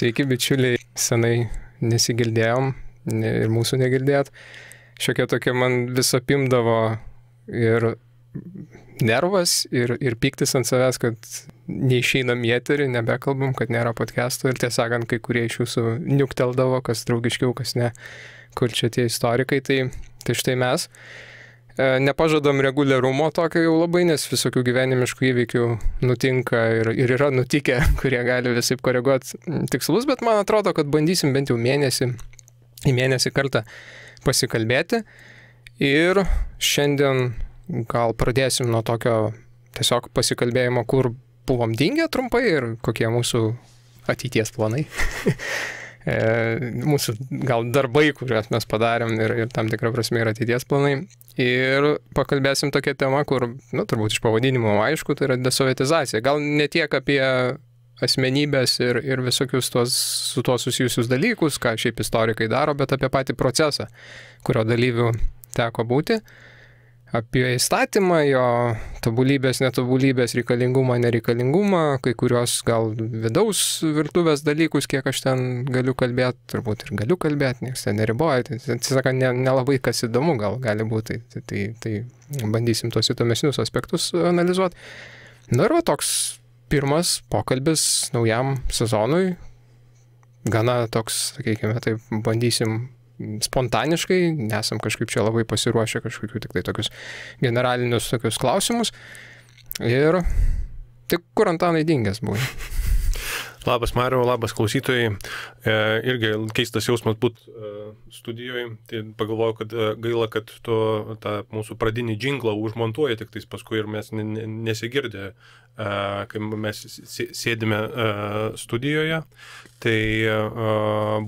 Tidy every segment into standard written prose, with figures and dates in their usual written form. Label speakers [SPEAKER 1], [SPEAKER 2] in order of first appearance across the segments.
[SPEAKER 1] Sveiki, bičiuliai, senai nesigirdėjom ir mūsų negirdėt. Šiokia tokia man vis apimdavo ir nervas, ir pyktis ant savęs, kad neišeinam į eterį, nebekalbam, kad nėra podcast'o ir tiesąkant, kai kurie iš jūsų niukteldavo, kas draugiškiau, kas ne, kur čia tie istorikai, tai štai mes. Nepažadam reguliarumo tokio jau labai, nes visokių gyvenimiškų įvykių nutinka ir yra nutikę, kurie gali visai koreguoti tikslus, bet man atrodo, kad bandysim bent jau į mėnesį kartą pasikalbėti. Ir šiandien gal pradėsim nuo tokio tiesiog pasikalbėjimo, kur buvom dingę trumpai ir kokie mūsų ateities planai. Mūsų gal darbai, kuriuos mes padarėm ir tam tikrą prasme yra ateities planai. Ir pakalbėsim tokią temą, kur, turbūt iš pavadinimo aišku, tai yra desovietizacija. Gal ne tiek apie asmenybės ir visokius su tuo susijusius dalykus, ką šiaip istorikai daro, bet apie patį procesą, kurio dalyvių teko būti. Apie įstatymą, jo tobulybės, netobulybės, reikalingumą, nereikalingumą, kai kurios gal vidaus virtuvės dalykus, kiek aš ten galiu kalbėti, turbūt ir galiu kalbėti, niekas ten neriboja, tai nelabai kas įdomu gali būti, tai bandysim tos įdomesnius aspektus analizuoti. Na ir toks pirmas pokalbis naujam sezonui, gana toks, sakykime, tai bandysim spontaniškai, nesam kažkaip čia labai pasiruošę kažkokių tik tai tokius generalinius tokius klausimus. Ir tik kur Antanai dingęs buvai?
[SPEAKER 2] Labas Mariau, labas klausytojai. Irgi keistas jausmas būti studijoje. Tai pagalvojau, kad gaila, kad tą mūsų pradinį džinglą užmontuoja tik tais paskui ir mes nesigirdė, kai mes sėdime studijoje. Tai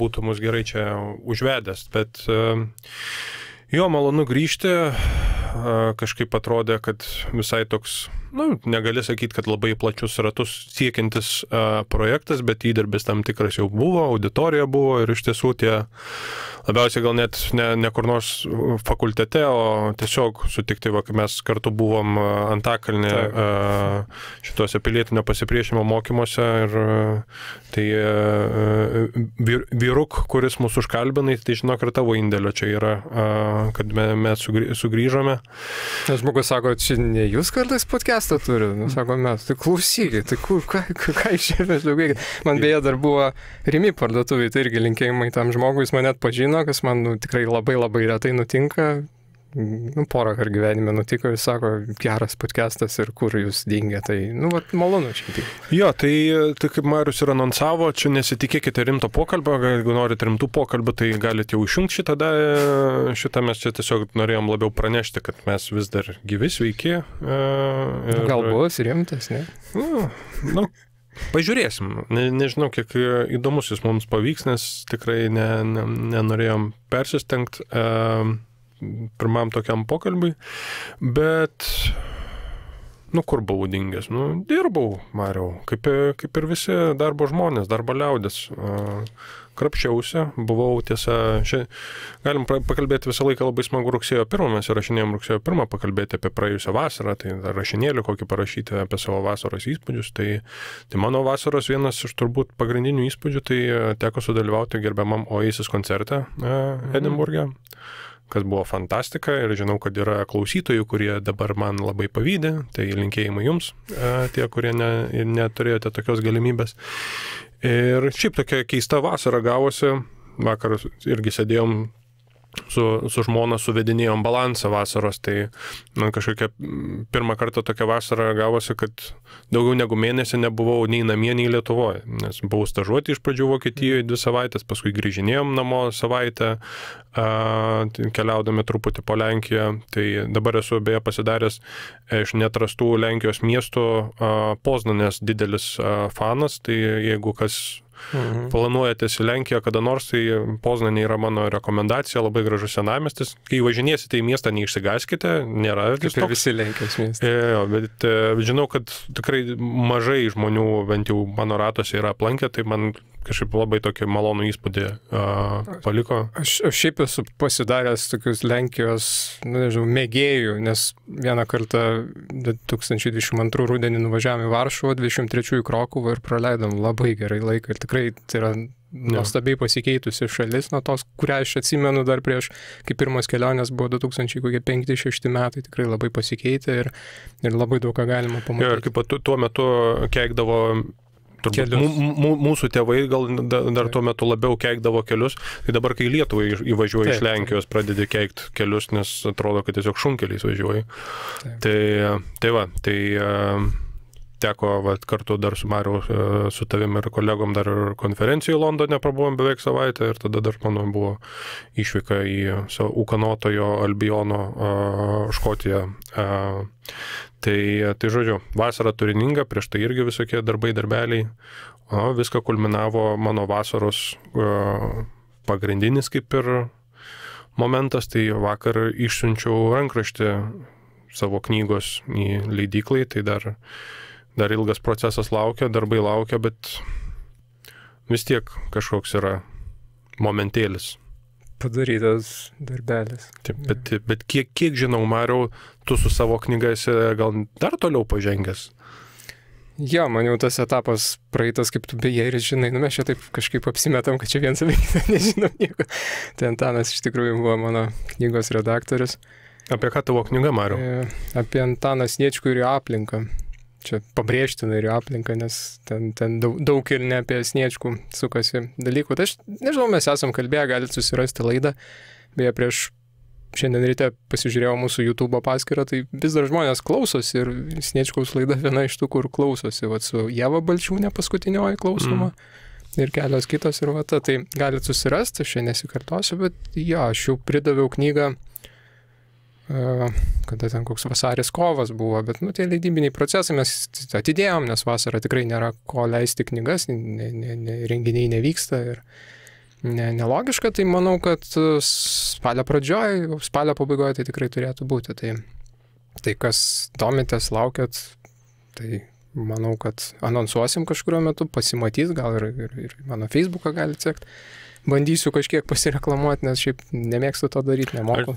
[SPEAKER 2] būtų mus gerai čia užvedęs. Bet jo, malonu grįžti. Kažkaip atrodė, kad visai toks, negali sakyti, kad labai plačius ratus siekiantis projektas, bet įdirbis tam tikras jau buvo, auditorija buvo ir iš tiesų tie labiausiai gal net ne kur nors fakultete, o tiesiog sutikti, kai mes kartu buvom Antakalnė šituose pilietinio pasipriešinimo mokymuose ir tai vyruk, kuris mūsų užkalbinai, tai žinok, ir tavo indėlio čia yra, kad mes sugrįžome.
[SPEAKER 1] Žmogus sako, čia ne jūs kartais podcastą turi, sako mes, tai klausykit, tai ką išėmės daugiau. Man beje dar buvo Rimi parduotuvėje, tai irgi linkėjimai tam žmogui, jis mane atpažino, kas man tikrai labai labai retai nutinka. Porą kart gyvenime nutiko, jis sako, geras podcastas ir kur jūs dingė, tai, malonu šiandien.
[SPEAKER 2] Jo, tai kaip Marius ir anonsavo, čia nesitikėkite rimto pokalbio, jeigu norit rimtų pokalbio, tai galite jau išjungti šitą mes čia tiesiog norėjom labiau pranešti, kad mes vis dar gyvi, sveiki.
[SPEAKER 1] Gal bus rimtas, ne?
[SPEAKER 2] Pažiūrėsim. Nežinau, kiek įdomus jis mums pavyks, nes tikrai nenorėjom persistengti pirmam tokiam pokalbiui, bet kur buvau dingęs? Dirbau, Mariau, kaip ir visi darbo žmonės, darbo liaudės. Krapščiausi, buvau tiesa, galim pakalbėti visą laiką labai smagu rugsėjo 1, mes įrašinėjom rugsėjo 1, pakalbėti apie praėjusią vasarą, tai rašinėlį kokį parašyti apie savo vasaros įspūdžius, tai mano vasaros vienas iš turbūt pagrindinių įspūdžių, tai teko sudalyvauti gerbiamam Oasis koncerte Edinburge, kas buvo fantastika ir žinau, kad yra klausytojų, kurie dabar man labai pavydė, tai linkėjimai jums, tie, kurie neturėjote tokios galimybės. Ir šiaip tokia keista vasara gavosi, vakar irgi sėdėjom su žmona, suvedinėjom balansą vasaros, tai kažkokia pirmą kartą tokia vasara gavosi, kad daugiau negu mėnesį nebuvau nei namie, nei Lietuvoje, nes buvau stažuoti iš pradžių Vokietijoje 2 savaitės, paskui grįžinėjom namo savaitę, keliaudami truputį po Lenkiją, tai dabar esu beje pasidaręs iš neatrastų Lenkijos miestų Poznanės didelis fanas, tai jeigu kas planuojatės į Lenkiją kada nors, tai Poznanė yra mano rekomendacija, labai gražus senamiestis. Kai važinėsite į miestą, neišsigąskite, nėra
[SPEAKER 1] kaip ir visi Lenkijos miestai.
[SPEAKER 2] Bet žinau, kad tikrai mažai žmonių, bent jau mano ratuose, yra aplankę, tai man kažkaip labai tokį malonų įspūdį paliko.
[SPEAKER 1] Aš šiaip esu pasidaręs tokius Lenkijos, nežinau, mėgėjų, nes vieną kartą 2022 rudenį nuvažiavome į Varšuvą, 23 į Krokuvą ir praleidom labai gerai laiką. Ir tikrai tai yra nuostabiai pasikeitusi šalis nuo tos, kurią aš atsimenu dar prieš, kai pirmos kelionės buvo 2005-2006 metai, tikrai labai pasikeitė ir labai daug ką galima pamatyti.
[SPEAKER 2] Ir kaip tuo metu keikdavo, mūsų tėvai gal dar tuo metu labiau keikdavo kelius, tai dabar, kai Lietuvai įvažiuoja iš Lenkijos, pradedi keikti kelius, nes atrodo, kad tiesiog šunkeliais važiuoja. Tai teko kartu dar su Mariu, su tavim ir kolegom dar konferencijoje Londone prabuvom beveik savaitę ir tada dar, manau, buvo išvyka į ūkanotojo Albiono Škotiją. Tai žodžiu, vasara turininga, prieš tai irgi visokie darbeliai. Viską kulminavo mano vasaros pagrindinis kaip ir momentas, tai vakar išsiunčiau rankraštį savo knygos į leidyklai, tai dar ilgas procesas laukia, darbai laukia, bet vis tiek kažkoks yra momentėlis.
[SPEAKER 1] Padarytas darbelis.
[SPEAKER 2] Taip, bet kiek žinau, Mariau, tu su savo knyga esi gal dar toliau pažengęs?
[SPEAKER 1] Jo, man jau tas etapas praeitas, kaip tu beje ir žinai, mes čia taip kažkaip apsimetam, kad čia viens apie kitą nežinom nieko. Tai Antanas iš tikrųjų buvo mano knygos redaktorius.
[SPEAKER 2] Apie ką tavo knyga, Mariau?
[SPEAKER 1] Apie Antaną Sniečkų ir jo aplinką. Čia pabrėžtina ir jo aplinką, nes ten daug ir ne apie Sniečkų sukasi dalykų. Tai aš nežinau, mes esam kalbėję, galite susirasti laidą. Beje, prieš šiandien ryte pasižiūrėjau mūsų YouTube paskyrą, tai vis dar žmonės klausosi ir Sniečkaus laida viena iš tų, kur klausosi. Su Ieva Balčiūnė paskutinioji klausoma ir kelios kitos ir tai galite susirasti, aš čia nesikartosiu, bet jo, aš jau pridaviau knygą, kada ten koks vasaris kovas buvo, bet tie leidybiniai procesai mes atidėjom, nes vasarą tikrai nėra ko leisti knygas, renginiai nevyksta ir nelogiška, tai manau, kad spalio pradžioj, spalio pabaigoje tai tikrai turėtų būti. Tai kas domitės, laukiat, tai manau, kad anonsuosim kažkurio metu, pasimatys, gal ir mano Facebooką galite sekti. Bandysiu kažkiek pasireklamuoti, nes šiaip nemėgstu to daryti, nemoku.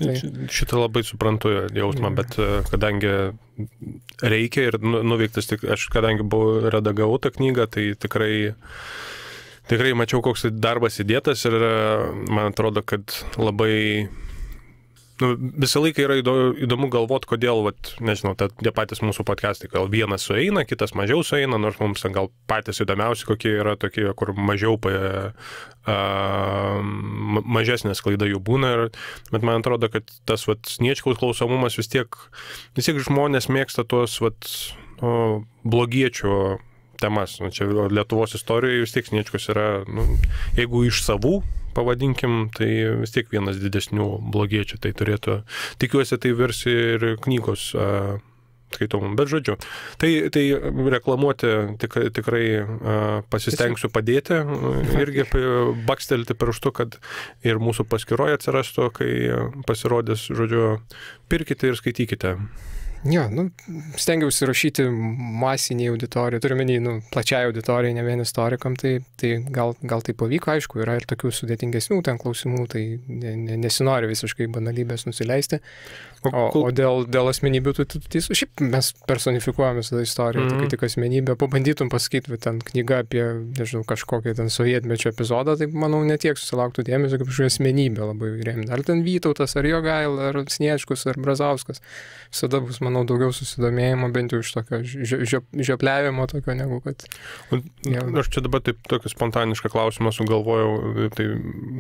[SPEAKER 2] Šitą labai suprantu jausmą, bet kadangi reikia ir nuveiktas, aš kadangi redagavau tą knygą, tai tikrai mačiau, koks darbas įdėtas ir man atrodo, kad labai visą laiką yra įdomu galvoti, kodėl, nežinau, tie patys mūsų podcastai, gal vienas sueina, kitas mažiau sueina, nors mums gal patys įdomiausi kokie yra tokie, kur mažiau mažesnė sklaida jų būna, bet man atrodo, kad tas Sniečkaus klausomumas vis tiek žmonės mėgsta tuos blogiečių temas. Čia Lietuvos istorijoje vis tiek Sniečkus yra, jeigu iš savų pavadinkim, tai vis tiek vienas didesnių blogiečių, tai turėtų, tikiuosi, tai versi ir knygos skaitomų, bet žodžiu. Tai reklamuoti tikrai pasistengsiu padėti, irgi bakstelti pirštu, kad ir mūsų paskyroje atsirastų, kai pasirodys, žodžiu, pirkite ir skaitykite.
[SPEAKER 1] Jo, stengiausi rašyti masiniai auditorijai, turiu menį, plačiai auditorijai, ne vien istorikam, tai gal tai pavyko, aišku, yra ir tokių sudėtingesnių ten klausimų, tai nesinori visiškai banalybės nusileisti. O dėl asmenybių, šiaip mes personifikuojame visą istoriją, tai kai tik asmenybę pabandytum pasakyti, bet ten knyga apie, nežinau, kažkokią ten sovietmečio epizodą, tai manau netiek susilauktų dėmesio, kaip šių asmenybę labai rėmė. Ar ten Vytautas, ar Jogaila, ar Sniečkus, ar Brazauskas. Visada bus, manau, daugiau susidomėjimo, bent jau iš tokio žiopliavimo tokio, negu kad...
[SPEAKER 2] Aš čia dabar taip tokį spontanišką klausimą sugalvojau, tai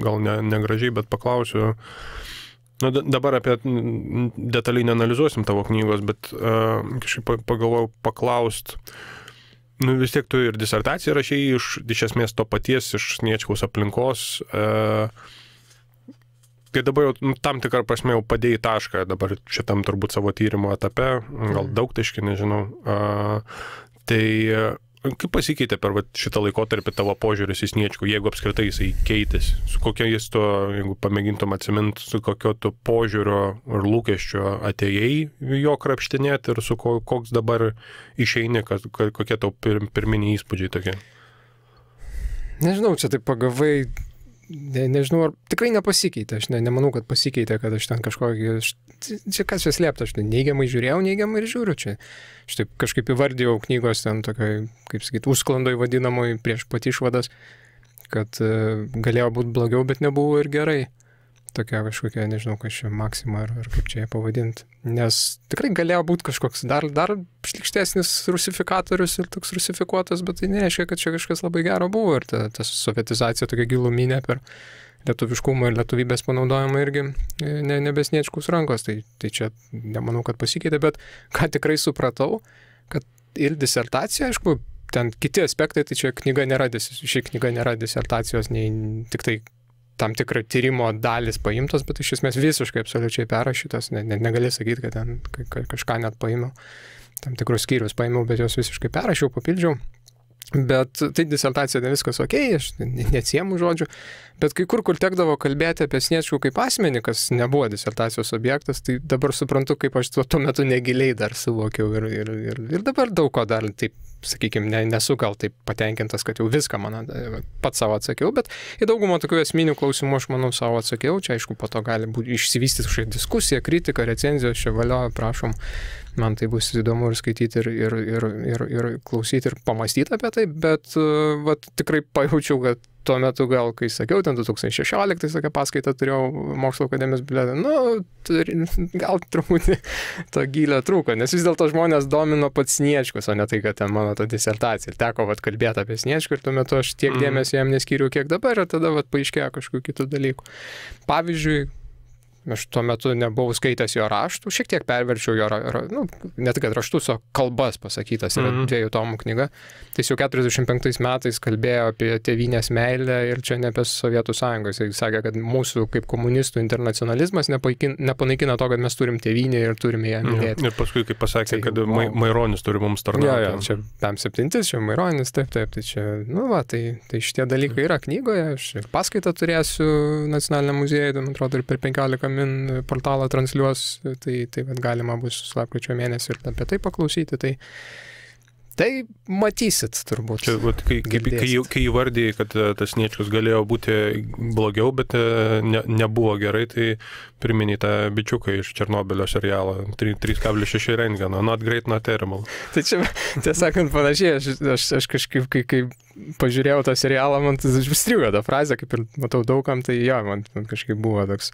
[SPEAKER 2] gal negražiai, bet paklausiu. Dabar apie detaliai neanalizuosim tavo knygos, bet kažkaip pagalvojau paklaust. Vis tiek tu ir disertaciją rašei iš esmės to paties, iš Sniečkaus aplinkos. Tai dabar jau tam tikrą prasme jau padėjai tašką dabar šitam turbūt savo tyrimo etape, gal daug taškį, nežinau. Tai kaip pasikeitė per šitą laikotarpį tavo požiūris į Sniečkų, jeigu apskritai jisai keitėsi? Su kokia jis to, jeigu pamėgintum atsiminti, su kokio tu požiūrio ir lūkesčio atėjai jo krapštinėti ir su koks dabar išeini, kokie tau pirminiai įspūdžiai tokie?
[SPEAKER 1] nežinau, čia taip pagavai, nežinau, ar tikrai nepasikeitė, aš nemanau, kad pasikeitė, kad aš ten kažkokį, čia kas čia slėpta, aš neigiamai žiūrėjau, neigiamai ir žiūriu čia. Aš taip kažkaip įvardėjau knygos ten tokioj, kaip sakyti, užsklandoj vadinamoj prieš pat išvadas, kad galėjo būti blogiau, bet nebuvo ir gerai. Tokia kažkokia, nežinau, kas čia maksima ar kaip čia ją pavadinti. Nes tikrai galėjo būti kažkoks dar šlykštesnis rusifikatorius ir toks rusifikuotas, bet tai nereiškia, kad čia kažkas labai gero buvo. Ir ta sovietizacija tokia giluminė per lietuviškumą ir lietuvybės panaudojimą irgi nebesniečkus rankos. Tai čia nemanau, kad pasikeitė, bet ką tikrai supratau, kad ir disertacija, aišku, ten kiti aspektai, tai čia ši knyga nėra disertacijos, nei tik tai tam tikrą tyrimo dalis paimtos, bet iš esmės visiškai absoliučiai perrašytos, negali sakyti, kad ten kažką net paėmiau, tam tikrus skyrius paėmiau, bet jos visiškai perrašiau, papildžiau. Bet tai disertacija viskas okei, aš neatsiemu žodžių, bet kai kur tekdavo kalbėti apie Sniečkų kaip asmenį, kas nebuvo disertacijos objektas, tai dabar suprantu, kaip aš tuo metu negiliai dar suvokiau ir dabar daug ko dar taip, sakykime, nesu gal taip patenkintas, kad jau viską pats savo atsakiau, bet į daugumą tokių esminių klausimų aš manau savo atsakiau, čia aišku po to gali būti išsivystyti kažkokia diskusija, kritika, recenzijos, čia valio, prašom. Man tai bus įdomu ir skaityti, ir klausyti, ir pamastyti apie tai, bet tikrai pajaučiau, kad tuo metu gal, kai sakiau, ten 2016 tokią paskaitą turėjau mokslo akademijos biuletenį, gal truputį to gylio trūko, nes vis dėlto žmonės domino pats Sniečkus, o ne tai, kad ten mano ta disertacija. Teko kalbėti apie Sniečkų ir tuo metu aš tiek dėmesio jam neskyriau, kiek dabar, ir tada paaiškėjo kažkokių kitų dalykų. Pavyzdžiui, aš tuo metu nebuvau skaitęs jo raštų, šiek tiek perverčiau jo, ne tik raštus, o kalbas pasakytas, yra 2 tomų knyga. Tai jau 45 metais kalbėjo apie tėvynės meilę ir čia ne apie Sovietų Sąjungos. Jis sakė, kad mūsų kaip komunistų internacionalizmas nepanaikina to, kad mes turim tėvynę ir turime ją mylėti.
[SPEAKER 2] Ir paskui, kaip pasakė, kad Maironis turi mums tarnauti.
[SPEAKER 1] Jo, čia PM7, čia Maironis, taip, tai čia, tai šitie dalykai yra knygoje, aš paskaitą turėsiu Nacionaliniam muziejui, man atrodo, ir per 15 min portalą transliuos, tai galima bus lapkričio mėnesį ir apie tai paklausyti, tai matysit turbūt.
[SPEAKER 2] Čia, kai įvardėjai, kad tas Sniečkus galėjo būti blogiau, bet nebuvo gerai, tai priminė tą bičiuką iš Černobylio serialo 3,6 rentgeno, not great, not terrible.
[SPEAKER 1] Tai čia, tiesąkant, panašiai, aš kažkaip, kai pažiūrėjau tą serialą, man strigo tą frazę, kaip ir matau daugam, tai jo, man kažkaip buvo toks,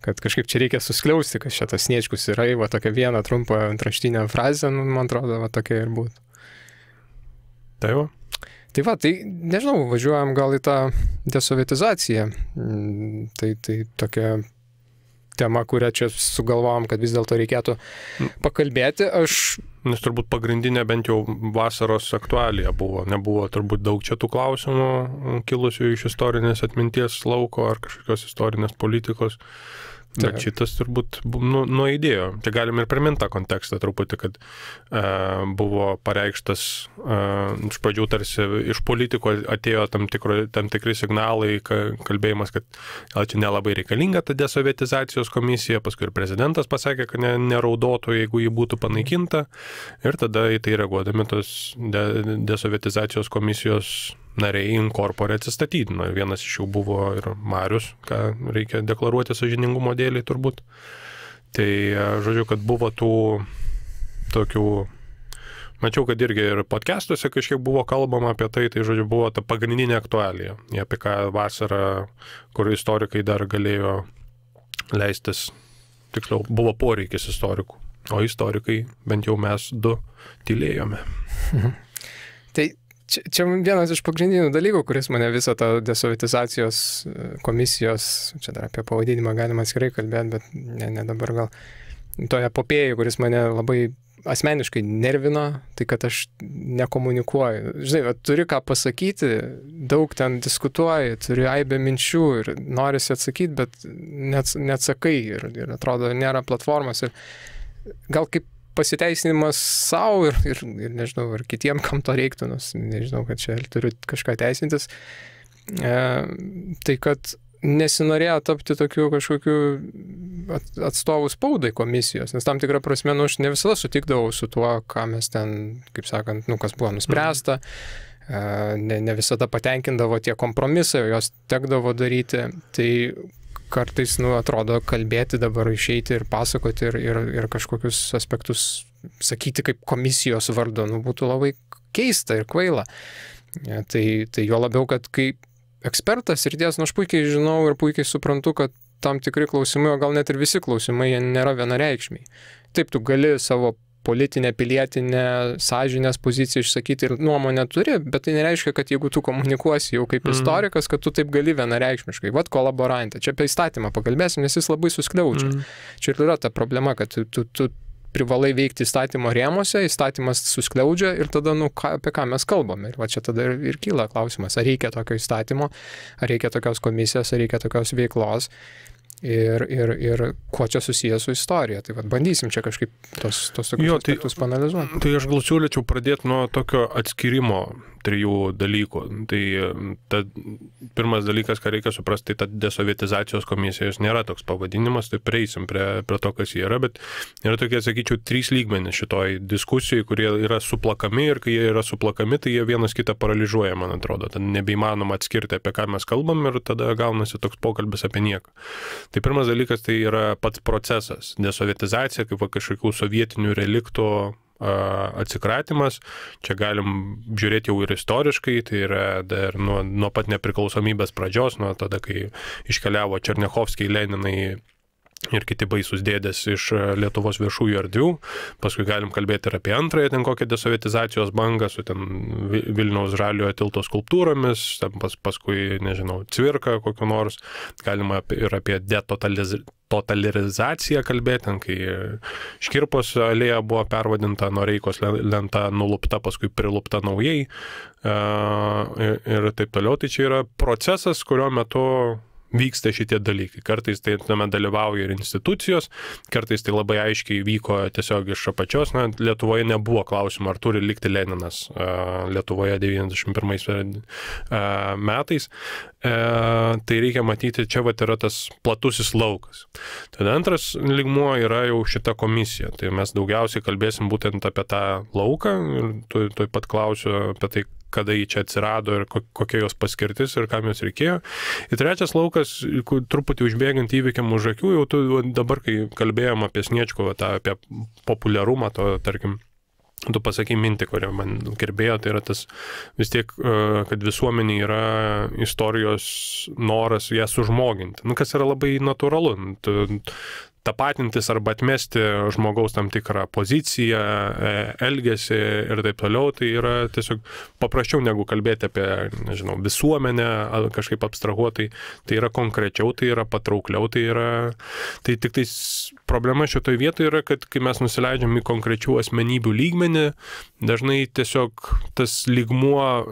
[SPEAKER 1] kad kažkaip čia reikia suskliausti, kad šitas Sniečkus yra, tokia viena trumpa antraštinė frazė, man atrodo, tokia ir būtų. Tai nežinau, važiuojam gal į tą desovietizaciją. Tai tokia tema, kurią čia sugalvojom, kad vis dėlto reikėtų pakalbėti.
[SPEAKER 2] Nes turbūt pagrindinė bent jau vasaros aktualija buvo. Nebuvo turbūt daug čia tų klausimų kilusių iš istorinės atminties lauko ar kažkokios istorinės politikos. Bet šitas turbūt nuaidėjo. Tai galime ir priminti tą kontekstą truputį, kad buvo pareikštas iš pradžių tarsi iš politiko atėjo tam tikri signalai, kalbėjimas, kad gal čia nelabai reikalinga ta desovietizacijos komisija, paskui ir prezidentas pasakė, kad neraudotų, jeigu ji būtų panaikinta, ir tada į tai reaguodami tos desovietizacijos komisijos nariai in corpore atsistatydino. Vienas iš jų buvo ir Marius, ką reikia deklaruoti sąžiningumo dėlei turbūt. Tai, žodžiu, kad buvo tų tokių, mačiau, kad irgi ir podcastuose kažkiek buvo kalbama apie tai, žodžiu, buvo ta pagrindinė aktualija, apie ką vasarą, kur istorikai dar galėjo leistis, tiksliau, buvo poreikis istorikų, o istorikai, bent jau mes 2, tylėjome.
[SPEAKER 1] Tai čia vienas iš pagrindinių dalykų, kuris mane visą tą desovietizacijos komisijos, čia dar apie pavadinimą galima atskirai kalbėti, bet ne dabar gal, toje epopėjoje, kuris mane labai asmeniškai nervino, tai kad aš nekomunikuoju. Žinai, turi ką pasakyti, daug ten diskutuoji, turi aibę minčių ir norisi atsakyti, bet neatsakai ir atrodo, nėra platformos. Ir gal kaip pasiteisinimas savo ir nežinau, ar kitiem, kam to reiktų, nes nežinau, kad čia turiu kažką teisintis, tai kad nesinorėjo tapti tokiu kažkokiu atstovų spaudai komisijos, nes tam tikrą prasme, aš ne visada sutikdavau su tuo, ką mes ten, kaip sakant, kas buvo nuspręsta, ne visada patenkindavo tie kompromisai, jos tekdavo daryti. Tai kartais, atrodo, kalbėti dabar, išeiti ir pasakoti ir kažkokius aspektus sakyti kaip komisijos vardu, būtų labai keista ir kvaila. Tai jo labiau, kad kaip ekspertas ir ties, aš puikiai žinau ir puikiai suprantu, kad tam tikri klausimai, o gal net ir visi klausimai, jie nėra vienareikšmiai. Taip, tu gali savo politinę, pilietinę, sąžinės poziciją išsakyti ir nuomonę turi, bet tai nereiškia, kad jeigu tu komunikuosi jau kaip istorikas, kad tu taip gali vienareikšmiškai. Vat kolaborantė. Čia apie įstatymą pakalbėsim, nes jis labai suskliaučia. Čia ir yra ta problema, kad tu privalai veikti įstatymo rėmose, įstatymas suskliaudžia ir tada, apie ką mes kalbame. Ir va čia tada ir kyla klausimas, ar reikia tokio įstatymo, ar reikia tokios komisijos, ar reikia tokios veiklos. Ir kuo čia susijęs su istorija. Tai vat bandysim čia kažkaip tos tokius aspektus panalizuoti.
[SPEAKER 2] Tai aš gal siūlyčiau pradėti nuo tokio atskirimo trijų dalykų. Tai pirmas dalykas, ką reikia suprasti, tai ta desovietizacijos komisijos nėra toks pavadinimas, tai prieisim prie to, kas jie yra, bet yra tokie, sakyčiau, 3 lygmenys šitoj diskusijai, kurie yra suplakami ir kai jie yra suplakami, tai jie vienas kitą paralyžiuoja, man atrodo. Tad nebeįmanoma atskirti, apie ką mes kalbam ir tada gaunasi toks pokalbis apie nieką. Tai pirmas dalykas tai yra pats procesas. Desovietizacija kaip kažkokių sovietinių reliktų atsikratymas. Čia galim žiūrėti jau ir istoriškai, tai yra dar nuo pat nepriklausomybės pradžios, nuo tada, kai iškeliavo Černiachovskiai, Leninai ir kiti baisus dėdės iš Lietuvos viešųjų erdvių. Paskui galim kalbėti ir apie antrąją ten kokią desovietizacijos bangą su ten Vilniaus Žaliojo tilto skulptūromis, paskui, nežinau, Cvirką kokiu nors. Galima ir apie detotalizaciją kalbėti, kai Škirpos alėja buvo pervadinta, Noreikos lenta nulupta, paskui prilupta naujai ir taip toliau. Tai čia yra procesas, kurio metu vyksta šitie dalykai. Kartais tai tame dalyvauja ir institucijos, kartais tai labai aiškiai vyko tiesiog iš apačios. Lietuvoje nebuvo klausimo, ar turi likti Leninas Lietuvoje 91 metais. Tai reikia matyti, čia yra tas platusis laukas. Tada antras lygmuo yra jau šita komisija. Tai mes daugiausiai kalbėsim būtent apie tą lauką ir tuoj pat klausiu apie tai, kada jį čia atsirado ir kokia jos paskirtis ir kam jos reikėjo. Ir trečias laukas, truputį užbėgant įvykiam už akių, jau dabar, kai kalbėjom apie Sniečkovą, apie populiarumą, tarkim, tu pasakai mintį, kurią man gerbėjo, tai yra tas vis tiek, kad visuomenė yra istorijos noras ją sužmoginti. Kas yra labai natūralu. Tapatintis arba atmesti žmogaus tam tikrą poziciją, elgesį ir taip toliau, tai yra tiesiog paprasčiau negu kalbėti apie, nežinau, visuomenę, kažkaip abstrahuotai, tai yra konkrečiau, tai yra patraukliau, tai tik tais problema šitoje vietoje yra, kad kai mes nusileidžiam į konkrečių asmenybių lygmenį, dažnai tiesiog tas lygmuo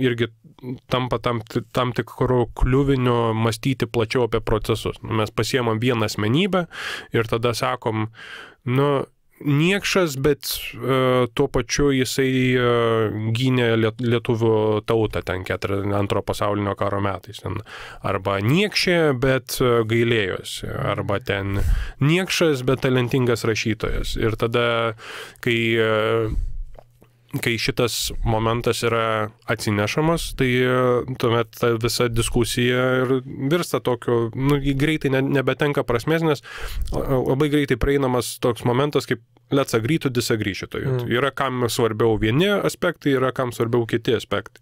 [SPEAKER 2] irgi tampa tam tikrų kliuvinių mąstyti plačiau apie procesus. Mes pasiemam vieną asmenybę ir tada sakom, niekšas, bet tuo pačiu jisai gynė lietuvių tautą ten 2 pasaulinio karo metais. Arba niekšė, bet gailėjosi. Arba ten niekšas, bet talentingas rašytojas. Ir tada, kai šitas momentas yra atsinešamas, tai tuomet ta visa diskusija ir virsta tokiu, greitai nebetenka prasmės, nes labai greitai prieinamas toks momentas, kaip let's agree to disagree šitoje. Yra kam svarbiau vieni aspektai, yra kam svarbiau kiti aspektai.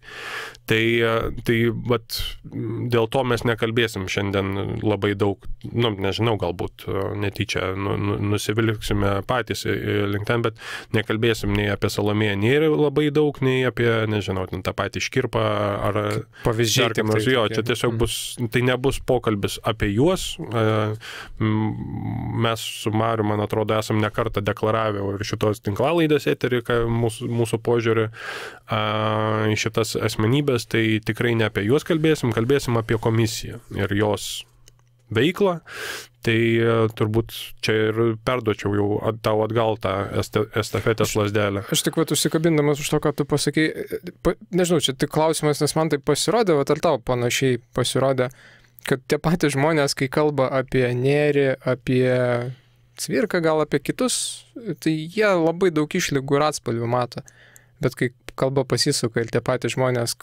[SPEAKER 2] Tai vat, dėl to mes nekalbėsim šiandien labai daug, nežinau, galbūt netyčia nusivilksime patys link ten, bet nekalbėsim nei apie Salomėją, nei labai daug, nei apie, nežinau, tą patį Škirpą ar
[SPEAKER 1] pavyzdžiai.
[SPEAKER 2] Čia tiesiog tai nebus pokalbis apie juos. Mes su Mariu, man atrodo, esam ne kartą deklaravę ir šitos tinklalaidės eterį, mūsų požiūrį į šitas asmenybės, tai tikrai ne apie juos kalbėsim apie komisiją ir jos veiklą. Tai turbūt čia ir perduočiau jau tau atgal tą estafetės lazdelę.
[SPEAKER 1] Aš tik užsikabindamas už to, ką tu pasakai, nežinau, čia tik klausimas, nes man tai pasirodė, ar tau panašiai pasirodė, kad tie patys žmonės, kai kalba apie Nėrį, apie Cvirką, gal apie kitus, tai jie labai daug išlygų ir atspalvių mato. Bet kai kalba pasisuka ir tie patys žmonės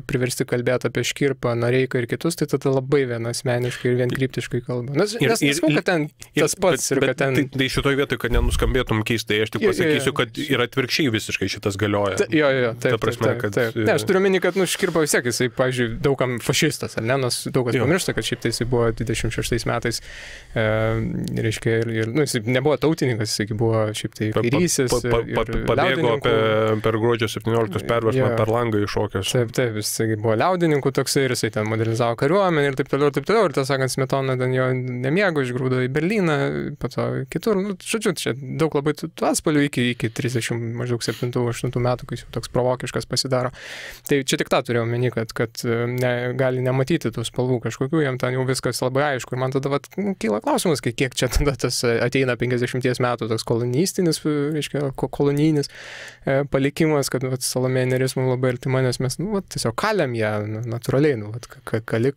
[SPEAKER 1] priversti kalbėti apie Škirpą, Noreiką ir kitus, tai tada labai vienasmeniškai ir vienkryptiškai kalba. Nes nesakau, kad ten tas pats ir kad ten...
[SPEAKER 2] Tai šitoje vietoje, kad nenuskambėtum keistai, aš tik pasakysiu, kad yra atvirkščiai visiškai šitas galioja.
[SPEAKER 1] Taip. Ne, aš turiu minį, kad Škirpa vis tiek, jisai, pavyzdžiui, daugam fašistas, ar ne, nes daug kas pamiršta, kad šiaip tai jisai buvo 26 metais, reiškia, ir jisai nebuvo tautininkas, jisai buvo šiaip tai kairysis.
[SPEAKER 2] Pabėgo per gruodžio 17 perversmą per langą iššokęs.
[SPEAKER 1] Taip, jisai buvo liaudininkų toksai ir jisai ten modernizavo kariuomenę ir taip toliau. Ir tas sakant, Smetona ten jo nemėgo, išgrūdo į Berlyną, po to kitur. Žodžiu, čia daug labai tų atspalvių iki 30 maždaug 7-8 metų, kai jau toks provokiškas pasidaro. Tai čia tik tą turėjau meni, kad gali nematyti tų spalvų kažkokių, jam ten jau viskas labai aišku. Ir man tada kyla klausimas, kiek čia tada tas ateina 50 metų toks kolonistinis, reiškia, kolonijinis palikimas, kad Salomėja Nėris mums labai artima, nes mes tiesiog kaliam ją natūraliai, kali,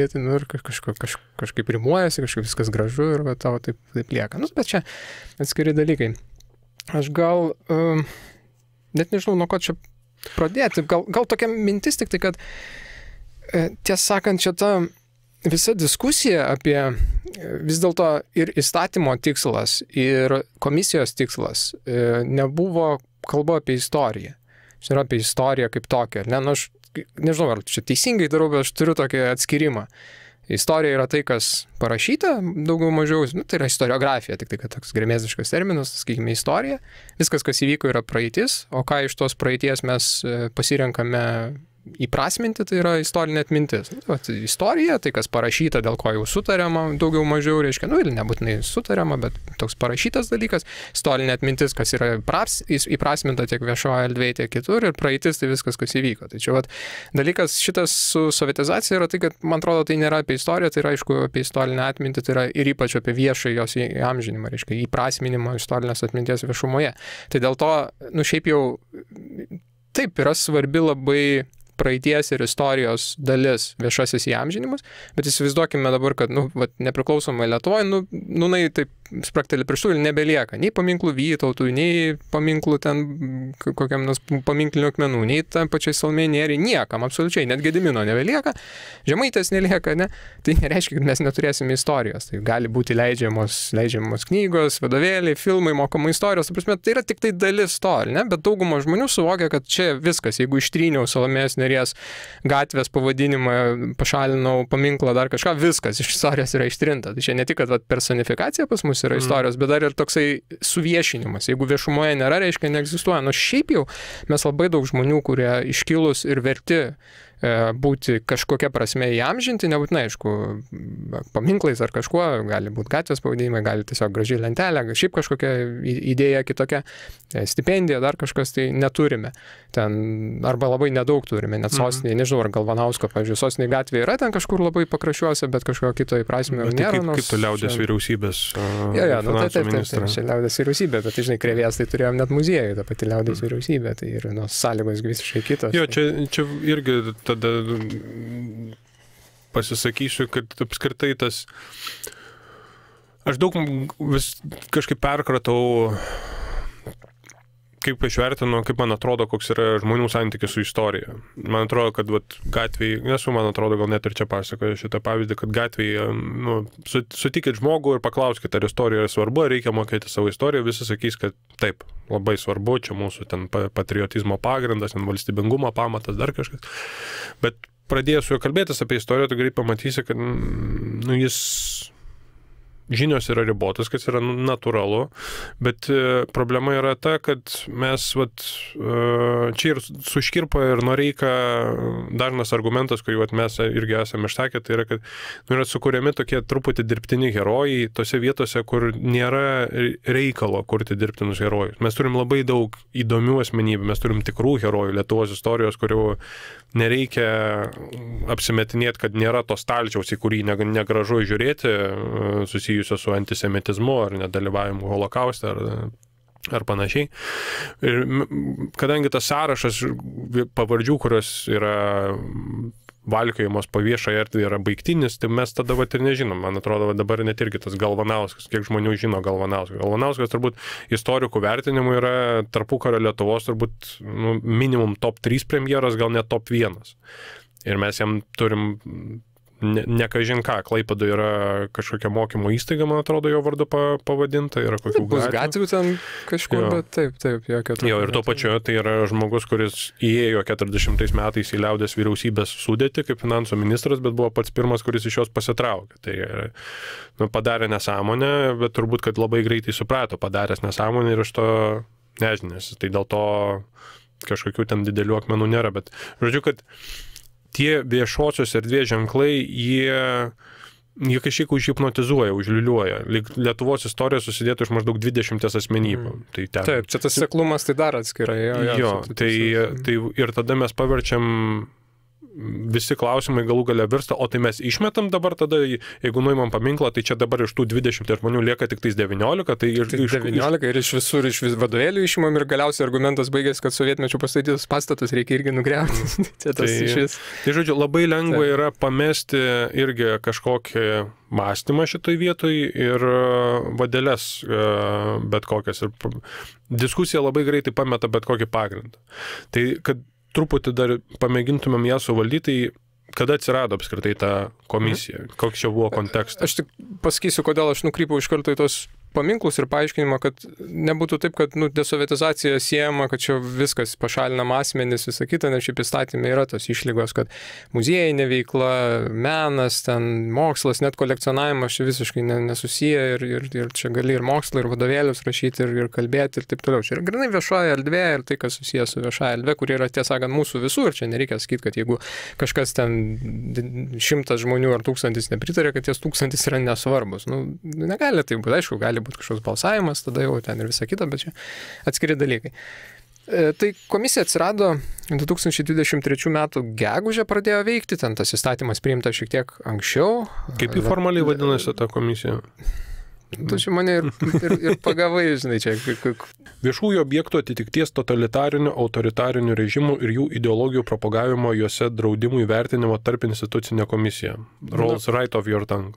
[SPEAKER 1] ir kažkaip rimuojasi, kažkaip viskas gražu ir tavo taip lieka. Bet čia atskiri dalykai. Aš gal, net nežinau, nuo ko čia pradėti, gal tokia mintis tik tai, kad tiesą sakant, čia ta visa diskusija apie vis dėlto ir įstatymo tikslas, ir komisijos tikslas nebuvo kalba apie istoriją. Čia yra apie istoriją kaip tokią. Aš nežinau, ar čia teisingai darau, bet aš turiu tokį atskirimą. Istorija yra tai, kas parašyta, daugiau mažiau, tai yra istoriografija, tik tai, kad toks gremėziškas terminas, sakykime, istorija. Viskas, kas įvyko, yra praeitis, o ką iš tos praeities mes pasirenkame įprasminti, tai yra istorinė atmintis. Istorija, tai kas parašyta, dėl ko jau sutariama, daugiau mažiau, reiškia, ir nebūtinai sutariama, bet toks parašytas dalykas, istorinė atmintis, kas yra įprasminta tiek viešoje erdvėje, tiek kitur, ir praeitis, tai viskas, kas įvyko. Tai čia dalykas šitas su sovietizacija yra tai, kad, man atrodo, tai nėra apie istoriją, tai yra, aišku, apie istorinę atmintį, tai yra ir ypač apie viešą jos įamžinimą, reiškia, įprasminimą istorinės atminties viešumoje. Tai dėl to, šiaip jau, taip, yra svarbi labai praeities ir istorijos dalis viešasis įamžinimas, bet įsivaizduokime dabar, kad, nepriklausomai Lietuvoje, taip sprakteli pirštų ir nebelieka nei paminklų Vytautui, nei paminklų ten kokiam paminklinių akmenų, nei tam pačiai Salomėjai Nėriai, niekam, absoliučiai, net Gedimino nebelieka, Žemaitės nelieka, ne? Tai nereiškia, kad mes neturėsime istorijos. Tai gali būti leidžiamos knygos, vadovėliai, filmai, mokoma istorijos, tai yra tik tai dalis to, ne? Bet dauguma žmonių suvokia, kad čia viskas, jeigu ištryniau Salomėjos Nėries gatvės pavadinimą, pašalinau paminklą, dar kažką, viskas iš istorijos yra ištrinta. Tai čia ne tik, kad personifikacija pas mus yra istorijos, bet dar ir toksai suviešinimas. Jeigu viešumoje nėra, reiškia, neegzistuoja. Šiaip jau mes labai daug žmonių, kurie iškilus ir verti būti kažkokia prasme įamžinti, nebūtinai, aišku, paminklais ar kažkuo, gali būti gatvės pavadinimai, gali tiesiog graži lentelė, šiaip kažkokia idėja kitokia, stipendija, dar kažkas, tai neturime. Ten arba labai nedaug turime, net sostinėje, nežinau, ar Galvanausko, pavyzdžiui, sostinėje gatvėje yra ten kažkur labai pakraščiuose, bet kažkokio kito įprasmio nėra.
[SPEAKER 2] Kaip tu liaudės vyriausybės
[SPEAKER 1] finansų ministras? Čia liaudės vyriausybė, bet, žinai, Krėvės tai turėjom net muziejų, ta pati liaudės vyriausybė, tai ir sąlygos visiškai kitos.
[SPEAKER 2] Jo, čia irgi tada pasisakysiu, kad apskritai tas... Aš daug vis kažkaip perkratau, kaip aš vertinu, kaip man atrodo, koks yra žmonių santykis su istorija. Man atrodo, kad gatvėje, man atrodo, gal net ir čia pasakoju šitą pavyzdį, kad gatvėje sutikit žmogų ir paklauskite, ar istorija yra svarbu, ar reikia mokėti savo istoriją, visi sakys, kad taip, labai svarbu, čia mūsų ten patriotizmo pagrindas, valstybingumo pamatas, dar kažkas. Bet pradėjęs su juo kalbėtis apie istoriją, tu greit pamatysi, kad jis... Žinios yra ribotas, kas yra natūralu, bet problema yra ta, kad mes čia ir su Škirpa ir Noreika dažnas argumentas, kurį mes irgi esame išsakę, tai yra, kad yra sukūriami tokie truputį dirbtini herojai tose vietose, kur nėra reikalo kurti dirbtinus herojus. Mes turim labai daug įdomių asmenybių, mes turim tikrų herojų Lietuvos istorijos, kurių nereikia apsimetinėti, kad nėra to stalčiaus, į kurį negražu žiūrėti, susijusio su antisemitizmu ar nedalyvavimu holokauste ar panašiai. Ir kadangi tas sąrašas pavardžių, kurios yra valkiojamos po viešą erdvę yra baigtinis, tai mes tada vat ir nežinom. Man atrodo, dabar net irgi tas Galvanauskas, kiek žmonių žino Galvanauskas. Galvanauskas turbūt istorikų vertinimų yra tarpukario Lietuvos turbūt minimum top 3 premjeras, gal net top 1. Ir mes jam turim nekažin ką, Klaipėdoje yra kažkokia mokymo įstaiga, man atrodo, jo vardu pavadinta, yra kokių
[SPEAKER 1] bus gatvių ten kažkur, bet taip, jokio.
[SPEAKER 2] Jo, ir tuo pačiu tai yra žmogus, kuris įėjo 40 metais į liaudės vyriausybės sudėtį kaip finansų ministras, bet buvo pats pirmas, kuris iš jos pasitraukė. Tai padarė nesąmonę, bet turbūt, kad labai greitai suprato, padaręs nesąmonę ir iš to nežinės. Tai dėl to kažkokių ten didelių akmenų nėra, bet žodžiu, kad tie viešosios erdvės ženklai, jie kažkiek užhipnotizuoja, užliuliuoja. Lietuvos istorija susidėtų iš maždaug 20 asmenybių. Tai
[SPEAKER 1] taip, čia tas seklumas tai dar atskirai.
[SPEAKER 2] Jo, tai ir tada mes paverčiam visi klausimai galų gale virsta, o tai mes išmetam dabar tada, jeigu nuimam paminklą, tai čia dabar iš tų 20 žmonių lieka tik tais 19, tai iš
[SPEAKER 1] 19 ir iš visur, iš vadovėlių išimam ir galiausiai argumentas baigėsi, kad sovietmečių pastatytus pastatus reikia irgi nugriauti.
[SPEAKER 2] Tai žodžiu, labai lengva yra pamesti irgi kažkokį mąstymą šitoj vietoj ir vadeles bet kokias. Ir diskusija labai greitai pameta bet kokį pagrindą. Tai kad truputį dar pamėgintumėm ją suvaldyti, kada atsirado apskritai ta komisija, koks čia buvo kontekstas.
[SPEAKER 1] Aš tik pasakysiu, kodėl aš nukrypau iš karto į tos paminklus ir paaiškinimą, kad nebūtų taip, kad desovietizacija siejama, kad čia viskas pašalinama asmenys, visa kita, nes šiaip įstatymė yra tos išlygos, kad muziejinė veikla, menas, ten mokslas, net kolekcionavimas čia visiškai nesusiję ir čia gali ir mokslą, ir vadovėlius rašyti, ir kalbėti ir taip toliau. Čia yra grinai viešoji erdvė ir tai, kas susiję su viešoji erdvė, kuri yra tiesą sakant mūsų visų ir čia nereikia sakyti, kad jeigu kažkas ten 100 žmonių ar 1000 nepritarė, kad ties 1000 yra nesvarbus. Negali tai būti, aišku, gali būti kažkoks balsavimas, tada jau ten ir visa kita, bet čia atskiri dalykai. Tai komisija atsirado 2023 metų gegužę pradėjo veikti, ten tas įstatymas priimta šiek tiek anksčiau.
[SPEAKER 2] Kaip jį formaliai vadinasi ta komisija?
[SPEAKER 1] Tu čia mane ir pagavai, žinai, čia.
[SPEAKER 2] Viešųjų objektų atitikties totalitarinių, autoritarinių režimų ir jų ideologijų propagavimo juose draudimų įvertinimo tarp institucinė komisija. Rolls right of your tongue.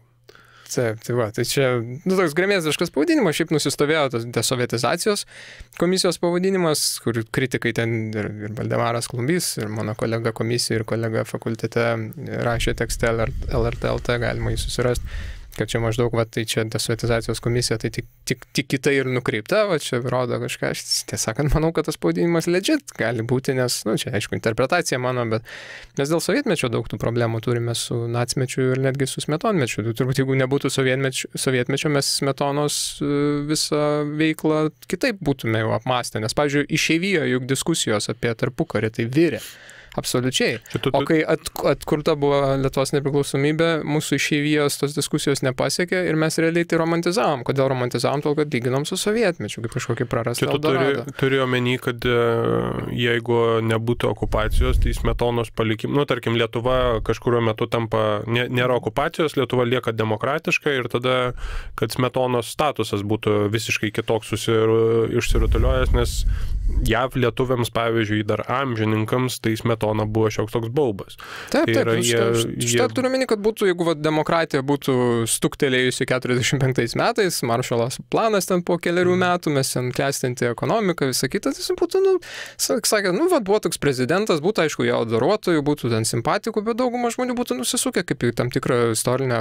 [SPEAKER 1] Taip, tai čia toks gremėziškas pavadinimas, šiaip nusistovėjo tas desovietizacijos komisijos pavadinimas, kur kritikai ten ir Valdemaras Klumbys, ir mano kolega komisija, ir kolega fakultete rašė tekste LRT.lt, galima jį susirasti, kad čia maždaug, tai čia desovietizacijos komisija, tai tik kitai ir nukreipta, čia rodo kažką, aš tiesąkant manau, kad tas pavadinimas legit gali būti, nes, čia aišku, interpretacija mano, bet mes dėl sovietmečio daug tų problemų turime su nacmečiu ir netgi su smetonmečiu. Turbūt jeigu nebūtų sovietmečio, mes Smetonos visą veiklą kitaip būtume jau apmastę, nes, pavyzdžiui, išeivijo juk diskusijos apie tarpukarį, tai virė. Absoliučiai. O kai atkurta buvo Lietuvos nepriklausomybė, mūsų išeivijos tos diskusijos nepasiekė ir mes realiai tai romantizavom. Kodėl romantizavom? Tol, kad lyginom su sovietmečiu, kaip kažkokį prarastą Eldoradą.
[SPEAKER 2] Turiu omeny, kad jeigu nebūtų okupacijos, tai Smetonos palikim, tarkim, Lietuva kažkurio metu tampa, nėra okupacijos, Lietuva lieka demokratiška ir tada, kad Smetonos statusas būtų visiškai kitoks išsirutuliojęs, nes JAV lietuviams, pavyzdžiui, dar amžininkams, tai Smetona buvo šioks toks baubas.
[SPEAKER 1] Taip, šitą turiu meni, kad būtų, jeigu demokratija būtų stuktelėjusi 45 metais, Maršalas planas ten po keliarių metų, mes ten klestinti ekonomiką, visą kitą, tai būtų, sakė, buvo toks prezidentas, būtų, aišku, jo adoruotojų, būtų ten simpatikų, bet dauguma žmonių būtų nusisukę kaip į tam tikrą istorinę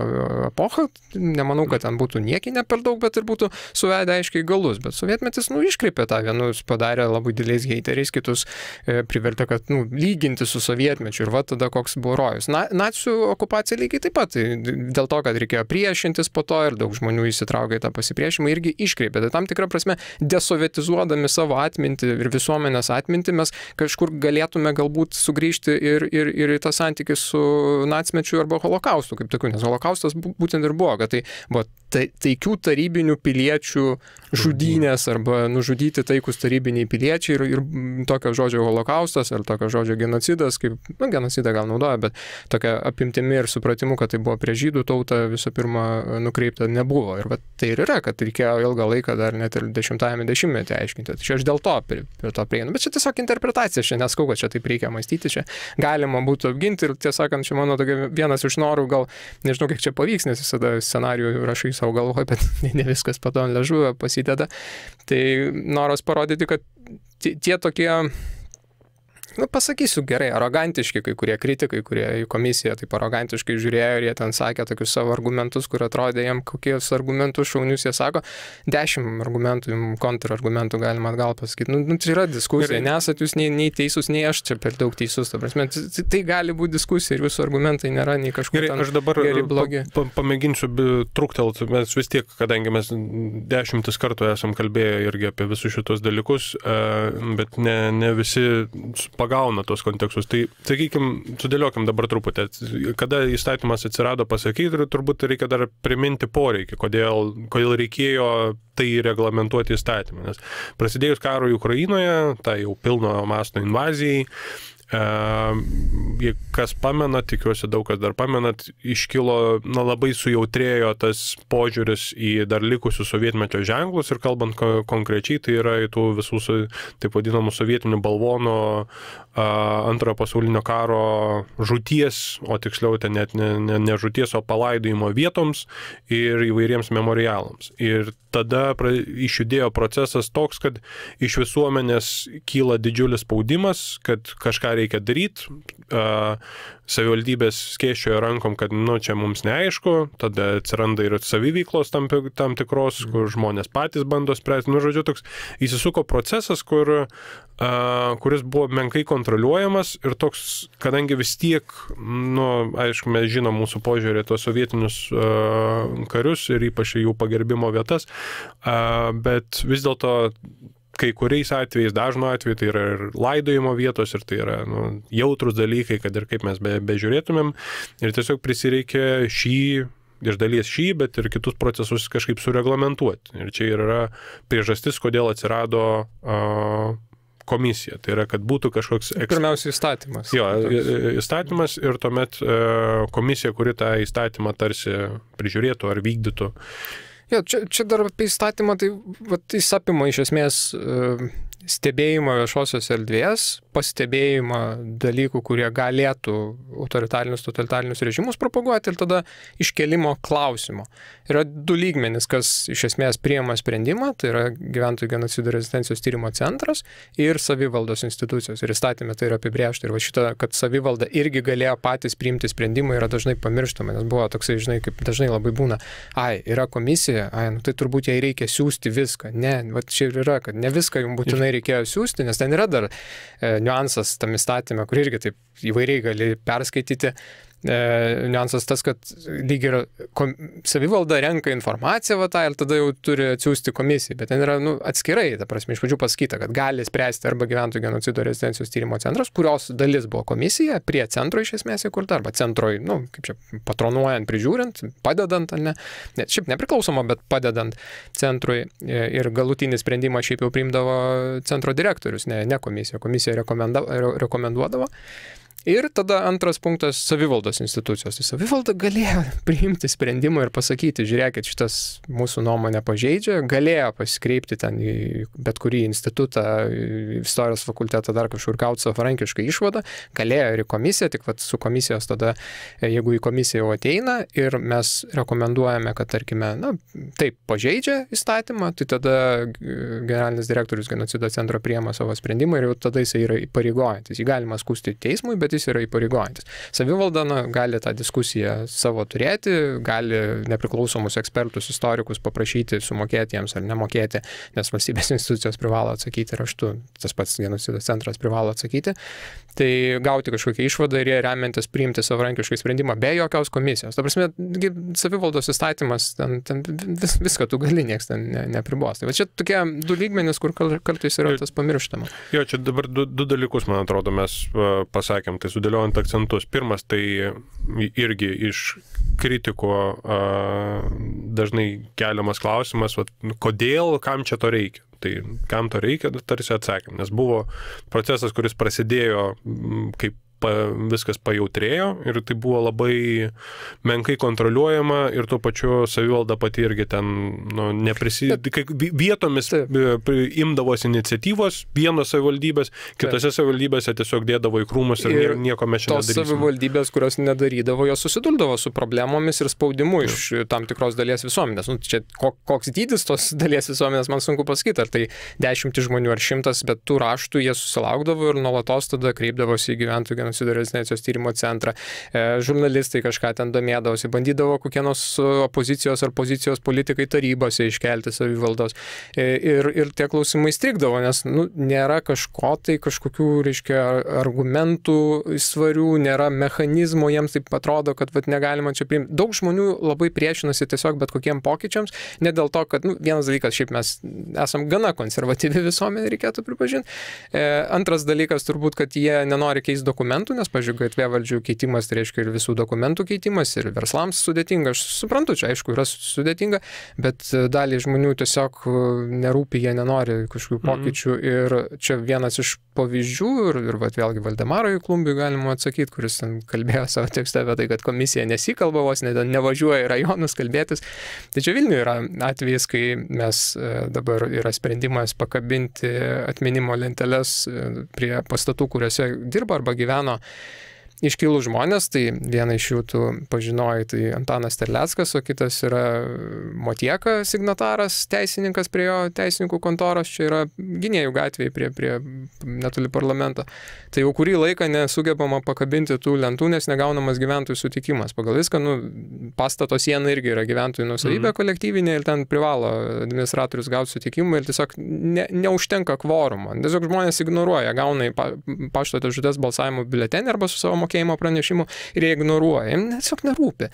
[SPEAKER 1] epochą. Nemanau, kad ten būtų niekinė per daug, bet ir būtų suvedę aiškiai galus. Bet sovietmetis, iškreipė tą, vienus padarė labai dideliais heiteriais, kitus privertė, kad lyginti su sovietmečiu ir tada koks buvo rojus. Nacių okupacija lygiai taip pat, dėl to, kad reikėjo priešintis po to ir daug žmonių įsitraukė į tą pasipriešimą, irgi iškreipė. Tai tam tikrą prasme, desovietizuodami savo atmintį ir visuomenės atmintį, mes kažkur galėtume galbūt sugrįžti ir į tą santykį su nacmečiu arba holokaustu, kaip tokiu, nes holokaustas būtent ir buvo, kad tai buvo taikių tarybinių piliečių žudynės arba nužudyti taikus tarybiniai piliečiai ir tokio žodžio holokaustas ar tokio žodžio genocidas, kaip, genocidą gal naudoja, bet tokia apimtimi ir supratimu, kad tai buvo prie žydų tautą visų pirma nukreipta, nebuvo. Ir tai ir yra, kad reikėjo ilgą laiką dar net ir 10-ame dešimtmetyje aiškinti. Tai čia aš dėl to prie to prieinu. Bet čia tiesiog interpretacija, čia neskau, kad čia taip reikia mąstyti, čia galima būtų apginti ir tiesąkant, čia mano vienas iš norų, gal nežinau, kiek čia pavyks, nes visada scenarijų rašai savo galvoje, bet ne viskas po to ant liežuvio pasideda. Tai noras parodyti, kad tie tokie, pasakysiu gerai, arogantiški kai kurie kritikai, kurie į komisiją taip arogantiškai žiūrėjo ir jie ten sakė tokius savo argumentus, kur atrodė jiem kokius argumentus šaunius jie sako, 10 argumentų, kontrargumentų galima atgal pasakyti. Tai yra diskusija, nesat jūs nei teisus, nei aš čia per daug teisus. Tai gali būti diskusija ir jūsų argumentai nėra nei kažkur
[SPEAKER 2] ten geri, blogi. Aš dabar pamėginsiu truktelti, mes vis tiek, kadangi mes 10 kartų esam kalbėję irgi apie visus šitos dalykus, bet ne visi pagauna tos kontekstus. Tai, sakykime, sudėliokim dabar truputį. Kada įstatymas atsirado pasakyti, ir turbūt reikia dar priminti poreikį, kodėl reikėjo tai reglamentuoti įstatymą. Nes prasidėjus karui Ukrainoje, tai jau pilno masto invazijai, kas pamena, tikiuosi daug kas dar pamenat, iškilo, labai sujautrėjo tas požiūris į dar likusius sovietmečio ženklus ir kalbant konkrečiai, tai yra į tų visų taip vadinamų sovietinių balvonų antrojo pasaulinio karo žūties, o tiksliau ten net ne žūties, o palaidojimo vietoms ir įvairiems memorialams. Ir tada išjudėjo procesas toks, kad iš visuomenės kyla didžiulis spaudimas, kad kažką reikia daryti, savivaldybės skėsčiojo rankom, kad čia mums neaišku, tada atsiranda ir saviveiklos tam tikros, kur žmonės patys bando spręsti. Žodžiu, toks įsisuko procesas, kuris buvo menkai kontroliuojamas ir toks, kadangi vis tiek, aišku, mes žinom mūsų požiūrį tos sovietinius karius ir ypač jų pagerbimo vietas, bet vis dėlto kai kuriais atvejais, dažnu atveju, tai yra ir laidojimo vietos, ir tai yra jautrus dalykai, kad ir kaip mes bežiūrėtumėm. Ir tiesiog prisireikė iš dalies bet ir kitus procesus kažkaip sureglamentuoti. Ir čia yra priežastis, kodėl atsirado komisija. Tai yra, kad būtų kažkoks...
[SPEAKER 1] Pirmiausia, įstatymas.
[SPEAKER 2] Jo, įstatymas ir tuomet komisija, kuri tą įstatymą tarsi prižiūrėtų ar vykdytų.
[SPEAKER 1] Jo, čia dar apie įstatymą, tai jis apima iš esmės stebėjimą viešosios erdvės, pastebėjimą dalykų, kurie galėtų autoritarinius, totalitarinius režimus propaguoti ir tada iškelimo klausimo. Yra 2 lygmenys, kas iš esmės priima sprendimą, tai yra gyventojų genocido rezistencijos tyrimo centras ir savivaldos institucijos. Ir įstatymė tai yra apibrėžta. Ir šitą, kad savivalda irgi galėjo patys priimti sprendimą, yra dažnai pamirštama, nes buvo toksai, žinai, kaip dažnai labai būna, yra komisija, tai turbūt jai reikia siūsti viską. Ne, čia ir yra, kad ne viską jums būtinai reikėjo siūsti, nes ten yra dar niuansas tam įstatymė, kur irgi taip įvairiai gali perskaityti. Niuansas tas, kad lyg ir savivalda renka informaciją ir tada jau turi atsiųsti komisijai, bet ten yra atskirai, ta prasme, iš pradžių pasakyta, kad gali spręsti arba gyventojų genocido rezistencijos tyrimo centras, kurios dalis buvo komisija, prie centro iš esmės įkurta, arba centroj, kaip čia, patronuojant, prižiūrint, padedant, šiaip nepriklausoma, bet padedant centrui, ir galutinį sprendimą šiaip jau priimdavo centro direktorius, ne komisija. Komisija rekomenduodavo. Ir tada antras punktas - savivaldos institucijos. Tai savivalda galėjo priimti sprendimą ir pasakyti, žiūrėkit, šitas mūsų nuomonę pažeidžia, galėjo pasikreipti ten į bet kurį institutą, istorijos fakultetą, dar kažkur gauti savarankišką išvadą, galėjo ir į komisiją, tik su komisijos tada, jeigu į komisiją jau ateina ir mes rekomenduojame, kad, tarkime, taip pažeidžia įstatymą, tai tada generalinis direktorius genocido centro priima savo sprendimą ir jau tada jis yra įpareigojantis. Jį galima skųsti teismui, bet jis yra įpareigojantis. Savivalda gali tą diskusiją savo turėti, gali nepriklausomus ekspertus, istorikus paprašyti sumokėti jiems ar nemokėti, nes valstybės institucijos privalo atsakyti raštu, tas pats genocido centras privalo atsakyti, tai gauti kažkokią išvadą ir jie remiantis priimti savarankiškai sprendimą be jokios komisijos. Ta prasme, savivaldos įstatymas, ten viską tu gali, nieks ten nepribos. Tai va čia tokie 2 lygmenys, kur kartais yra tas pamirštama.
[SPEAKER 2] Jo, čia dabar 2 dalykus, man atrodo, mes pasakėm, tai sudėliojant akcentus. Pirmas, tai irgi iš kritiko dažnai keliamas klausimas, kodėl, kam čia to reikia. Tai kam to reikia, tarsi atsakėm, nes buvo procesas, kuris prasidėjo, kaip viskas pajautrėjo ir tai buvo labai menkai kontroliuojama ir tuo pačiu savivalda pati irgi ten vietomis imdavosi iniciatyvos vienos savivaldybės, kitose savivaldybėse tiesiog dėdavo į krūmus ir nieko mes čia nedarysime.
[SPEAKER 1] Tos savivaldybės, kurios nedarydavo, jos susiduldavo su problemomis ir spaudimu iš tam tikros dalies visuomenės. Nu, čia koks dydis tos dalies visuomenės, man sunku pasakyti, ar tai 10 žmonių ar 100, bet tų raštų jie susilaukdavo ir nuolatos tada kreipdavosi į gyventojų genocido ir rezistencijos tyrimo centrą. Žurnalistai kažką ten domėdavosi, bandydavo kokie nors opozicijos ar pozicijos politikai tarybose iškelti savivaldos. Ir tie klausimai strigdavo, nes nėra kažkokių, reiškia, argumentų svarių, nėra mechanizmo, jiems taip atrodo, kad negalima čia priimti. Daug žmonių labai priešinasi tiesiog bet kokiem pokyčiams, ne dėl to, kad vienas dalykas, šiaip mes esam gana konservatyvi visuomenė, reikėtų pripažinti. Antras dalykas turbūt, kad jie nenori keisti dokumentų, nes, pavyzdžiui, gatvėvaldžių keitimas, tai reiškia ir visų dokumentų keitimas, ir verslams sudėtinga. Aš suprantu, čia aišku yra sudėtinga, bet dalį žmonių tiesiog nerūpi, jie nenori kažkokių pokyčių. Ir čia vienas iš pavyzdžių, ir vėlgi Valdemarui Klumbiui galima atsakyti, kuris ten kalbėjo savo tekste apie tai, kad komisija nesikalba, vos nevažiuoja į rajonus kalbėtis. Tai čia Vilniuje yra atvejis, kai mes dabar yra sprendimas pakabinti atminimo lenteles prie pastatų, kuriuose dirba arba gyveno iškilų žmonės, tai vieną iš jų tu pažinojai, tai Antanas Terleckas, o kitas yra Motieka signataras, teisininkas prie jo teisininkų kontoros, čia yra Gynėjų gatvėje prie netoli parlamento. Tai jau kurį laiką nesugebama pakabinti tų lentų, nes negaunamas gyventojų sutikimas. Pagal viską, pastato siena irgi yra gyventojų nuosavybė kolektyvinė ir ten privalo administratorius gauti sutikimą ir tiesiog neužtenka kvorumo. Tiesiog žmonės ignoruoja, gauna į pašto dėžutes balsavimo biuletenį arba su savo mokėjimo pranešimu ir jie ignoruoja. Jiems tiesiog nerūpi.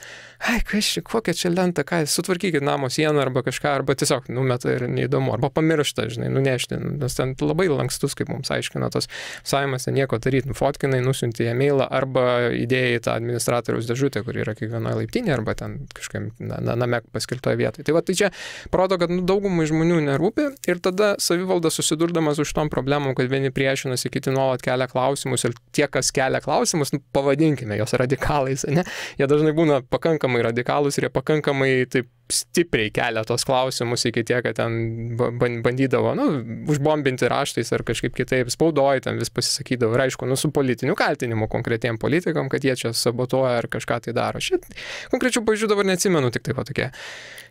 [SPEAKER 1] Kokia čia lenta, sutvarkykit namo sieną arba kažką, arba tiesiog numeta ir neįdomu, arba pamiršta, nunešti, nes ten labai lankstus, kaip mums aiškina tos saimas, nieko daryti, nufotkinai, nusiunti e-mailą arba įdėjai į tą administratoriaus dėžutę, kur yra kiekvienoje laiptinėje, arba ten kažkam name paskirtoje vietoje. Tai tai čia parodo, kad daugumai žmonių nerūpi ir tada savivalda susidurdamas už tom problemom, kad vieni priešinasi, kiti nuolat kelia klausimus ir tie, kas kelia klausimus, pavadinkime jos radikalais, ne? Jie dažnai būna pakankamai radikalūs ir jie pakankamai taip stipriai kelia tos klausimus iki tiek, kad ten bandydavo, užbombinti raštais ar kažkaip kitaip spaudoj, ten vis pasisakydavo ir aišku, su politiniu kaltinimu konkretiem politikam, kad jie čia sabotuoja ar kažką tai daro. Šit konkrečių pavyzdžių dabar neatsimenu, tik taip tokie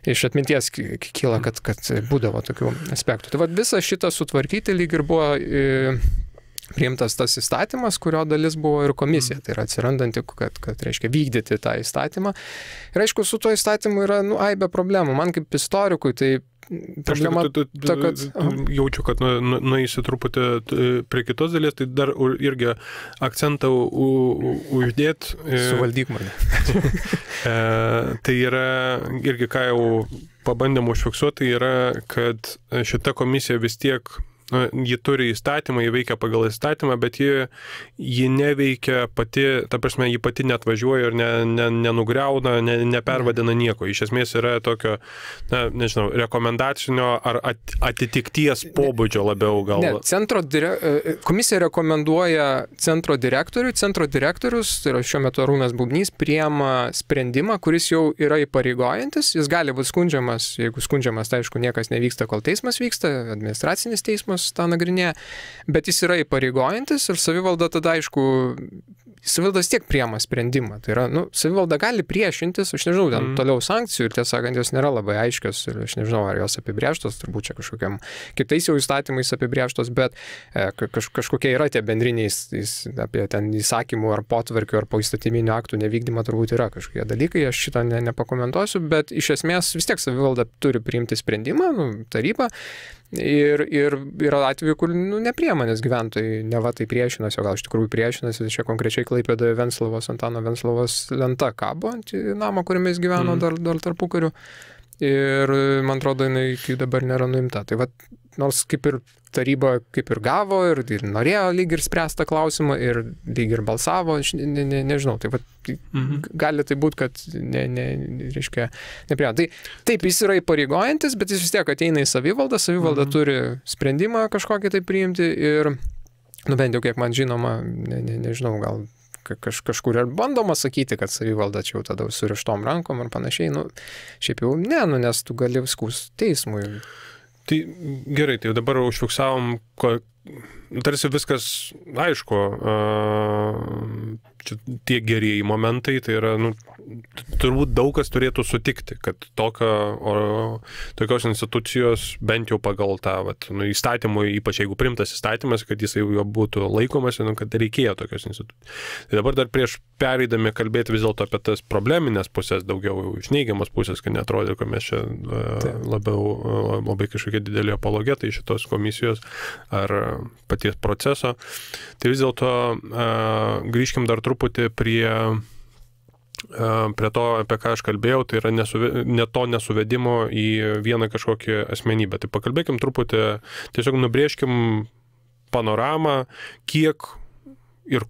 [SPEAKER 1] iš atminties kyla, kad būdavo tokių aspektų. Tai visą šitą sutvarkyti lyg ir buvo priimtas tas įstatymas, kurio dalis buvo ir komisija. Tai yra atsirandanti, kad reiškia vykdyti tą įstatymą. Ir aišku, su tuo įstatymu yra aibė problemų. Man kaip istorikui, tai problema ta, kad...
[SPEAKER 2] Jaučiu, kad nueisi truputį prie kitos dalies, tai dar irgi akcentą uždėt.
[SPEAKER 1] Suvaldyk mane.
[SPEAKER 2] Tai yra irgi, ką jau pabandėm užfiksuoti, tai yra, kad šita komisija vis tiek ji turi įstatymą, ji veikia pagal įstatymą, bet ji neveikia pati, ta prasme, ji pati netvažiuoja ir nenugriauna, nepervadina nieko. Iš esmės yra tokio, nežinau, rekomendacinio ar atitikties pobūdžio labiau gal.
[SPEAKER 1] Ne, komisija rekomenduoja centro direktoriui, centro direktorius, tai yra šiuo metu Arūnas Bubnys, priima sprendimą, kuris jau yra įpareigojantis, jis gali būti skundžiamas, jeigu skundžiamas, tai aišku, niekas nevyksta, kol teismas vyksta, administracinis teismas tą nagrinėja, bet jis yra įpareigojantis ir savivalda tada, aišku, savivaldas tiek priima sprendimą. Tai yra, savivalda gali priešintis, aš nežinau, ten toliau sankcijų ir tiesą sakant, jos nėra labai aiškios ir aš nežinau, ar jos apibrėžtos, turbūt čia kažkokiam kitais jau įstatymais apibrėžtos, bet kažkokie yra tie bendriniai apie ten įsakymų ar potvarkių ar poįstatyminių aktų nevykdymą turbūt yra kažkokie dalykai, aš šitą nepakomentuosiu, bet iš esmės vis tiek savivalda turi priimti sprendimą, taryba. Ir yra atveju, kur nepriima, nes gyventojai neva tai priešinasi, o gal iš tikrųjų priešinasi, čia konkrečiai Klaipėdoje Antano Venclovos lenta kabo ant namo, kuriame jis gyveno dar tarpukariu. Ir man atrodo, jinai iki dabar nėra nuimta. Tai nors kaip ir taryba kaip ir gavo ir norėjo lyg ir spręstą klausimą ir lyg ir balsavo, aš nežinau, tai gali tai būti, kad reiškia, nepriema. Tai taip, jis yra įpareigojantis, bet jis vis tiek ateina į savivaldą, savivalda turi sprendimą kažkokį tai priimti ir, bent jau kiek man žinoma, nežinau, gal kažkur ir bandoma sakyti, kad savivalda čia jau tada surištom rankom ir panašiai, šiaip jau nes tu gali skųsti teismui.
[SPEAKER 2] Tai gerai, tai dabar užfiksavom, tarsi viskas aišku, tie gerieji momentai, tai yra, turbūt daug kas turėtų sutikti, kad tokios institucijos, bent jau pagal tą įstatymui, ypač jeigu primtas įstatymas, kad jis jau būtų laikomas, kad reikėjo tokios institucijos. Tai dabar dar prieš pereidami kalbėti vis dėlto apie tas probleminės pusės, daugiau iš neigiamas pusės, kad neatrodė, kad mes čia labai kažkokie dideli apologetai šitos komisijos ar paties proceso. Tai vis dėlto grįžkim dar truputį prie to, apie ką aš kalbėjau, tai yra ne to nesuvedimo į vieną kažkokį asmenybę. Tai pakalbėkim truputį, tiesiog nubrėžkim panoramą, kiek ir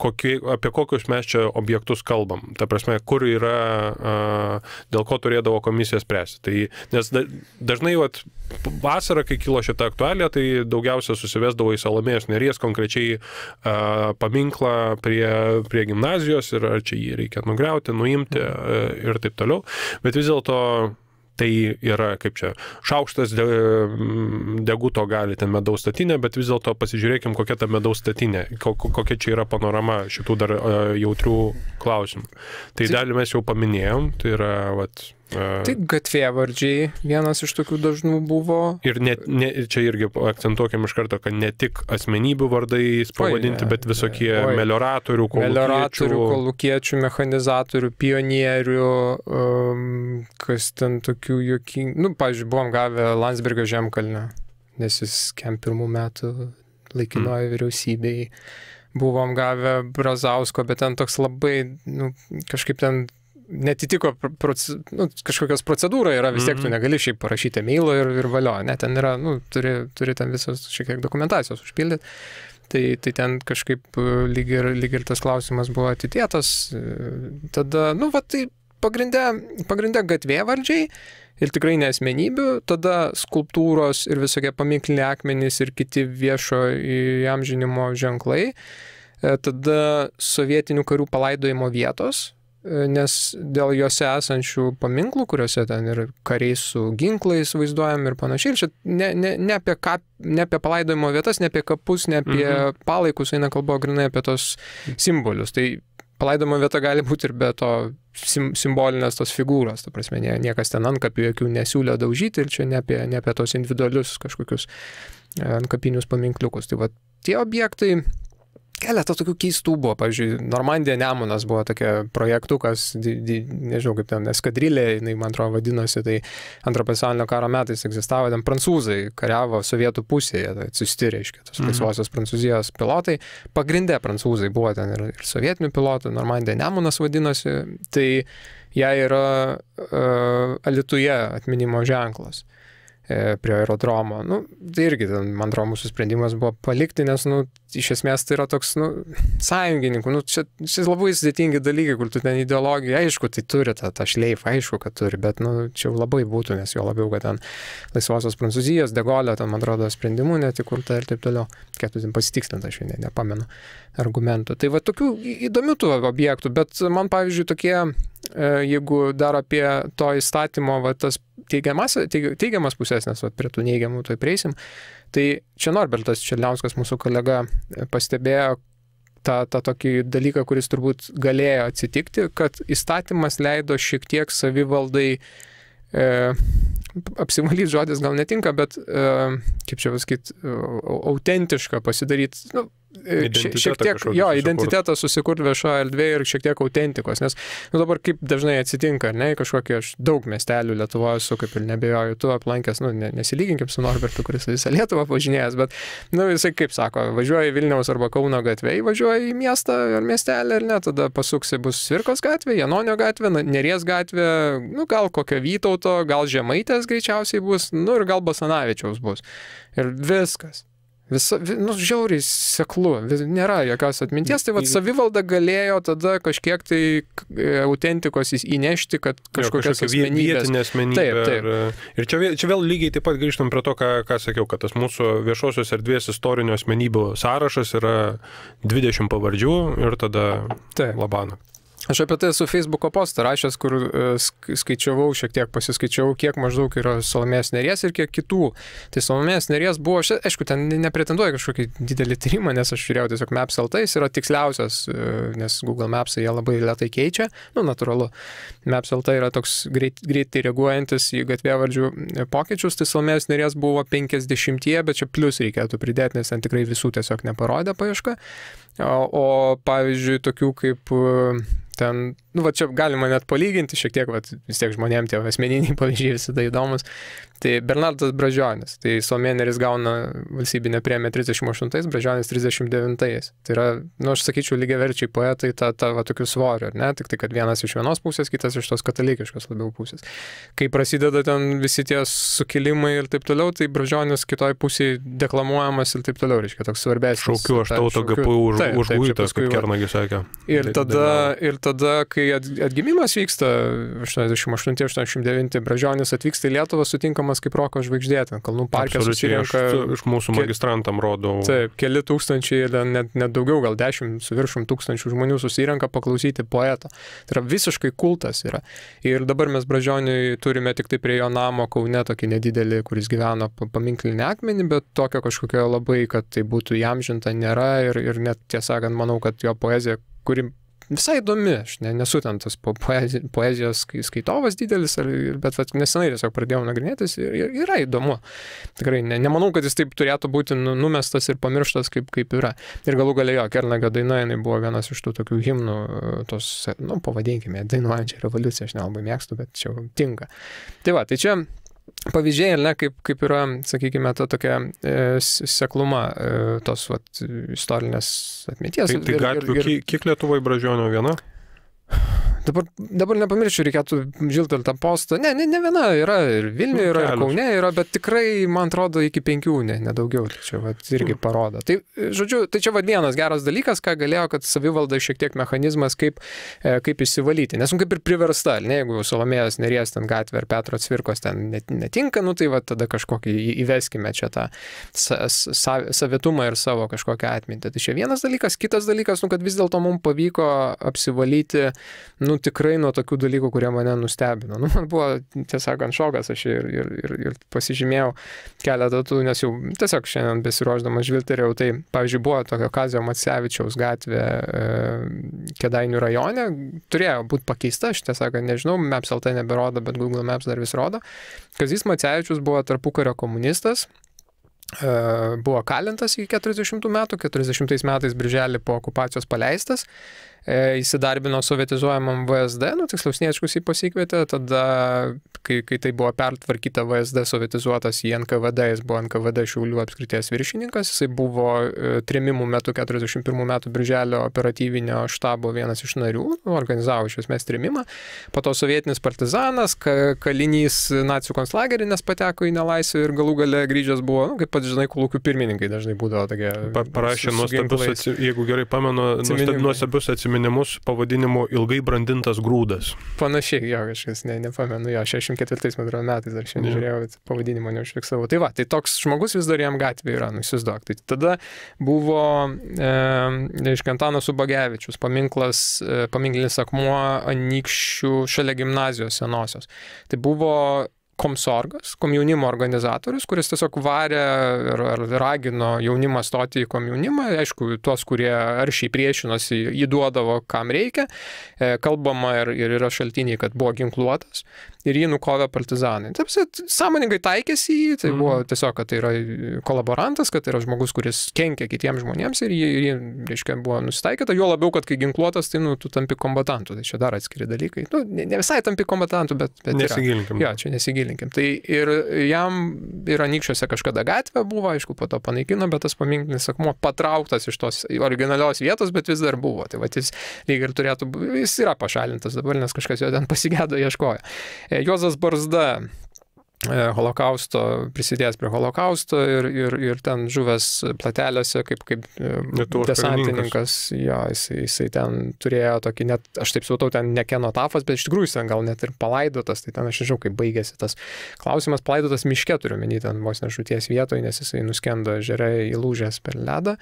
[SPEAKER 2] apie kokius mes čia objektus kalbam. Ta prasme, kur yra, dėl ko turėdavo komisija spręsti. Tai, nes dažnai vasarą, kai kilo šitą aktualiją, tai daugiausia susivesdavo į Salomėjos Nėries konkrečiai paminklą prie gimnazijos ir ar čia jį reikia nugriauti, nuimti ir taip toliau. Bet vis dėlto tai yra, kaip čia, šaukštas deguto gali ten medaus statinė, bet vis dėlto pasižiūrėkim, kokia ta medaus statinė, kokia čia yra panorama šitų dar jautrių klausimų. Tai dalį mes jau paminėjom, tai yra,
[SPEAKER 1] Tai gatvėvardžiai vienas iš tokių dažnų buvo.
[SPEAKER 2] Ir čia irgi akcentuokim iš karto, kad ne tik asmenybių vardais pavadinti, bet visokie melioratorių,
[SPEAKER 1] kolūkiečių, mechanizatorių, pionierių, kas ten tokių juokingų. Pavyzdžiui, buvom gavę Landsbergio Žemkalnio, nes jis kem 1 metų laikinoje vyriausybėje. Buvom gavę Brazausko, bet ten toks labai, kažkaip ten netitiko kažkokios procedūra yra, vis tiek tu negali šiaip parašyti e-mailo ir valio, ten yra, turi ten visos šiek tiek dokumentacijos užpildyti, tai ten kažkaip lyg ir tas klausimas buvo atidėtas, tada, tai pagrindė gatvėvardžiai ir tikrai ne asmenybių, tada skulptūros ir visokie paminkliniai akmenys ir kiti viešo įamžinimo ženklai, tada sovietinių karių palaidojimo vietos, nes dėl juose esančių paminklų, kuriuose ten ir kariai su ginklais vaizduojami ir panašiai, ir čia ne apie palaidojimo vietas, ne apie kapus, ne apie palaikus, eina kalba grynai apie tos simbolius. Tai palaidojimo vieta gali būti ir be to simbolinės tos figūros, ta prasme, niekas ten antkapių jokių nesiūlė daužyti ir čia ne apie tos individualius kažkokius antkapinius paminkliukus. Tai tie objektai keletą tokių keistų buvo. Pavyzdžiui, Normandija Nemunas buvo tokia projektukas, nežinau kaip ten, eskadrilė, jinai, man atrodo, vadinosi, tai Antro pasaulinio karo metais egzistavo, ten prancūzai kariavo sovietų pusėje, tai atsiusti, reiškia, tos laisvosios Prancūzijos pilotai. Pagrindė prancūzai buvo ten ir sovietinių pilotų, Normandija Nemunas vadinosi, tai jai yra Alytuje atminimo ženklas prie aerodromo. Tai irgi, man atrodo, mūsų sprendimas buvo palikti, nes, iš esmės tai yra toks, sąjungininkų, čia labai sudėtingi dalykai, kur tu ten ideologija, aišku, tai turi tą šleifą, aišku, kad turi, bet, čia jau labai būtų, nes jo labiau, kad ten laisvosios Prancūzijos, De Gaulio, ten, man atrodo, sprendimų netikurta ir taip toliau. Kiek tu ten pasitikslinta, aš nepamenu argumentų. Tai tokių įdomių tų objektų, bet man, pavyzdžiui, tokie, jeigu dar apie to įstatymo, tas teigiamas pusės, nes prie tų neigiamų tai prieisim, tai čia Norbertas Černiauskas, mūsų kolega, pastebėjo tą tokį dalyką, kuris turbūt galėjo atsitikti, kad įstatymas leido šiek tiek savivaldai apsivalyti žodis gal netinka, bet kaip čia pasakyti, autentišką pasidaryti, šiek tiek, identitetą susikurti viešoje erdvėje ir šiek tiek autentikos, nes dabar kaip dažnai atsitinka, ar ne, kažkokie aš daug miestelių Lietuvoje esu, kaip ir nebejoju, tu aplankęs, nesilyginkim su Norbertu, kuris visą Lietuvą važinėjęs, bet, jisai kaip sako, važiuoja į Vilniaus arba Kauno gatvę, važiuoja į miestą ar miestelį, ar ne, tada pasuksi bus Cvirkos gatvė, Janonio gatvė, Neries gatvė, gal kokio Vytauto, gal Žemaitės greičiausiai bus, ir gal Basanavičiaus bus. Ir viskas. Žiauriai seklu, nėra jokios atminties, tai savivalda galėjo tada kažkiek tai autentikos įnešti, kad kažkokias asmenybės.
[SPEAKER 2] Vietinė asmenybė. Taip. Ir čia vėl lygiai taip pat grįžtam prie to, ką sakiau, kad tas mūsų viešosios erdvės istorinių asmenybių sąrašas yra 20 pavardžių ir tada Labana.
[SPEAKER 1] Aš apie tai esu Facebooko postą rašęs, kur skaičiavau, šiek tiek pasiskaičiavau, kiek maždaug yra Salomėjos Nėries ir kiek kitų. Tai Salomėjos Nėries buvo, aišku, ten nepretenduoja kažkokį didelį tyrimą, nes aš žiūrėjau tiesiog Maps LT, jis yra tiksliausias, nes Google Maps jie labai lėtai keičia, natūralu. Maps LT yra toks greitai reaguojantis į gatvėvardžių pokyčius, tai Salomėjos Nėries buvo 50, bet čia plus reikėtų pridėti, nes ten tikrai visų tiesiog neparodė paieška. O pavyzdžiui, tokių kaip ten, čia galima net palyginti šiek tiek, vis tiek žmonėm tie asmeniniai pavyzdžiai visada įdomus. Tai Bernardas Bražionis, tai Salomėja Nėris gauna valstybinę premiją 38, Bražionis 39. Tai yra, aš sakyčiau, lygiaverčiai poetai tokių svorių, ar ne? Tik tai, kad vienas iš vienos pusės, kitas iš tos katalikiškos labiau pusės. Kai prasideda ten visi tie sukilimai ir taip toliau, tai Bražionis kitoj pusėje deklamuojamas ir taip toliau, reiškia, toks svarbesnis.
[SPEAKER 2] Šaukiu aš tauto GPU užguitas, kaip Kernagis sakė.
[SPEAKER 1] Ir tada, kai atgimimas vyksta 88-89, Bražionis atvyksta į Lietuvą, sutinkamas kaip roko žvaigždė, Kalnų parke susirenka.
[SPEAKER 2] Iš mūsų magistrantam rodau.
[SPEAKER 1] Taip, keli tūkstančiai, net daugiau, gal 10 su viršum tūkstančių žmonių susirenka paklausyti poeto. Tai yra visiškai kultas yra. Ir dabar mes Bražioniui turime tik tai prie jo namo Kaune tokį nedidelį, kuris gyveno paminklinį akmenį, bet tokio kažkokio labai, kad tai būtų įamžinta, nėra ir net tiesąkant manau, kad jo poezija, kuri visai įdomi, aš nesu ten tas poezijos skaitovas didelis, bet nesenai tiesiog pradėjau nagrinėtis ir yra įdomu. Tikrai nemanau, kad jis taip turėtų būti numestas ir pamirštas, kaip yra. Ir galų galėjo, Kernagio daina, jinai buvo vienas iš tų tokių himnų, tos, pavadinkime, dainuojančią revoliuciją, aš nelabai mėgstu, bet čia jau tinka. Tai va, tai čia pavyzdžiai, kaip yra, sakykime, ta tokia sekluma tos istorinės atminties.
[SPEAKER 2] Tai gatvių, kiek Lietuvoje Bražionio viena?
[SPEAKER 1] Dabar nepamiršiu, reikėtų žiltelti tą postą. Ne viena yra, ir Vilniuje yra, ir Kaune yra, bet tikrai, man atrodo, iki 5, nedaugiau. Tai čia irgi parodo. Tai, žodžiu, tai čia vienas geras dalykas, ką galėjo, kad savivalda šiek tiek mechanizmas, kaip išsivalyti. Nes kaip ir priversta, jeigu Salomėjos Nėries ten gatvė ar Petro Cvirkos ten netinka, tai tada kažkokį įveskime čia tą savitumą ir savo kažkokią atmintį. Tai čia vienas dalykas. Kitas dalykas, kad vis dėlto mums pavyko apsivalyti tikrai nuo tokių dalykų, kurie mane nustebino. Man buvo, tiesąkant, šokas, aš ir pasižymėjau keletą tų, nes jau tiesiog šiandien besiruošdamas žvilgterėjau, tai, pavyzdžiui, buvo tokio Kazio Macevičiaus gatvė Kėdainių rajone, turėjo būti pakeista, aš tiesąkant nežinau, Maps LT neberodo, bet Google Maps dar vis rodo. Kazys Macevičius buvo tarpukario komunistas, buvo kalintas iki 40 metų, 40 metais birželį po okupacijos paleistas, įsidarbino sovietizuojamam VSD, tiksliau Sniečkus jį pasikvietė, tada, kai tai buvo pertvarkyta VSD sovietizuotas į NKVD, jis buvo NKVD Šiaulių apskrities viršininkas, jisai buvo trėmimų metu 41 metų birželio operatyvinio štabo vienas iš narių, organizavo iš esmės trėmimą, po to sovietinis partizanas, kalinys nacių konclagerį, nes pateko į nelaisvę ir galų gale grįžęs buvo, kaip pat žinai, kolūkių pirmininkai dažnai būdavo tokie.
[SPEAKER 2] Parašė nuostabius, jeigu gerai pamenu, nuostabius atsiminimus pavadinimu Ilgai brandintas grūdas.
[SPEAKER 1] Panašiai, jo, kažkas, nepamenu, jo, 64 metais dar šiandien žiūrėjau, pavadinimo neužfiksavau. Tai va, tai toks žmogus vis dar jam gatvė yra, įsivaizduok. Tai tada buvo Antanas Ubagevičius, paminklinis akmuo Anykščių šalia gimnazijos senosios. Tai buvo komsorgas, komjaunimo organizatorius, kuris tiesiog varė ar ragino jaunimą stoti į komjaunimą, aišku, tuos, kurie aršiai priešinosi, įduodavo, kam reikia, kalbama ir yra šaltiniai, kad buvo ginkluotas ir jį nukovė partizanai. Taip, sąmoningai taikėsi jį, tai buvo tiesiog, kad tai yra kolaborantas, kad tai yra žmogus, kuris kenkia kitiems žmonėms ir jį reiškia, buvo nusitaikyta, jo labiau, kad kai ginkluotas, tai tu tampi kombatantu, tai čia dar atskiri dalykai. Ne visai tampi kombatantu, bet
[SPEAKER 2] nesigilinkim.
[SPEAKER 1] Jo, čia nesigilinkim. Tai ir jam ir Anykščiuose kažkada gatvė buvo, aišku, po to panaikino, bet tas paminklinis akmuo patrauktas iš tos originalios vietos, bet vis dar buvo. Tai va, jis lyg ir turėtų, jis yra pašalintas dabar, nes kažkas jo ten pasigėdo, ieškojo. Juozas Barzda, holokausto, prisidėjęs prie holokausto ir ten žuvęs Plateliuose kaip desantininkas. Jo, jisai ten turėjo tokį, net, aš taip supratau, ten ne kenotafas, bet iš tikrųjų jis ten gal net ir palaidotas, tai ten aš nežinau, kaip baigėsi tas klausimas, palaidotas miške, turiu menį, ten vos nežūties vietoje, nes jisai nuskendo ežere įlūžęs per ledą.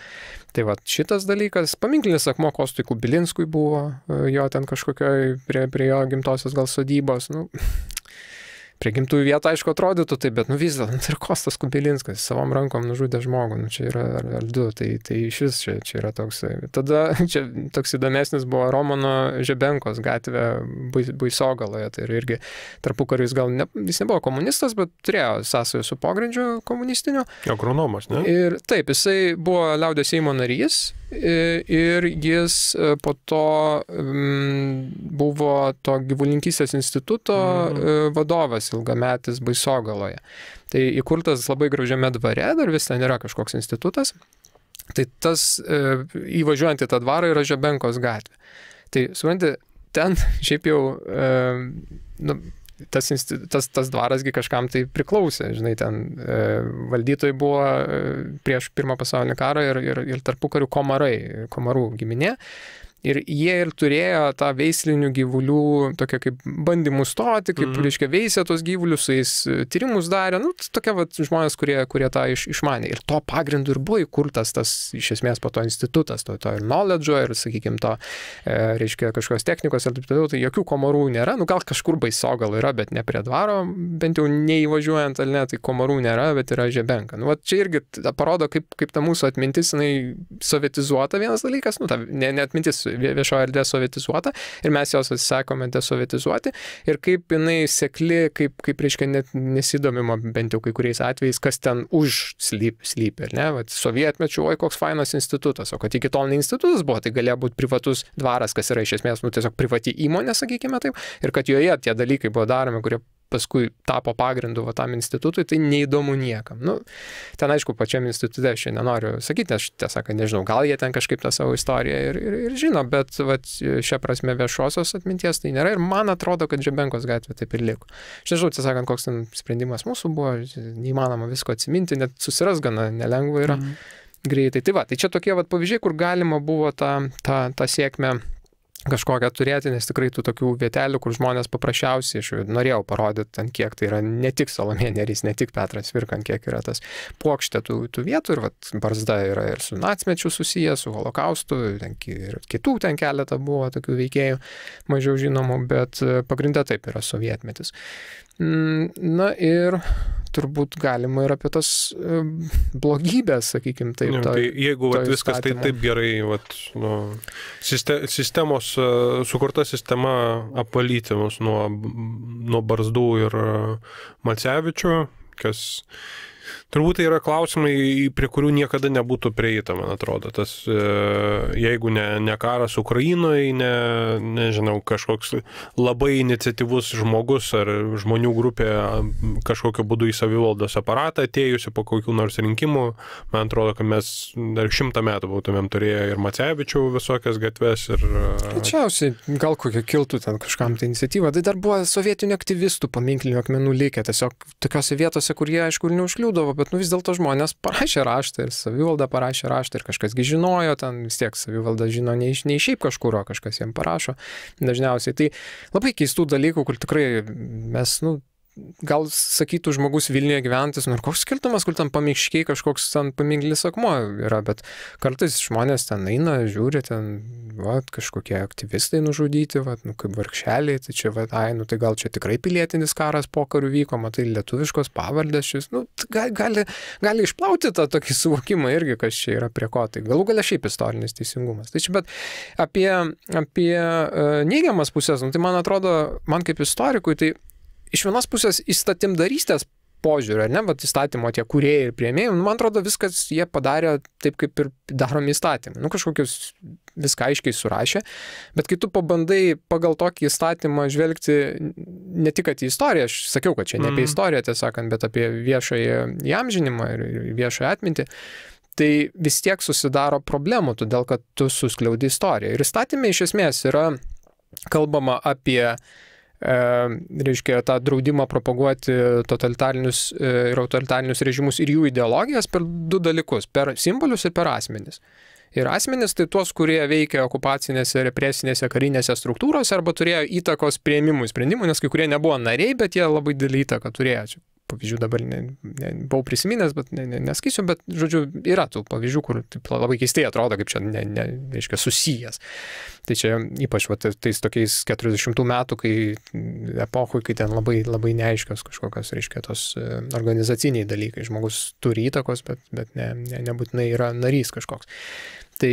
[SPEAKER 1] Tai va, šitas dalykas, paminklinis akmuo Kostui Kubilinskui buvo, jo ten kažkokioj prie jo gimtosios gal sodybos, prie gimtųjų vietų, aišku, atrodytų taip, bet vis dėlto, tai ir Kostas Kubilinskas savom rankom nužudė žmogų, čia yra ar du, tai iš vis čia yra toks. Tada čia toks įdomesnis buvo Romano Žebenkos gatvė Baisogaloje, tai irgi tarpukariu jis gal jis nebuvo komunistas, bet turėjo sąsajų su pogrindžiu komunistiniu.
[SPEAKER 2] Agronomas, ne?
[SPEAKER 1] Ir taip, jisai buvo Liaudies Seimo narys ir jis po to buvo to gyvulininkystės instituto vadovas ilgametis Baisogaloje. Tai įkurtas labai gražiame dvare, dar vis ten yra kažkoks institutas. Tai tas įvažiuojant į tą dvarą yra Žebenkos gatvė. Tai, supranti, ten šiaip jau tas dvarasgi kažkam tai priklausė, žinai, ten valdytojai buvo prieš Pirmą pasaulinį karą ir tarpukarių komarų giminė. Ir jie ir turėjo tą veislinių gyvulių tokia kaip bandymų stoti, kaip, reiškia, veisė tos gyvulius, su jais tyrimus darė, tokie va, žmonės, kurie tą išmanė. Ir to pagrindu ir buvo įkurtas tas, iš esmės, po to institutas, to ir knowledge'o, ir, sakykime, to, reiškia, kažkokios technikos ir taip toliau, tai jokių komarų nėra, gal kažkur Baisogal yra, bet ne prie dvaro, bent jau neįvažiuojant, ar ne, tai komarų nėra, bet yra Žebenka. Va, čia irgi parodo, kaip ta mūsų atmintis, jinai sovietizuota vienas dalykas, ne atmintis, viešoji erdvė sovietizuota ir mes jos atsisakome desovietizuoti ir kaip jinai sekli, kaip reiškia, net nesidomima bent jau kai kuriais atvejais, kas ten už slypi, ne? Vat, sovietmečiu, oi, koks fainas institutas, o kad iki tol ne institutas buvo, tai galėjo būti privatus dvaras, kas yra iš esmės, tiesiog privati įmonė, sakykime taip, ir kad joje tie dalykai buvo daromi, kurie paskui tapo pagrindu tam institutui, tai neįdomu niekam. Ten aišku, pačiam institute aš nenoriu sakyti, aš tiesą sakant nežinau, gal jie ten kažkaip tą savo istoriją ir žino, bet šią prasme viešosios atminties tai nėra ir man atrodo, kad Žebenkos gatvė taip ir liko. Aš nežinau, tiesą sakant, koks ten sprendimas mūsų buvo, neįmanoma visko atsiminti, net susiras gana nelengva yra greitai. Tai va, tai čia tokie pavyzdžiai, kur galima buvo tą sėkmę kažkokią turėti, nes tikrai tų tokių vietelių, kur žmonės paprasčiausiai, aš norėjau parodyti, ten kiek tai yra ne tik Salomėja Nėris, ne tik Petras Cvirka, kiek yra tas puokštė tų vietų ir Barzda yra ir su nacmečiu susijęs, su holokaustu, ir kitų ten keletą buvo tokių veikėjų, mažiau žinomų, bet pagrinde taip yra sovietmetis. Na ir turbūt galima ir apie tas blogybės, sakykime, taip.
[SPEAKER 2] Tai jeigu viskas taip gerai, sistemos, sukurta sistema apvalyti mus nuo Barzdų ir Macevičių, kas turbūt tai yra klausimai, prie kurių niekada nebūtų prieita, man atrodo. Tas, jeigu ne karas Ukrainoje, nežinau, kažkoks labai iniciatyvus žmogus ar žmonių grupė kažkokiu būdu į savivaldos aparatą atėjusi po kokių nors rinkimų, man atrodo, kad mes dar 100 metų būtumėm turėję ir Macevičių visokias gatves.
[SPEAKER 1] Tačiausiai, gal kokia kiltų ten kažkam tai iniciatyva. Tai dar buvo sovietinių aktyvistų paminklinių akmenų likę, tiesiog tokiose vietose, kur jie, aišku, ir neužkliūdavo, bet vis dėlto žmonės parašė raštą ir savivalda parašė raštą ir kažkasgi žinojo, ten vis tiek savivalda žino ne šiaip kažkur, o kažkas jiem parašo dažniausiai. Tai labai keistų dalykų, kur tikrai mes, gal sakytų žmogus Vilniuje gyventis, ir koks skirtumas, kur ten pamiškiai kažkoks ten paminklinis akmuo yra, bet kartais žmonės ten eina, žiūri, ten kažkokie aktyvistai nužudyti, kaip vargšeliai, tai čia, tai gal čia tikrai pilietinis karas po karių vyko, matai lietuviškos pavardės šis, gali išplauti tą tokį suvokimą irgi, kas čia yra prie ko, tai galų galia šiaip istorinis teisingumas. Tai čia, bet apie neigiamas pusės, tai man atrodo, man kaip istorikui, tai iš vienos pusės įstatymdarystės požiūrį, ar ne, bet įstatymo tie kūrėjai ir priėmėjai, man atrodo, viskas jie padarė taip, kaip ir daromi įstatymai. Kažkokius viską aiškiai surašė, bet kai tu pabandai pagal tokį įstatymą žvelgti ne tik į istoriją, aš sakiau, kad čia ne apie istoriją, tiesąkant, bet apie viešąją įamžinimą ir viešąją atmintį, tai vis tiek susidaro problemų, todėl kad tu suskliaudi istoriją. Ir įstatymai iš esmės yra kalbama apie reiškia tą draudimą propaguoti totalitarinius ir autoritarinius režimus ir jų ideologijas per du dalykus, per simbolius ir per asmenis. Ir asmenis tai tuos, kurie veikia okupacinėse, represinėse, karinėse struktūrose arba turėjo įtakos priėmimų sprendimų, nes kai kurie nebuvo nariai, bet jie labai didelį įtaką turėjo. Čia pavyzdžių dabar buvau prisiminęs, bet neskaisiu, bet žodžiu, yra tų pavyzdžių, kur labai keistai atrodo, kaip čia reiškia susijęs. Tai čia ypač tais tokiais 40 metų, kai epochui, kai ten labai, labai neaiškios kažkokios, reiškia, tos organizaciniai dalykai. Žmogus turi įtakos, bet nebūtinai yra narys kažkoks. Tai,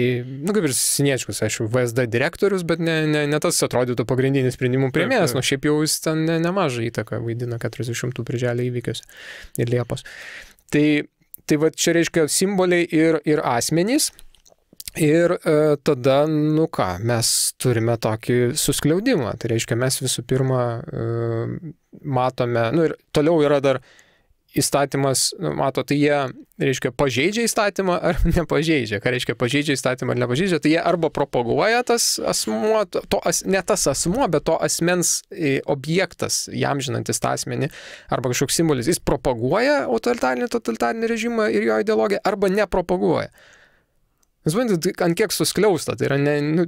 [SPEAKER 1] kaip ir Siniečkus, aišku, VSD direktorius, bet ne tas atrodytų pagrindinis sprendimų priėmėjas, šiaip jau jis ten nemažą įtaką vaidina 40 birželio įvykiuose ir Liepos. Tai čia reiškia simboliai ir asmenys. Ir tada, mes turime tokį suskliaudimą. Tai reiškia, mes visų pirma matome, ir toliau yra dar įstatymas, tai jie, reiškia, pažeidžia įstatymą ar nepažeidžia. Ką reiškia pažeidžia įstatymą ar nepažeidžia, tai jie arba propaguoja tas asmuo, ne tas asmuo, bet to asmens objektas, jam žinantis tą asmenį, arba kažkoks simbolis, jis propaguoja totalitarinį režimą ir jo ideologiją, arba nepropaguoja. Jūs suprantate, ant kiek suskliausta, tai yra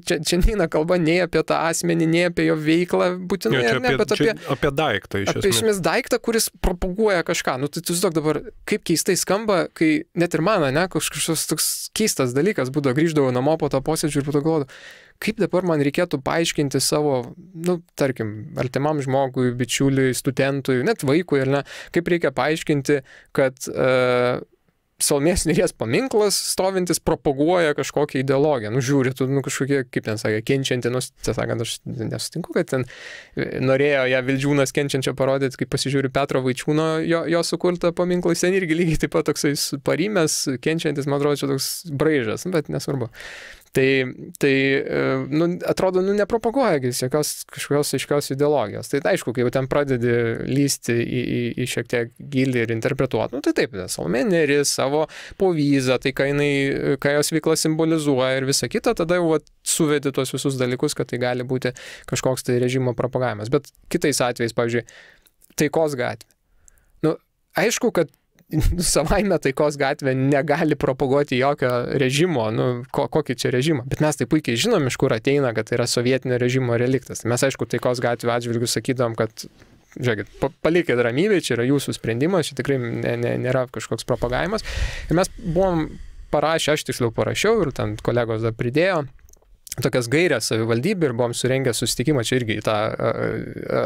[SPEAKER 1] čia neina kalba nei apie tą asmenį, nei apie jo veiklą būtinai, bet
[SPEAKER 2] apie daiktą iš esmės.
[SPEAKER 1] Apie esmės daiktą, kuris propaguoja kažką. Tai tu žinok dabar, kaip keistai skamba, kai net ir man, kažkoks toks keistas dalykas būdavo, grįždavau namo po to posėdžių ir po to galvodavau, kaip dabar man reikėtų paaiškinti savo, tarkim, artimam žmogui, bičiuliui, studentui, net vaikui, ar ne, kaip reikia paaiškinti, kad Salomėjos Nėries paminklas stovintis propaguoja kažkokią ideologiją. Žiūri, tu kažkokie, kaip ten sakė, kenčianti, tiesąkant, aš nesutinku, kad ten norėjo ją Vildžiūnas kenčiančią parodyti, kai pasižiūri Petro Vaičiūno jo sukurtą paminklą, jis ten irgi lygiai taip pat toksai parimęs, kenčiantis, man atrodo, čia toks braižas, bet nesvarbu. Tai atrodo, nepropaguoja kažkokios aiškios ideologijos. Tai aišku, kai jau ten pradedi lysti į šiek tiek gilį ir interpretuoti, tai taip, Salomėja Nėris, savo povyzą, tai ką jos veikla simbolizuoja ir visa kita, tada jau suvedi tuos visus dalykus, kad tai gali būti kažkoks tai režimo propagavimas. Bet kitais atvejais, pavyzdžiui, Taikos gatvė. Aišku, kad savaime Taikos gatvė negali propaguoti jokio režimo, kokį čia režimą, bet mes tai puikiai žinom, iš kur ateina, kad tai yra sovietinio režimo reliktas. Mes, aišku, Taikos gatvė atžvilgių sakydom, kad, žiūrėkit, palikit ramybę, čia yra jūsų sprendimas, čia tikrai nėra kažkoks propagavimas. Ir mes buvom parašę, aš tiksliau parašiau ir ten kolegos dar pridėjo tokias gairias savivaldybė ir buvom surengę susitikimą, čia irgi į tą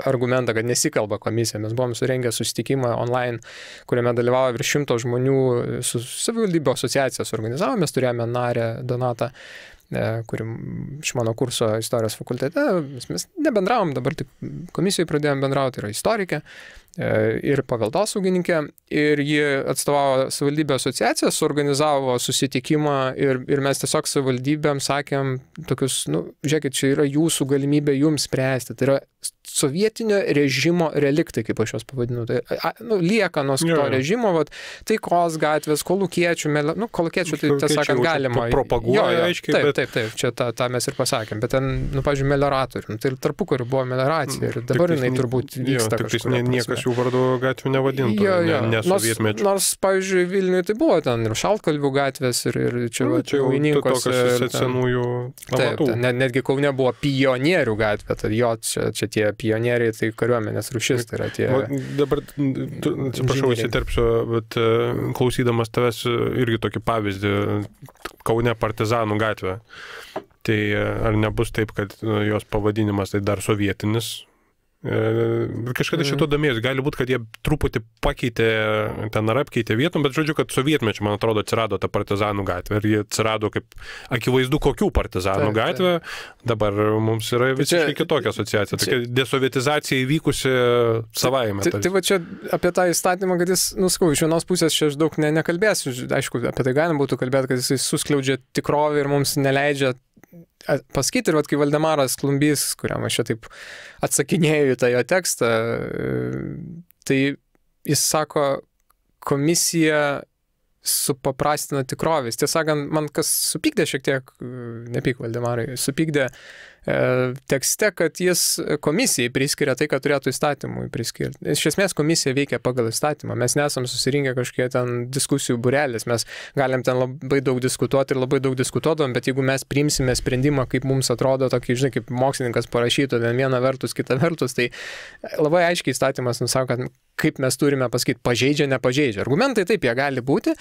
[SPEAKER 1] argumentą, kad nesikalba komisija, mes buvom surengę susitikimą online, kuriame dalyvavo virš 100 žmonių, su savivaldybių asociacija suorganizavo, mes turėjome narę Donatą, kuri iš mano kurso istorijos fakultete, mes nebendravom, dabar tik komisijoje pradėjom bendrauti, tai yra istorikė ir paveldosaugininkė, ir ji atstovavo savivaldybę asociaciją, suorganizavo susitikimą ir mes tiesiog savivaldybėm sakėm tokius, žiūrėkit, čia yra jūsų galimybė jums spręsti, tai yra sovietinio režimo reliktai, kaip aš juos pavadinu, tai liekanos to režimo, Taikos gatvės, kolūkiečių, kolūkiečių, tai tiesąkant galima.
[SPEAKER 2] Propaguoja, aiškiai.
[SPEAKER 1] Taip, čia tą mes ir pasakėm, bet ten, pavyzdžiui, melioratorių, tai ir tarpukariu buvo melioracija ir dabar jinai turbūt vyksta kažkuria prasme.
[SPEAKER 2] Niekas jų vardu gatvių nevadintų, ne sovietmečių.
[SPEAKER 1] Nors, pavyzdžiui, Vilniuje tai buvo ten ir Šaltkalvių gatvės ir čia Vaininkos.
[SPEAKER 2] Senųjų amatų.
[SPEAKER 1] Netgi Kaune buvo Pionierių gatvė, tai jo čia tie pionieriai, tai kariuomenės rūšis, tai yra tie...
[SPEAKER 2] Dabar, atsiprašau, įsiterpsiu, bet klausydamas tavęs irgi tokį pavyzdį, Kaune Partizanų gatvė. Tai ar nebus taip, kad jos pavadinimas tai dar sovietinis? Kažkada šito domėjus, gali būti, kad jie truputį pakeitė, ten ar apkeitė vietom, bet žodžiu, kad sovietmečiu, man atrodo, atsirado ta partizanų gatvė ir jie atsirado kaip akivaizdu kokių partizanų gatvė, dabar mums yra visiškai kitokia asociacija, tokia desovietizacija įvykusi savaime.
[SPEAKER 1] Tai va čia apie tą įstatymą, kad jis, nuskau, iš vienos pusės čia aš daug nekalbėsiu, aišku, apie tai galima būtų kalbėti, kad jis suskliaudžia tikrovę ir mums neleidžia pasakyti, ir kai Valdemaras Klumbys, kuriam aš čia taip atsakinėjau tą jo tekstą, tai jis sako, komisija supaprastina tikrovės. Tiesą sakant, man kas supykdė šiek tiek, nepyk Valdemarai, supykdė tekste, kad jis komisijai priskiria tai, ką turėtų įstatymui priskirti. Iš esmės komisija veikia pagal įstatymą. Mes nesam susirinkę kažkokie ten diskusijų būrelis. Mes galim ten labai daug diskutuoti ir labai daug diskutuodom, bet jeigu mes priimsime sprendimą, kaip mums atrodo, tokį, žinai, kaip mokslininkas parašytų, viena vertus, kita vertus, tai labai aiškiai įstatymas nusako, kad kaip mes turime pasakyti, pažeidžia, nepažeidžia. Argumentai taip, jie gali būti,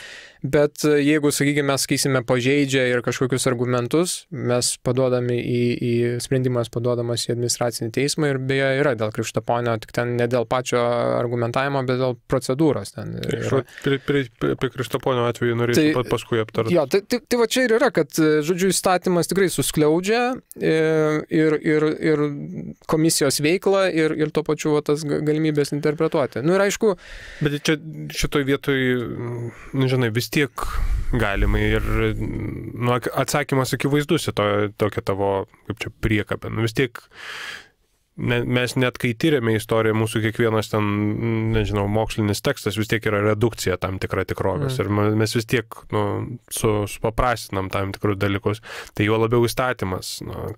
[SPEAKER 1] bet jeigu, sakykime, mes sakysime pažeidžia ir kažkokius argumentus, mes paduodami į sprendimas paduodamas į administracinį teismą ir beje yra dėl Krištaponio, tik ten ne dėl pačio argumentavimo, bet dėl procedūros.
[SPEAKER 2] Apie Krištaponio atveju norėčiau paskui aptarti.
[SPEAKER 1] Jo, tai va čia ir yra, kad, žodžiu, įstatymas tikrai suskliaudžia ir komisijos veiklą ir tuo pačiu tas galimybės interpretuoti. Nu ir aišku...
[SPEAKER 2] Bet čia šitoj vietoj, nežinai, vis tiek galima ir atsakymas akivaizdus į tokią tavo, kaip čia, priekabę. Nu vis tiek mes net kai tyrėme istoriją, mūsų kiekvienas ten, nežinau, mokslinis tekstas vis tiek yra redukcija tam tikra tikrovės. Ir mes vis tiek supaprastinam tam tikrus dalykus. Tai juo labiau įstatymas.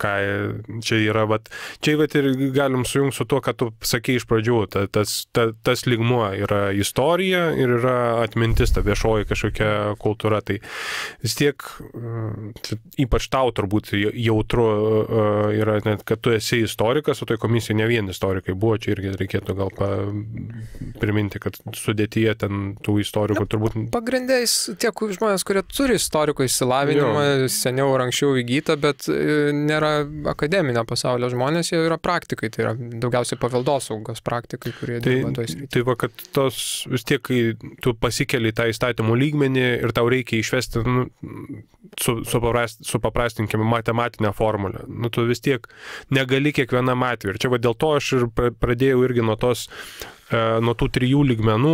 [SPEAKER 2] Čia yra, čia ir galim sujungti su tuo, kad tu sakei iš pradžių. Tas lygmuo yra istorija ir yra atmintis, ta viešoji kažkokia kultūra. Tai vis tiek, ypač tau turbūt jautru yra, net, kad tu esi istorikas, o tai komisijai ne vien istorikai buvo, čia irgi reikėtų gal priminti, kad sudėtyje ten tų istorikų turbūt...
[SPEAKER 1] Pagrindės tiek žmonės, kurie turi istoriko išsilavinimą, seniau ar anksčiau įgytą, bet nėra akademinio pasaulio žmonės, jie yra praktikai, tai yra daugiausiai paveldosaugos praktikai, kurie dirba toj srityje.
[SPEAKER 2] Tai va, kad tos vis tiek, kai tu pasikeli tą įstatymų lygmenį ir tau reikia išvesti, supaprastinkime matematinę formulę, tu vis tiek negali kiekvienam atveju. Ir čia va dėl to aš ir pradėjau irgi nuo tų 3 lygmenų,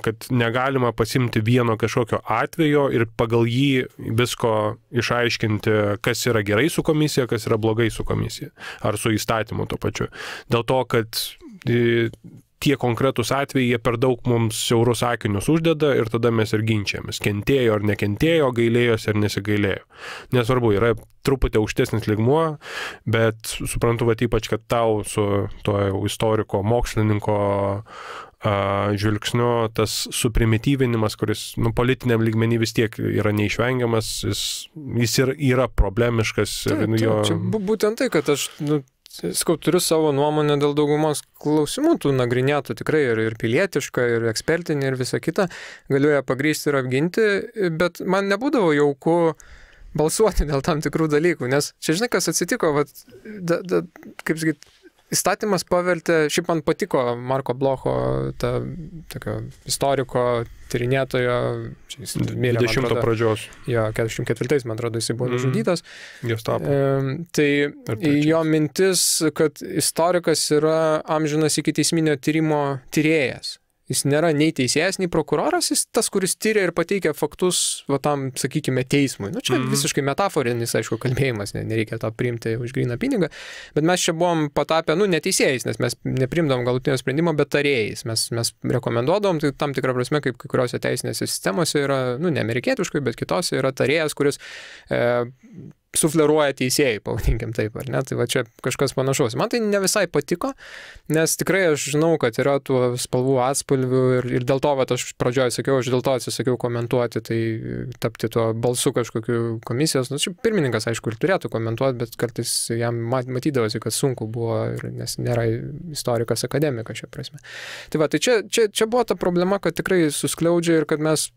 [SPEAKER 2] kad negalima pasimti vieno kažkokio atvejo ir pagal jį visko išaiškinti, kas yra gerai su komisija, kas yra blogai su komisija, ar su įstatymu tuo pačiu. Dėl to, kad tie konkretūs atvejai, jie per daug mums siaurus akinius uždeda ir tada mes ir ginčiamės. Kentėjo ar nekentėjo, gailėjosi ar nesigailėjo. Nesvarbu, yra truputį aukštesnis lygmuo, bet suprantu, ypač, kad tau su to istoriko, mokslininko žvilgsniu tas suprimityvinimas, kuris politiniam lygmenį vis tiek yra neišvengiamas, jis yra problemiškas.
[SPEAKER 1] Čia būtent tai, kad aš... turiu savo nuomonę dėl daugumos klausimų, tų nagrinėtų tikrai ir pilietišką, ir ekspertinį, ir visą kitą. Galiu ją pagrįsti ir apginti, bet man nebūdavo jauku balsuoti dėl tam tikrų dalykų, nes čia žinai, kas atsitiko, kaip sakyt, įstatymas pavertė, šiaip man patiko Marko Blocho, ta tokio istoriko, tyrinėtojo,
[SPEAKER 2] 20 pradžios.
[SPEAKER 1] Jo, 44, man atrodo, jis buvo nužudytas.
[SPEAKER 2] Gestapo.
[SPEAKER 1] Tai jo mintis, kad istorikas yra amžinas ikiteisminio tyrimo tyrėjas. Jis nėra nei teisėjas, nei prokuroras, jis tas, kuris tyria ir pateikia faktus, tam, sakykime, teismui. Čia visiškai metaforinis, aišku, kalbėjimas, nereikia to priimti už gryną pinigą, bet mes čia buvom patapę, ne teisėjais, nes mes neprimdom galutinio sprendimo, bet tarėjais. Mes rekomenduodom, tai tam tikrą prasme, kaip kai kuriuose teisinėse sistemose yra, ne amerikietiškai, bet kitose yra tarėjas, kuris sufleruoja teisėjai, pavadinkim taip, ar ne? Tai va čia kažkas panašaus. Man tai ne visai patiko, nes tikrai aš žinau, kad yra tų spalvų atspalvių ir dėl to, aš pradžioje sakiau, aš dėl to atsisakiau komentuoti, tai tapti tuo balsu kažkokiu komisijos. Pirmininkas, aišku, ir turėtų komentuoti, bet kartais jam matydavosi, kad sunku buvo, nes nėra istorikas akademikas šia prasme. Tai va, tai čia buvo ta problema, kad tikrai suskliaudžia ir kad mes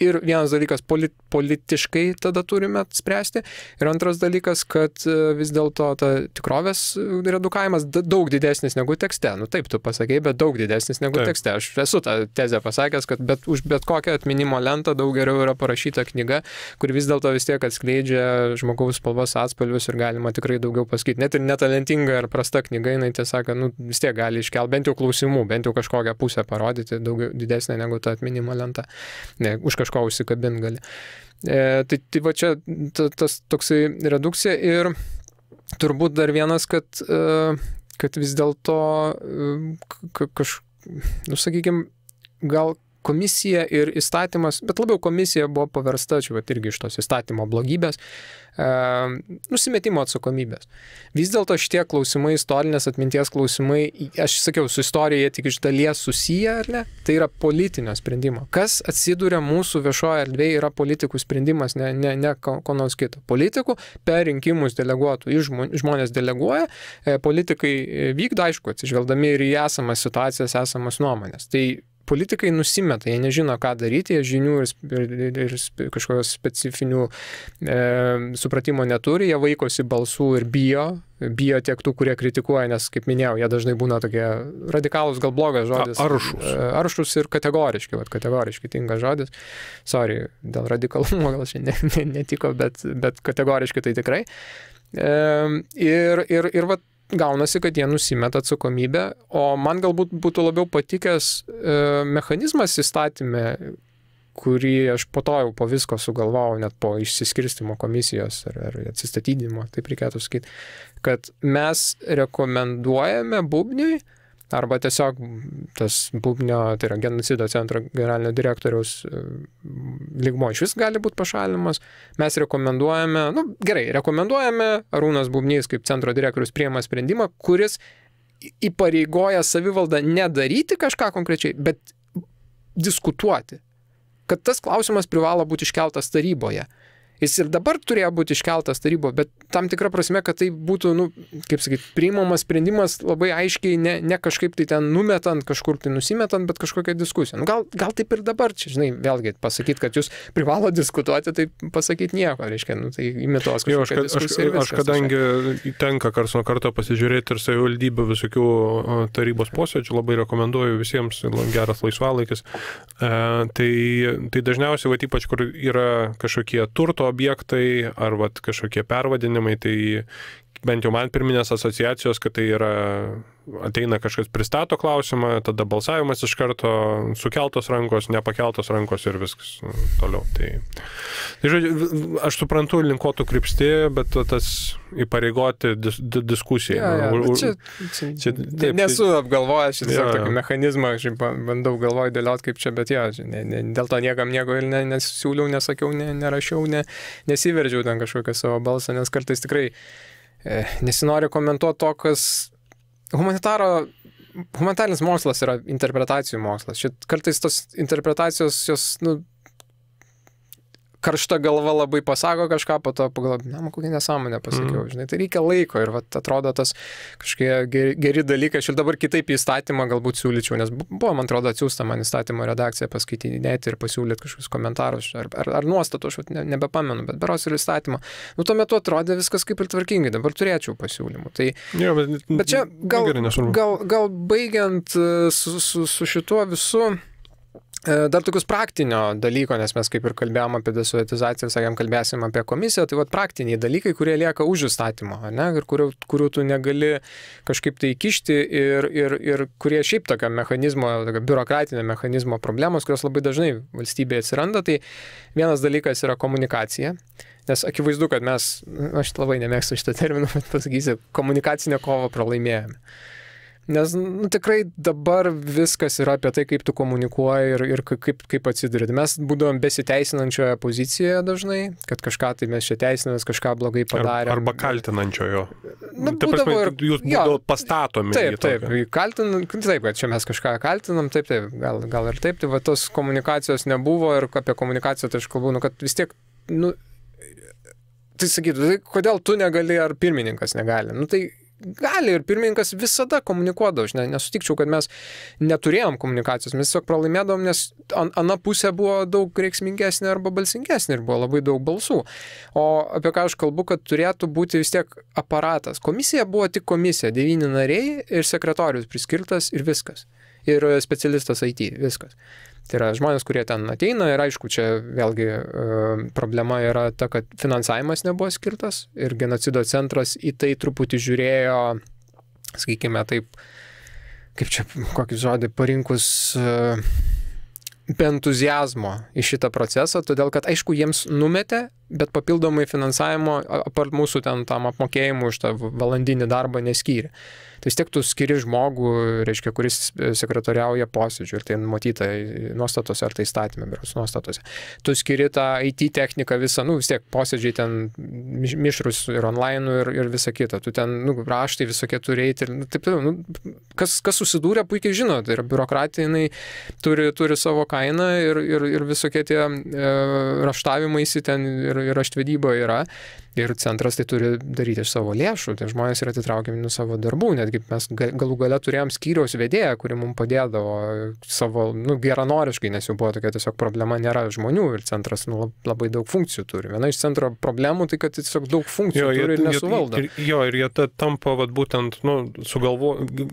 [SPEAKER 1] ir vienas dalykas politiškai tada turime spręsti, ir antras dalykas, kad vis dėlto ta tikrovės redukavimas daug didesnis negu tekste. Nu taip, tu pasakėjai, bet daug didesnis negu tekste. Aš esu tą tezę pasakęs, kad už bet kokią atminimo lentą daug geriau yra parašyta knyga, kur vis dėlto vis tiek atskleidžia žmogaus spalvos atspalvius ir galima tikrai daugiau pasakyti. Net ir netalentinga ar prasta knyga, jinai tiesiog, vis tiek gali iškelti bent jau klausimų, bent jau kažkokią pusę parodyti, daug didesnė negu ta atminimo lenta. Ne, už kažko užsikabint gali. Tai va čia tas toksai redukcija ir turbūt dar vienas, kad vis dėlto sakykime, gal komisija ir įstatymas, bet labiau komisija buvo paversta, čia irgi iš tos įstatymo blogybės, nusimetimo atsakomybės. Vis dėlto šitie klausimai, istorinės atminties klausimai, aš sakiau, su istorija tik iš dalies susiję, ar ne? Tai yra politinio sprendimo. Kas atsiduria mūsų viešoje erdvėje yra politikų sprendimas, ne ko nors kito. Politikų per rinkimus deleguotų, žmonės deleguoja, politikai vykdo, aišku, atsižvelgdami ir į esamas situacijas, esamas nuomonės. Tai politikai nusimeta, jie nežino, ką daryti, jie žinių ir kažkokios specifinių supratimo neturi, jie vaikosi balsų ir bijo tiek tų, kurie kritikuoja, nes, kaip minėjau, jie dažnai būna tokie radikalūs, gal blogas žodis. Aršus ir kategoriški, kategoriški tinka žodis. Sorry, dėl radikalumo gal šiandien netiko, bet kategoriški tai tikrai. Ir gaunasi, kad jie nusimeta atsakomybę, o man galbūt būtų labiau patikęs mechanizmas įstatyme, kurį aš po to jau po visko sugalvojau, net po išsiskirstymo komisijos ar atsistatydinimo, taip reikėtų sakyti, kad mes rekomenduojame Bubniui, arba tiesiog tas Bubnio, tai yra genocido centro generalinio direktoriaus lygmo iš vis gali būti pašalinimas. Mes rekomenduojame, rekomenduojame, Arūnas Bubnys kaip centro direktorius priima sprendimą, kuris įpareigoja savivaldą nedaryti kažką konkrečiai, bet diskutuoti. Kad tas klausimas privalo būti iškeltas taryboje. Jis ir dabar turėjo būti iškeltas taryboje, bet tam tikra prasme, kad tai būtų, priimamas sprendimas labai aiškiai, ne kažkaip tai ten numetant, kažkur tai nusimetant, bet kažkokią diskusiją. Gal taip ir dabar, čia, vėlgi pasakyti, kad jūs privalo diskutuoti, tai pasakyti nieko, reiškia, tai imituos kažkokią diskusiją.
[SPEAKER 2] Aš kadangi tenka karts nuo karto pasižiūrėti ir savivaldybių visokių tarybos posėdžių, labai rekomenduoju visiems, geras laisvalaikis. Tai dažniausiai, ypač kur yra kažkokie turto objektai ar kažkokie pervadinimai, tai bent jau man pirminės asociacijos, kad tai yra, ateina kažkas pristato klausimą, tada balsavimas iš karto, sukeltos rankos, nepakeltos rankos ir viskas toliau. Tai žodžiu, aš suprantu, link ko tu krypsti, bet tas įpareigoti diskusiją.
[SPEAKER 1] Nesu apgalvojęs šitą tokį mechanizmą, aš bandau galvoti dėliot kaip čia, bet dėl to niekam nieko ir nesiūliau, nesakiau, nerašiau, nesiveržiau ten kažkokią savo balsą, nes kartais tikrai nesinori komentuoti to, kas humanitarinis mokslas yra interpretacijų mokslas. Šit kartais tos interpretacijos, jos, karšta galva labai pasako kažką, po to pagalvoju, kokia nesąmonė pasakiau, žinai, tai reikia laiko ir atrodo tas kažkokie geri dalykai, aš ir dabar kitaip įstatymą galbūt siūlyčiau, nes buvo, man atrodo, atsiųsta man įstatymo redakcija paskaitinėti ir pasiūlyti kažkokius komentarus ar nuostatų, aš nebepamenu, bet beros ir įstatymą. Tuo metu atrodė viskas kaip ir tvarkingai, dabar turėčiau pasiūlymų. Tai, bet čia gal baigiant su šituo visu, dar tokius praktinio dalyko, nes mes kaip ir kalbėjom apie desovietizaciją, sakėm, kalbėsim apie komisiją, tai praktiniai dalykai, kurie lieka už įstatymo, ir kurių tu negali kažkaip tai įkišti ir kurie šiaip tokio mechanizmo, tokio biurokratinio mechanizmo problemos, kurios labai dažnai valstybėje atsiranda, tai vienas dalykas yra komunikacija. Nes akivaizdu, kad mes, aš labai nemėgstu šitą terminą, bet pasakysiu, komunikacinę kovą pralaimėjome. Nes tikrai dabar viskas yra apie tai, kaip tu komunikuoji ir kaip atsiduri. Mes būdavom besiteisinančioje pozicijoje dažnai, kad kažką tai mes čia teisinamės, kažką blogai padarėme.
[SPEAKER 2] Arba kaltinančiojo. Jūs būdavo pastatomi.
[SPEAKER 1] Taip, kad čia mes kažką kaltinam, taip, gal ir taip. Tai tos komunikacijos nebuvo ir apie komunikaciją tai aš kalbu, kad vis tiek, tai sakytų, kodėl tu negali ar pirmininkas negali. Tai gali ir pirmininkas visada komunikuodavo. Aš nesutikčiau, kad mes neturėjom komunikacijos, mes tiesiog pralaimėdavom, nes ana pusė buvo daug reiksmingesnė arba balsingesnė ir buvo labai daug balsų. O apie ką aš kalbu, kad turėtų būti vis tiek aparatas. Komisija buvo tik komisija, 9 nariai ir sekretorius priskirtas ir viskas. Ir specialistas IT, viskas. Tai yra žmonės, kurie ten ateina ir aišku, čia vėlgi problema yra ta, kad finansavimas nebuvo skirtas ir genocido centras į tai truputį žiūrėjo, sakykime taip, kaip čia kokį žodį parinkus, be entuziazmo į šitą procesą, todėl kad aišku jiems numetė, bet papildomai finansavimo apart mūsų ten tam apmokėjimų už tą valandinį darbą neskyrė. Tai vis tiek tu skiri žmogų, reiškia, kuris sekretoriauja posėdžių ir tai numatyta nuostatose ar tai įstatyme, beros nuostatose. Tu skiri tą IT techniką visą, vis tiek posėdžiai ten mišrus ir online ir visa kita. Tu ten, raštai visokie turi eiti ir taip toliau. Kas susidūrė, puikiai žino, tai yra biurokratija, jinai turi savo kainą ir visokie tie raštavimaisi ten ir raštvedyba yra. Ir centras tai turi daryti iš savo lėšų, tai žmonės yra atitraukiami nuo savo darbų, netgi mes galų gale turėjom skyriaus vedėją, kuri mums padėdavo savo, geranoriškai, nes jau buvo tokia tiesiog problema, nėra žmonių ir centras labai daug funkcijų turi. Viena iš centro problemų tai, kad tiesiog daug funkcijų turi ir nesuvaldo.
[SPEAKER 2] Ir jie tampa, būtent,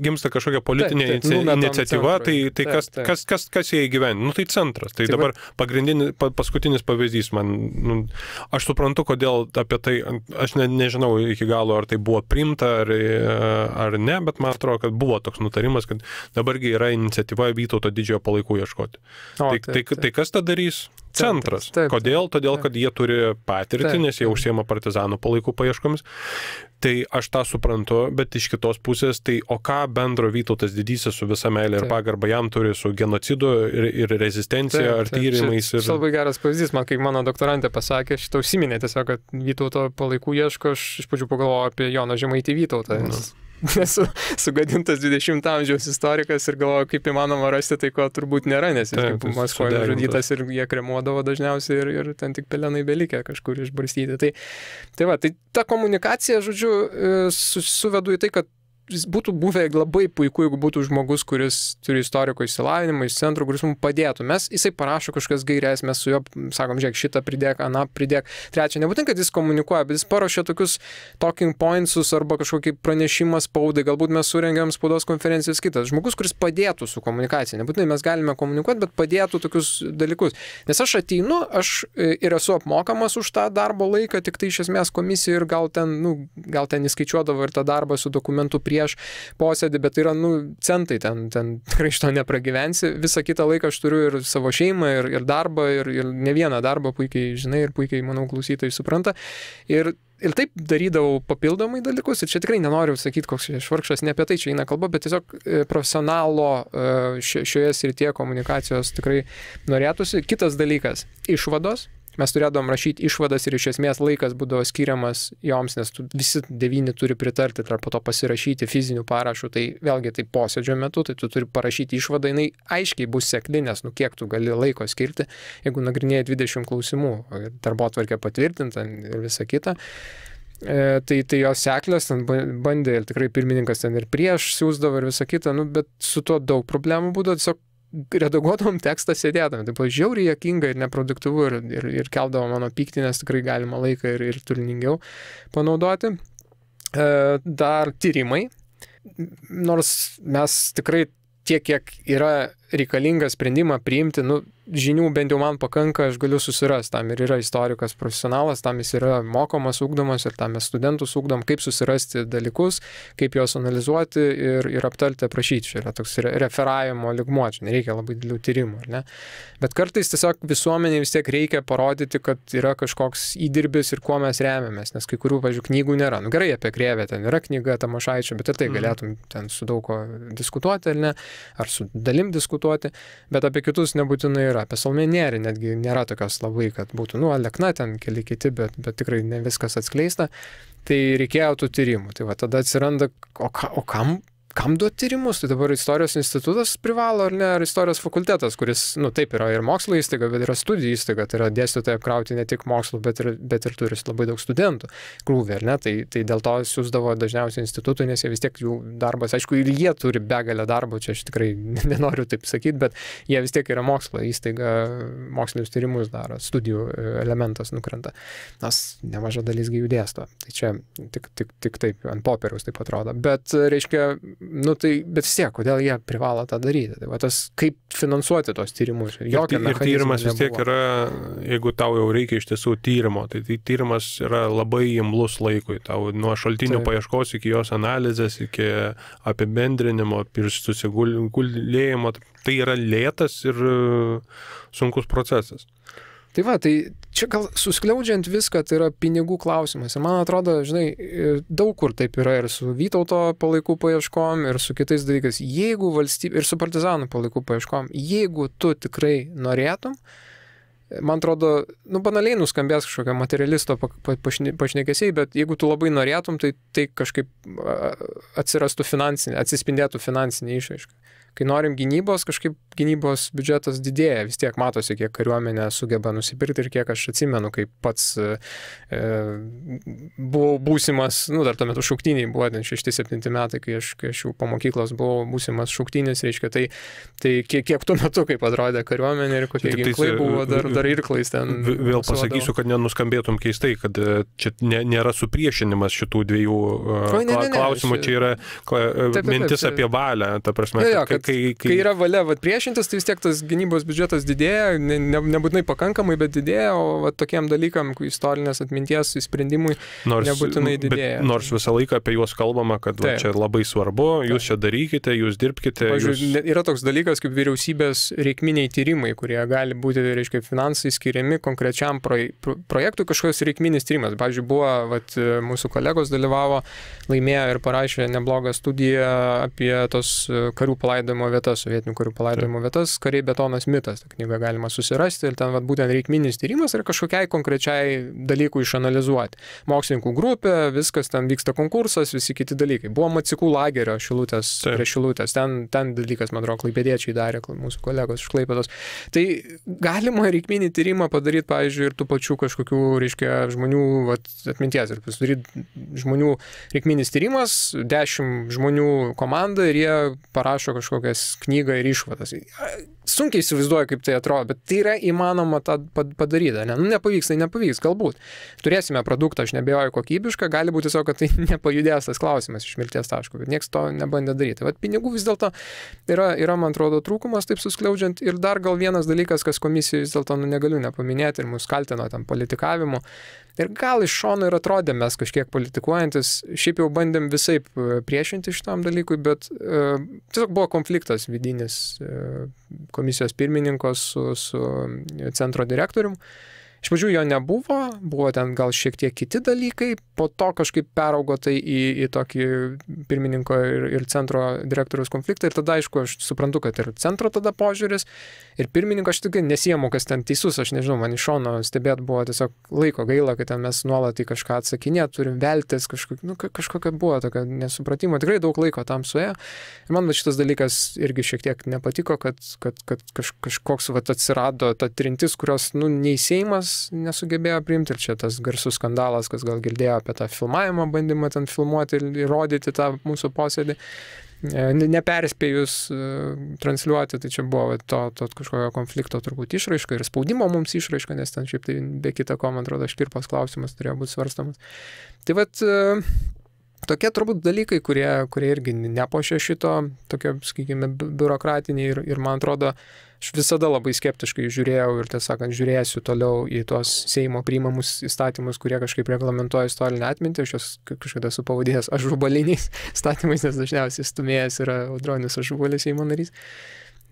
[SPEAKER 2] gimsta kažkokia politinė iniciatyva, tai kas jie įgyvendina? Tai centras. Tai dabar paskutinis pavyzdys man, aš suprantu, kodėl apie tai aš nežinau iki galo, ar tai buvo priimta ar ne, bet man atrodo, kad buvo toks nutarimas, kad dabargi yra iniciatyva Vytauto didžiojo palaikų ieškoti. Tai kas tą darys? Centras. Kodėl? Todėl, kad jie turi patirtį, nes jie užsiema partizanų palaikų paieškomis. Tai aš tą suprantu, bet iš kitos pusės, tai o ką bendro Vytautas didysis su visa meilė ir pagarba jam turi su genocidu ir rezistencija ar tyrimais?
[SPEAKER 1] Šis labai geras pavyzdys, man kaip mano doktorantė pasakė, šitą užsiminė tiesiog, kad Vytauto palaikų ieško, aš iš pradžių pagalvojau apie Joną Žemaitį Vytautą. Nesu sugadintas 20 amžiaus istorikas ir galvoju, kaip įmanoma rasti tai, ko turbūt nėra, nes jis kaip Maskvoje nužudytas ir jie kremuodavo dažniausiai ir ten tik pelenai belikė kažkur išbarstyti. Tai ta komunikacija, žodžiu, suvedu į tai, kad būtų buvę labai puiku, jeigu būtų žmogus, kuris turi istoriko išsilavinimą iš centro, kuris mums padėtų. Jisai parašo kažkas gairės, mes su juo sakom, žiūrėk, šitą pridėk, aną pridėk, trečią. Nebūtent, kad jis komunikuoja, bet jis parašė tokius talking pointsus arba kažkokį pranešimą spaudai, galbūt mes surengėm spaudos konferencijas kitas. Žmogus, kuris padėtų su komunikacija. Nebūtinai mes galime komunikuoti, bet padėtų tokius dalykus. Nes aš ateinu, aš ir esu apmokamas už tą darbo laiką, tik tai iš esmės komisija ir gal ten įskaičiuodavo ir tą darbą su dokumentu prieš posėdį, bet tai yra, centai, ten tikrai iš to nepragyvensi. Visą kitą laiką aš turiu ir savo šeimą, ir darbą, ir ne vieną darbą puikiai žinai ir puikiai, manau, klausytojai supranta. Ir taip darydavau papildomai dalykus ir čia tikrai nenoriu sakyti, koks švarkšas, ne apie tai čia eina kalba, bet tiesiog profesionalo šioje srityje komunikacijos tikrai norėtųsi. Kitas dalykas - išvados. Mes turėdavom rašyti išvadas ir iš esmės laikas būdavo skiriamas joms, nes visi 9 turi pritarti ir po to pasirašyti fizinių parašų. Tai vėlgi tai posėdžio metu, tai tu turi parašyti išvadą, jinai aiškiai bus sekli, nes kiek tu gali laiko skirti, jeigu nagrinėjai 20 klausimų, darbotvarkė patvirtinta ir visa kita. Tai jos seklios, ten bandė ir tikrai pirmininkas ten ir prieš siūsdavo ir visa kita, bet su to daug problemų būdavo, tiesiog redaguodavom tekstą sėdėdami. Tai buvo žiauriai juokinga ir neproduktyvu ir keldavo mano pyktį, nes tikrai galima laiką ir turiningiau panaudoti. Dar tyrimai. Nors mes tikrai tiek, kiek yra reikalinga sprendimą priimti, žinių bent jau man pakanka, aš galiu susirasti. Tam ir yra istorikas profesionalas, tam jis yra mokomas, ugdomas ir tam mes studentus ugdom, kaip susirasti dalykus, kaip juos analizuoti ir aptarti, aprašyti. Čia yra toks referavimo lygmuo, čia nereikia labai didelių tyrimų, ar ne? Bet kartais tiesiog visuomenė vis tiek reikia parodyti, kad yra kažkoks įdirbis ir kuo mes remiamės, nes kai kurių, pavyzdžiui, knygų nėra. Gerai, apie Krėvę ten yra knyga Tamošaičio, bet ir tai galėtum ten su daug ko diskutuoti, ar ne? Ar su dalim diskutuoti, bet apie kitus nebūtinai yra. Apie Salomėją netgi nėra tokios labai, kad būtų, Alekna ten keli kiti, bet tikrai ne viskas atskleista. Tai reikėjo tų tyrimų. Tai tada atsiranda, o kam kam duoti tyrimus? Tai dabar istorijos institutas privalo ar ne, ar istorijos fakultetas, kuris, taip, yra ir mokslo įstaiga, bet yra studijų įstaiga, tai yra dėstytojai apkrauti ne tik mokslo, bet ir turi labai daug studentų krūvį, ar ne? Tai dėl to siūsdavo dažniausiai institutui, nes jie vis tiek jų darbas, aišku, ir jie turi begalę darbo, čia aš tikrai nenoriu taip sakyti, bet jie vis tiek yra mokslo įstaiga, mokslinius tyrimus daro, studijų elementas nukrenta. Nes nemaža dalis jų dėsto. Tai čia tik taip, ant popieriaus taip atrodo. Bet, reiškia, bet vis tiek, kodėl jie privalo tą daryti? Tai va tas, kaip finansuoti tos tyrimus? Ir
[SPEAKER 2] tyrimas vis tiek yra, jeigu tau jau reikia iš tiesų tyrimo, tai tyrimas yra labai imlus laikui. Tau nuo šaltinių paieškos iki jos analizės, iki apibendrinimo, susigulėjimo, tai yra lėtas ir sunkus procesas.
[SPEAKER 1] Tai va, tai čia gal suskliaudžiant viską, tai yra pinigų klausimas. Ir man atrodo, žinai, daug kur taip yra ir su Vytauto palaikų paieškom, ir su kitais dalykais. Jeigu valstybė, ir su partizanų palaikų paieškom, jeigu tu tikrai norėtum, man atrodo, banaliai nuskambės kažkokia materialisto pašnekesiai, bet jeigu tu labai norėtum, tai kažkaip atsispindėtų finansinė išraiška. Kai norim gynybos, kažkaip gynybos biudžetas didėja, vis tiek matosi, kiek kariuomenė sugeba nusipirkti ir kiek aš atsimenu, kaip pats buvau būsimas, dar tuo metu šauktiniai buvo 6-7 metai, kai aš jau po mokyklos buvau būsimas šauktinis, reiškia, tai kiek tuo metu, kaip atrodė kariuomenė ir kokie ginklai buvo, dar irklais ten.
[SPEAKER 2] Vėl pasakysiu, kad nenuskambėtum keistai, kad čia nėra supriešinimas šitų dviejų klausimų, čia yra mintis apie valią, ta prasme,
[SPEAKER 1] kai yra valia priešintis, tai vis tiek tas gynybos biudžetas didėja, nebūtinai pakankamai, bet didėja, o tokiem dalykam, istorinės atminties sprendimui nebūtinai didėja.
[SPEAKER 2] Nors visą laiką apie juos kalbama, kad čia labai svarbu, jūs čia darykite, jūs dirbkite.
[SPEAKER 1] Yra toks dalykas kaip vyriausybės reikminiai tyrimai, kurie gali būti, reiškia, finansai skiriami konkrečiam projektui, kažkoks reikminis tyrimas. Pavyzdžiui, buvo, mūsų kolegos dalyvavo, laimėjo ir parašė neblogą studiją apie tos karių palaidojimo vietas, sovietinių karių palaidojimo vietas, Kariai betonas mitas. Ta knyga galima susirasti ir ten būtent reikminis tyrimas ir kažkokiai konkrečiai dalykų išanalizuoti. Mokslininkų grupė, viskas, ten vyksta konkursas, visi kiti dalykai. Buvo Macikų lagerio Šilutės, prie Šilutės, ten dalykas, man atrodo, klaipėdiečiai darė, mūsų kolegos iš Klaipėdos. Tai galima reikminį tyrimą padaryti, pavyzdžiui, ir tų pačių kažkokių, reiškia, žmonių atminties ir pasidaryti žmonių reikminis tyrimas, 10 žmonių komanda ir jie parašo kažkokias knygą ir išvadas. Sunkiai įsivaizduoju, kaip tai atrodo, bet tai yra įmanoma tą padaryti. Ne? Nepavyks, tai nepavyks, galbūt. Turėsime produktą, aš nebejoju, kokybišką, gali būti tiesiog, kad tai nepajudės tas klausimas iš mirties taško, bet nieks to nebandė daryti. Bet pinigų vis dėlto yra, man atrodo, trūkumas, taip suskliaudžiant. Ir dar gal vienas dalykas, kas komisijoje vis dėlto negaliu nepaminėti ir mus kaltino tam politikavimu. Ir gal iš šono ir atrodė mes kažkiek politikuojantis, šiaip jau bandėm visaip priešinti šitam dalykui, bet tiesiog buvo konfliktas vidinis komisijos pirmininko su centro direktorium. Iš pradžių jo nebuvo, buvo ten gal šiek tiek kiti dalykai, po to kažkaip peraugo tai į tokį pirmininko ir centro direktoriaus konfliktą ir tada, aišku, aš suprantu, kad ir centro tada požiūris ir pirmininko aš tik nesiemu, kas ten teisus, aš nežinau, man iš šono stebėt buvo tiesiog laiko gaila, kad ten mes nuolat į kažką atsakinėt, turim veltis, kažkokia buvo tokia nesupratimo, tikrai daug laiko tam suėjo ir man šitas dalykas irgi šiek tiek nepatiko, kad kažkoks atsirado ta trintis, kurios, nei Seimas nesugebėjo priimti ir čia tas garsus skandalas, kas gal girdėjo apie tą filmavimo bandymą ten filmuoti ir rodyti tą mūsų posėdį, neperspėjus transliuoti, tai čia buvo to kažkokio konflikto turbūt išraiška ir spaudimo mums išraiška, nes ten šiaip tai be kita ko, man atrodo, Škirpos klausimas turėjo būti svarstamas. Tai tokie turbūt dalykai, kurie irgi nepuošia šito, tokie, sakykime, biurokratiniai ir man atrodo, aš visada labai skeptiškai žiūrėjau ir, tiesą sakant, žiūrėsiu toliau į tuos Seimo priimamus įstatymus, kurie kažkaip reglamentuoja istorinę atmintį, aš juos kažkada esu pavadėjęs ažubaliniais įstatymais, nes dažniausiai stumėjęs yra Audronius Ažubalis, Seimo narys.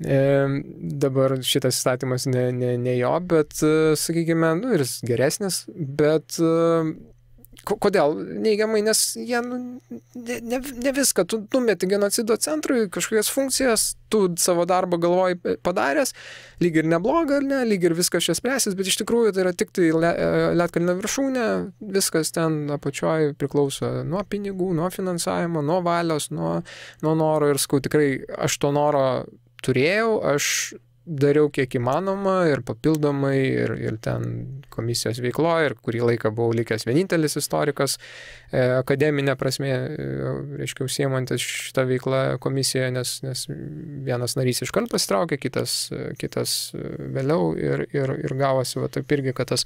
[SPEAKER 1] Dabar šitas įstatymas ne jo, bet, sakykime, ir geresnis, bet Kodėl neigiamai? Nes jie ne viską, tu numeti genocido centrui, kažkokias funkcijas, tu savo darbą galvoji padaręs, lyg ir nebloga, ne, lyg ir viskas čia spręsis, bet iš tikrųjų tai yra tik tai ledkalnio viršūnė, viskas ten apačioj priklauso nuo pinigų, nuo finansavimo, nuo valios, nuo noro ir skau, tikrai aš to noro turėjau, aš dariau kiek įmanoma ir papildomai ir ten komisijos veikloje ir kurį laiką buvau likęs vienintelis istorikas akademinė prasme, reiškia, užsiemantis šitą veiklą komisijoje, nes vienas narys iškart pasitraukė, kitas vėliau ir gavosi, va, taip irgi, kad tas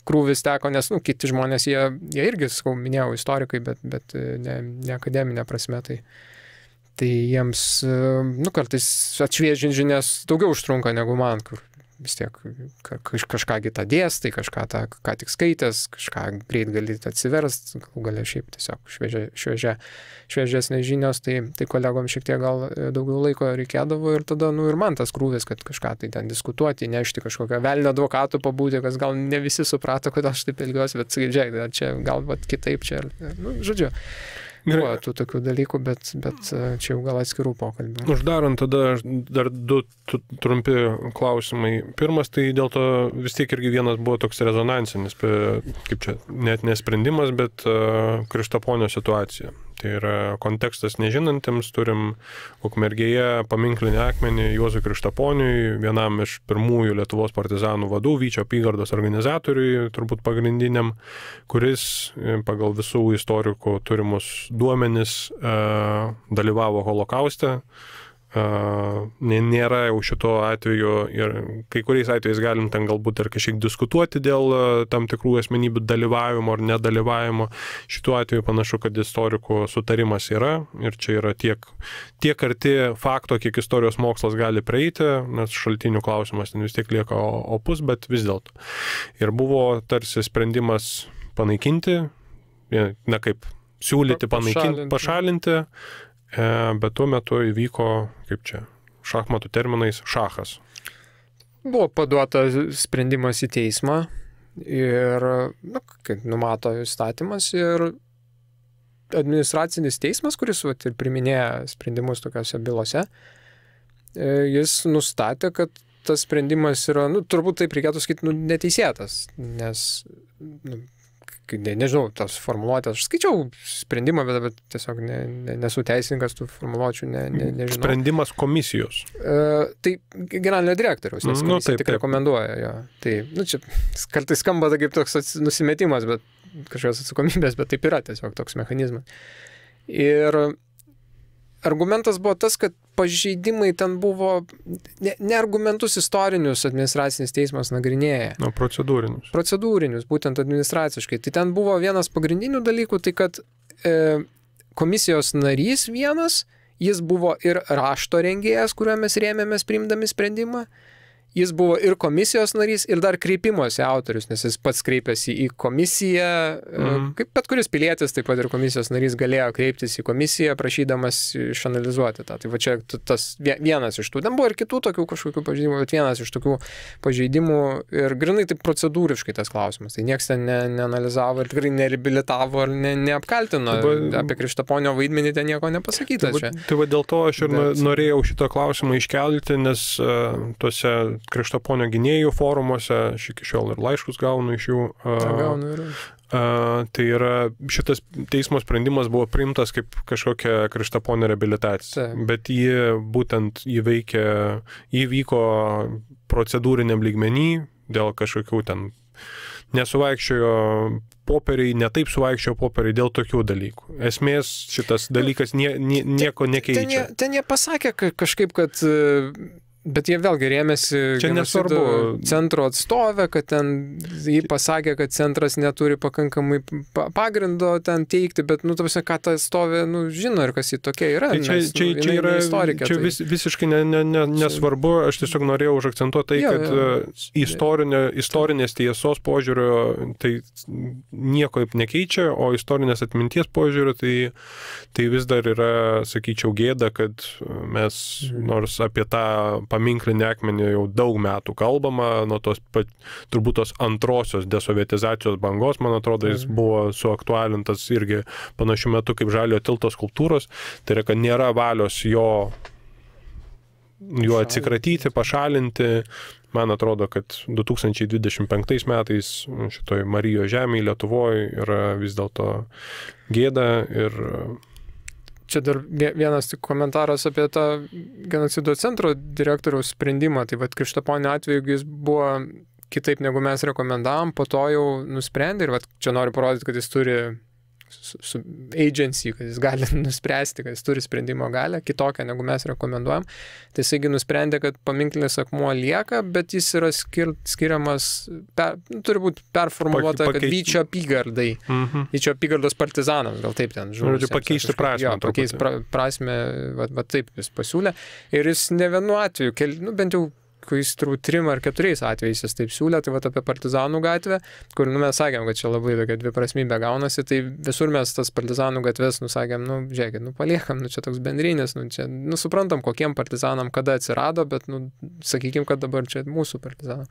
[SPEAKER 1] krūvis teko, nes, kiti žmonės, jie irgi, minėjau, istorikai, bet ne akademinė prasme, tai jiems, kartais atšviežinti žinias daugiau užtrunka negu man, kur vis tiek kažką kitą dėstai, kažką ką tik skaitęs, kažką greit gali atsiverst, gali šiaip tiesiog šviežesnės žinios, tai kolegom šiek tiek gal daugiau laiko reikėdavo ir tada, ir man tas krūvis, kad kažką tai ten diskutuoti, nešti kažkokią velnio advokatų pabūti, kas gal ne visi suprato, kodėl aš taip elgiuosi, bet žiūrėk, čia gal kitaip čia, žodžiu. Buvo tų tokių dalykų, bet čia jau gal atskirų pokalbių.
[SPEAKER 2] Uždarant tada dar du trumpi klausimai. Pirmas, tai dėl to vis tiek irgi vienas buvo toks rezonansinis, kaip čia, net nesprendimas, bet Krištaponio situacija. Tai yra kontekstas nežinantiems, turim Ukmergėje paminklinį akmenį Juozui Krištaponiui, vienam iš pirmųjų Lietuvos partizanų vadų, Vyčio apygardos organizatoriui, turbūt pagrindiniam, kuris pagal visų istorikų turimus duomenis dalyvavo holokauste. Nėra jau šito atveju ir kai kuriais atvejais galim ten galbūt ir kažkiek diskutuoti dėl tam tikrų asmenybių dalyvavimo ar nedalyvavimo. Šituo atveju panašu, kad istorikų sutarimas yra ir čia yra tiek arti fakto, kiek istorijos mokslas gali prieiti, nes šaltinių klausimas ten vis tiek lieka opus, bet vis dėlto. Ir buvo tarsi sprendimas panaikinti, kaip siūlyti panaikinti, pašalinti. Bet tuo metu įvyko, kaip čia, šachmatų terminais, šachas.
[SPEAKER 1] Buvo paduota sprendimas į teismą ir, kaip numato įstatymas, ir administracinis teismas, kuris ir priminėja sprendimus tokiose bylose, jis nustatė, kad tas sprendimas yra, turbūt taip reikėtų sakyti, neteisėtas, nes, nežinau, tas formuluotės, aš skaičiau sprendimą, bet tiesiog nesu teisininkas, tų formuluočių nežinau.
[SPEAKER 2] Sprendimas komisijos.
[SPEAKER 1] Tai generalinio direktoriaus, nes komisija tik rekomenduoja jo. Tai, čia kartais skamba kaip toks nusimetimas, bet kažkokios atsakomybės, bet taip yra tiesiog toks mechanizmas. Ir argumentas buvo tas, kad pažeidimai ten buvo, ne argumentus istorinius administracinis teismas nagrinėja.
[SPEAKER 2] Procedūrinius.
[SPEAKER 1] Procedūrinius, būtent administraciškai. Tai ten buvo vienas pagrindinių dalykų, tai kad komisijos narys vienas, jis buvo ir rašto rengėjas, kuriuo mes rėmėmės priimdami sprendimą. Jis buvo ir komisijos narys, ir dar kreipimosi autorius, nes jis pats kreipėsi į komisiją, kaip bet kuris pilietis, taip pat ir komisijos narys galėjo kreiptis į komisiją, prašydamas išanalizuoti tą. Tai va čia tas vienas iš tų. Ten buvo ir kitų tokių kažkokių pažeidimų, bet vienas iš tokių pažeidimų ir grinai taip procedūriškai tas klausimas. Tai niekas ten neanalizavo ir tikrai nereabilitavo ar neapkaltino. Apie Krištaponio vaidmenį ten nieko nepasakyta.
[SPEAKER 2] Tai va dėl to aš ir norėjau šitą klausimą iškelti, nes tuose Krištaponio gynėjų forumuose, aš iki šiol ir laiškus gaunu iš jų. Tai yra, šitas teismo sprendimas buvo priimtas kaip kažkokia Krištaponio reabilitacija, bet įvyko procedūriniam lygmenį dėl kažkokių ten nesuvaikščiojo popieriai, netaip suvaikščiojo popieriai dėl tokių dalykų. Esmės šitas dalykas nieko nekeičia.
[SPEAKER 1] Ten jie pasakė kažkaip, kad bet jie vėlgi rėmėsi centro atstovę, kad ten jį pasakė, kad centras neturi pakankamai pagrindo ten teikti, bet, tarsi, ką ta atstovė, žino ir kas jį tokia yra.
[SPEAKER 2] Tai čia yra istorikė. Čia visiškai nesvarbu, aš tiesiog norėjau užakcentuoti tai, kad istorinės tiesos požiūrio tai nieko nekeičia, o istorinės atminties požiūrio tai vis dar yra, sakyčiau, gėda, kad mes nors apie tą paminklinį akmenį jau daug metų kalbama, nuo turbūt tos antrosios desovietizacijos bangos, man atrodo, jis buvo suaktualintas irgi panašiu metu kaip Žaliojo tilto skulptūros, tai yra, kad nėra valios jo atsikratyti, pašalinti. Man atrodo, kad 2025 metais šitoj Marijos žemėje Lietuvoje yra vis dėlto gėda ir...
[SPEAKER 1] Čia dar vienas tik komentaras apie tą genocido centro direktoriaus sprendimą. Tai vat Krištaponio atveju jis buvo kitaip negu mes rekomendavom, po to jau nusprendė ir vat čia noriu parodyti, kad jis turi su agency, kad jis gali nuspręsti, kad jis turi sprendimo galę, kitokią negu mes rekomenduojam. Tai jisai nusprendė, kad paminklinis akmuo lieka, bet jis yra skiriamas, turi būti performuluota, kad Vyčio apygardai, Vyčio apygardos partizanams, gal taip ten žodžiu.
[SPEAKER 2] Pakeisti prasmę.
[SPEAKER 1] Jo, pakeisti prasmę, va taip jis pasiūlė. Ir jis ne vienu atveju, bent jau kai jis turbūt 3 ar 4 atvejais jis taip siūlė, tai vat apie Partizanų gatvę, kur mes sakėm, kad čia labai tokia dviprasmybė gaunasi, tai visur mes tas Partizanų gatves nusakėm, žiūrėkit, paliekam, čia toks bendrinis, čia, suprantam, kokiem partizanam kada atsirado, bet, sakykim, kad dabar čia mūsų partizanam.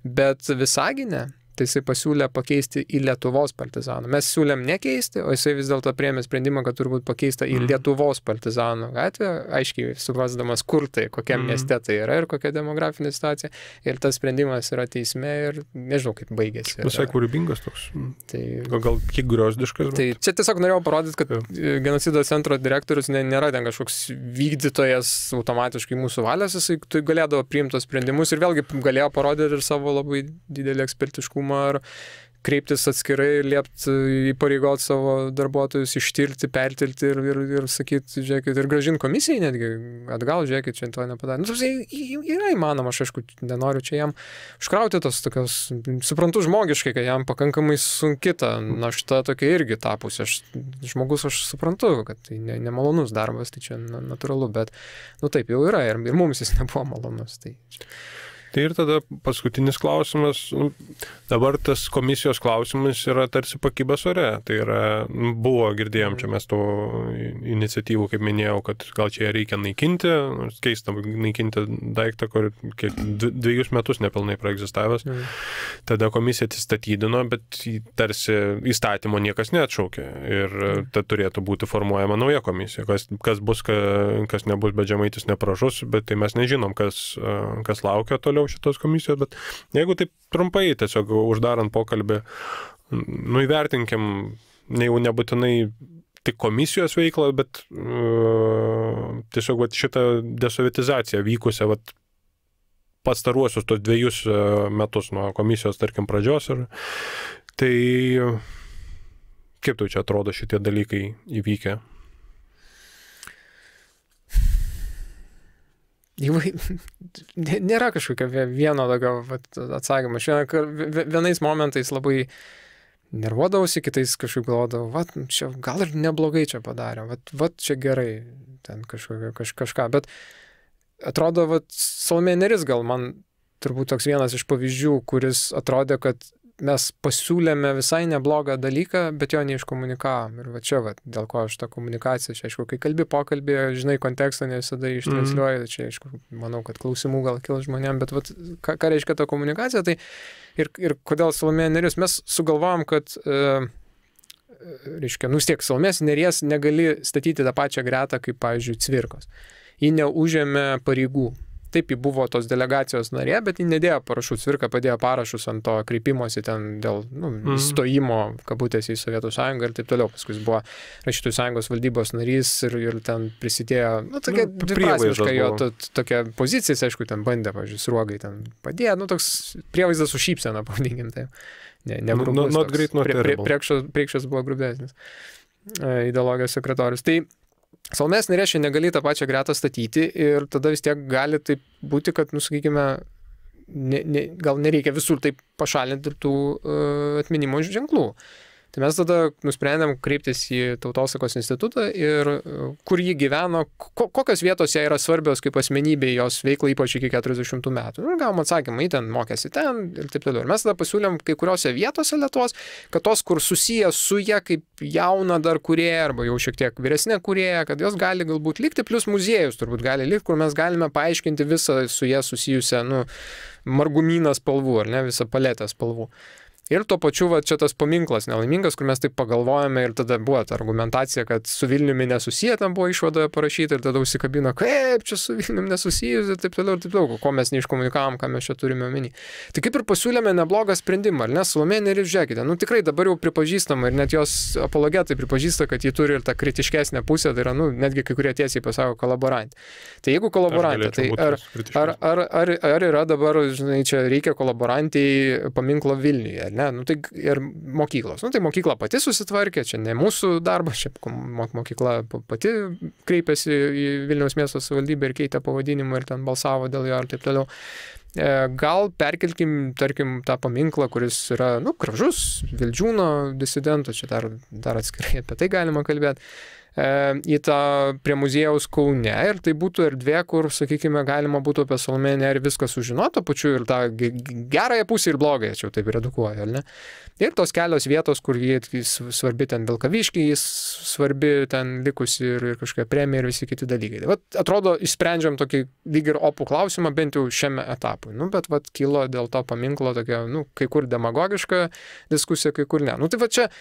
[SPEAKER 1] Bet Visagine, tai jisai pasiūlė pakeisti į Lietuvos partizanų. Mes siūlėm nekeisti, o jisai vis dėlto priėmė sprendimą, kad turbūt pakeista į Lietuvos partizanų gatvę, aiškiai suprasdamas, kur tai, kokiam mieste tai yra ir kokia demografinė situacija. Ir tas sprendimas yra teisme ir nežinau, kaip baigėsi.
[SPEAKER 2] Visai kūrybingas toks.
[SPEAKER 1] Tai,
[SPEAKER 2] gal kiek griozdiškas.
[SPEAKER 1] Tai čia tiesiog norėjau parodyti, kad genocido centro direktorius nėra ten kažkoks vykdytojas automatiškai mūsų valios, jisai galėdavo priimti sprendimus ir vėlgi galėjo parodyti ir savo labai didelį ekspertiškumą ar kreiptis atskirai, liepti įpareigoti savo darbuotojus, ištirti, pertilti ir sakyti, žiūrėkit, ir grąžinti komisijai netgi atgal, žiūrėkit, čia to nepadarė. Yra įmanoma, aš aišku, nenoriu čia jam užkrauti tos tokios, suprantu žmogiškai, kad jam pakankamai sunki ta našta tokia irgi tapusi. Žmogus aš suprantu, kad tai nemalonus darbas, tai čia natūralu, bet taip jau yra ir mums jis nebuvo malonus.
[SPEAKER 2] Tai ir tada paskutinis klausimas, dabar tas komisijos klausimas yra tarsi pakibęs ore, tai yra, buvo, girdėjom, čia mes tų iniciatyvų, kaip minėjau, kad gal čia reikia naikinti, keista naikinti daiktą, kur 2 metus nepilnai praegzistavęs, tada komisija atsistatydino, bet tarsi įstatymo niekas neatšaukė ir tad turėtų būti formuojama nauja komisija, kas bus, kas nebus, bet Žemaitis nepražus, bet tai mes nežinom, kas laukia toliau šitos komisijos, bet jeigu taip trumpai tiesiog uždarant pokalbį, įvertinkim jau nebūtinai tik komisijos veiklą, bet tiesiog šitą desovietizaciją vykusią pastaruosius tos 2 metus nuo komisijos, tarkim, pradžios. Tai kaip tau čia atrodo šitie dalykai įvykę?
[SPEAKER 1] Nėra kažkokio vieno tokio atsakymo. Vienais momentais labai nervuodavausi, kitais kažkaip galvodavau, čia gal ir neblogai čia padarė, čia gerai, ten kažką, bet atrodo, Salomėja Nėris gal man turbūt toks vienas iš pavyzdžių, kuris atrodė, kad mes pasiūlėme visai neblogą dalyką, bet jo neiškomunikavom. Ir čia, dėl ko aš tą komunikaciją, čia, aišku, kai kalbi pokalbį, žinai kontekstą, ne visada ištransliuoji, čia, aišku, manau, kad klausimų gal kils žmonėm, bet ką reiškia ta komunikacija, tai ir kodėl Salomėja Nėris, mes sugalvojom, kad, reiškia, vis tiek Salomėjos Nėries negali statyti tą pačią gretą, kaip, pavyzdžiui, Cvirkos. Ji neužėmė pareigų. Taip, ji buvo tos delegacijos narė, bet ji nedėjo parašų. Cvirka padėjo parašus ant to kreipimosi ten dėl įstojimo, kabutėse, į Sovietų sąjungą ir taip toliau. Paskui jis buvo Rašytojų sąjungos valdybos narys ir ten prisidėjo, tokia dviprasmiška jo tokia pozicija, aišku, ten bandė, pavyzdžiui, Sruogai ten padėjo, toks prievaizdas su šypsena, pavadinkim, tai ne grubus. Priekšas buvo grubesnis ideologijos sekretorius. Tai Salomėjos Nėries negali tą pačią gretą statyti ir tada vis tiek gali taip būti, kad, sakykime, gal nereikia visur taip pašalinti tų atminimo ženklų. Tai mes tada nusprendėm kreiptis į Tautosakos institutą ir kur ji gyveno, kokios vietos jai yra svarbios kaip asmenybė jos veiklai, ypač iki 40 metų. Ir gavom atsakymą, ten mokėsi ten ir taip toliau. Ir mes tada pasiūlėm kai kuriuose vietose Lietuvos, kad tos, kur susiję su ja kaip jauna dar kūrėja arba jau šiek tiek vyresnė kūrėja, kad jos gali galbūt likti, plus muziejus turbūt gali likti, kur mes galime paaiškinti visą su ja susijusią, margumyną spalvų, ar ne, visą paletę spalvų. Ir tuo pačiu, va, čia tas paminklas nelaimingas, kur mes taip pagalvojame ir tada buvo ta argumentacija, kad su Vilniumi nesusiję, tam buvo išvadoje parašyta ir tada užsikabino, kaip čia su Vilniumi nesusijus ir taip toliau, ko mes neiškomunikavom, ką mes čia turime omeny. Tai kaip ir pasiūlėme neblogą sprendimą, ar ne, Salomėja Nėris, žiūrėkite, tikrai dabar jau pripažįstama ir net jos apologetai pripažįsta, kad ji turi ir tą kritiškesnę pusę, tai yra, netgi kai kurie tiesiai pasako kolaborantė. Tai jeigu kolaborantė, tai ar yra dabar, žinai, čia reikia kolaborantai paminklo Vilniuje? Ne, tai ir mokyklos. Tai mokykla pati susitvarkė, čia ne mūsų darbas, čia mokykla pati kreipėsi į Vilniaus miesto savivaldybę ir keitė pavadinimą ir ten balsavo dėl jo ir taip toliau. Gal perkelkim, tarkim, tą paminklą, kuris yra, gražus, Vildžiūno disidento, čia dar atskirai apie tai galima kalbėti, į tą prie muziejaus Kaune ir tai būtų erdvė, kur, sakykime, galima būtų apie Salomėją Nėrį viską sužinoti, pačiu ir tą gerąją pusę ir blogąją, čia taip ir edukuoju, ar ne? Ir tos kelios vietos, kur jie svarbi ten Vilkaviškiai, jis svarbi ten likusi ir kažkokia premija ir visi kiti dalykai. Tai atrodo, išsprendžiam tokį lyg ir opų klausimą, bent jau šiame etapui. Bet kilo dėl to paminklo tokia, kai kur demagogiška diskusija, kai kur ne. Tai čia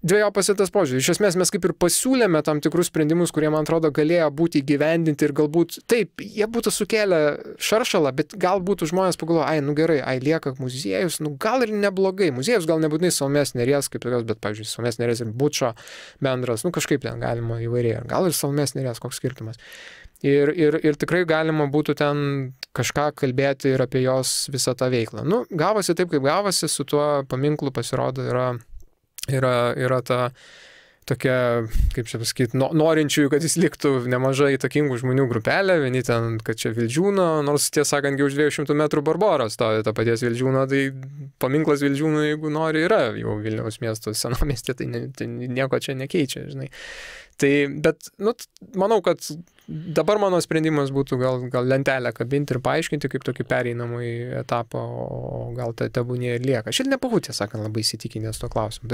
[SPEAKER 1] dviejopas tas požiūris. Iš esmės mes kaip ir pasiūlėme tam tikrus sprendimus, kurie, man atrodo, galėjo būti įgyvendinti ir galbūt, taip, jie būtų sukėlę šaršalą, bet galbūt žmonės pagalvojo, gerai, lieka muziejus, gal ir neblogai. Muziejus gal nebūtinai Salomėjos Nėries kaip tokios, bet, pavyzdžiui, Salomėjos Nėries ir Bučo bendras, kažkaip ten galima įvairiai. Gal ir Salomėjos Nėries, koks skirtumas. Ir tikrai galima būtų ten kažką kalbėti ir apie jos visą tą veiklą. Gavosi taip, kaip gavosi, su tuo paminklu pasirodo yra ta tokia, kaip čia pasakyti, norinčiųjų, kad jis liktų nemažai įtakingų žmonių grupelė, vieni ten, kad čia Vildžiūno, nors tiesą sakant, už 200 metrų Barboros stovi to paties Vildžiūno, tai paminklas Vildžiūno, jeigu nori, yra jau Vilniaus miesto senamiestė, tai nieko čia nekeičia, žinai. Tai, bet, manau, kad dabar mano sprendimas būtų gal lentelę kabinti ir paaiškinti kaip tokį pereinamąjį etapą, o gal tebūnie ir lieka. Aš ir nebuvau, tiesą sakant, labai įsitikinęs to klausimu.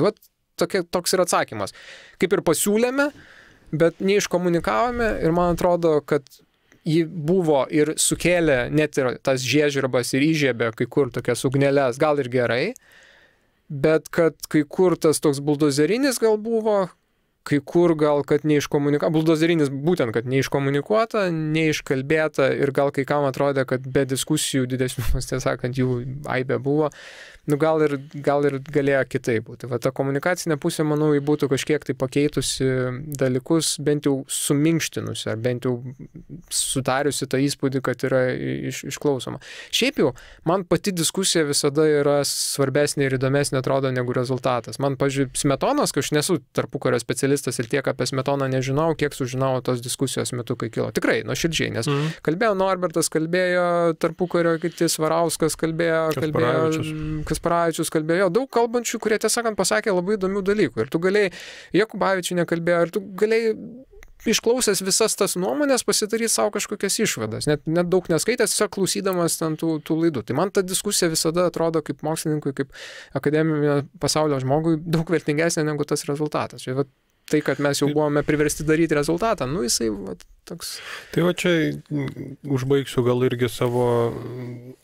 [SPEAKER 1] Tai toks ir atsakymas. Kaip ir pasiūlėme, bet neiškomunikavome ir man atrodo, kad ji buvo ir sukėlė net ir tas žiežirbas ir įžiebė kai kur tokias ugnelės, gal ir gerai, bet kad kai kur tas toks buldozerinis gal buvo, kai kur gal, kad neiškomunikuota, buldozerinis būtent, kad neiškomunikuota, neiškalbėta ir gal kai kam atrodė, kad be diskusijų didesnių, tiesą sakant, jų aibė buvo, gal ir galėjo kitaip būti. Ta komunikacinė pusė, manau, jį būtų kažkiek tai pakeitusi dalykus, bent jau suminkštinusi, ar bent jau sudariusi tą įspūdį, kad yra išklausoma. Šiaip jau, man pati diskusija visada yra svarbesnė ir įdomesnė, atrodo, negu rezultatas. Man, pavyzdžiui, Smetonos, kai aš nesu tarpukario specialistas ir tiek apie Smetoną nežinau, kiek sužinau tos diskusijos metu, kai kilo. Tikrai, nuoširdžiai, nes kalbėjo Norbertas, kalbėjo tarpukario kiti, Svarauskas kalbėjo, Kasparavičius kalbėjo, daug kalbančių, kurie, tiesą sakant, pasakė labai įdomių dalykų. Ir tu galėjai, Jakubavičių nekalbėjo, ir tu galėjai išklausęs visas tas nuomonės pasidaryti savo kažkokias išvadas, net daug neskaitęs, tiesiog klausydamas ten tų laidų. Tai man ta diskusija visada atrodo kaip mokslininkui, kaip akademinio pasaulio žmogui daug vertingesnė negu tas rezultatas. Tai, kad mes jau buvome priversti daryti rezultatą, jisai toks. Tai
[SPEAKER 2] čia užbaigsiu gal irgi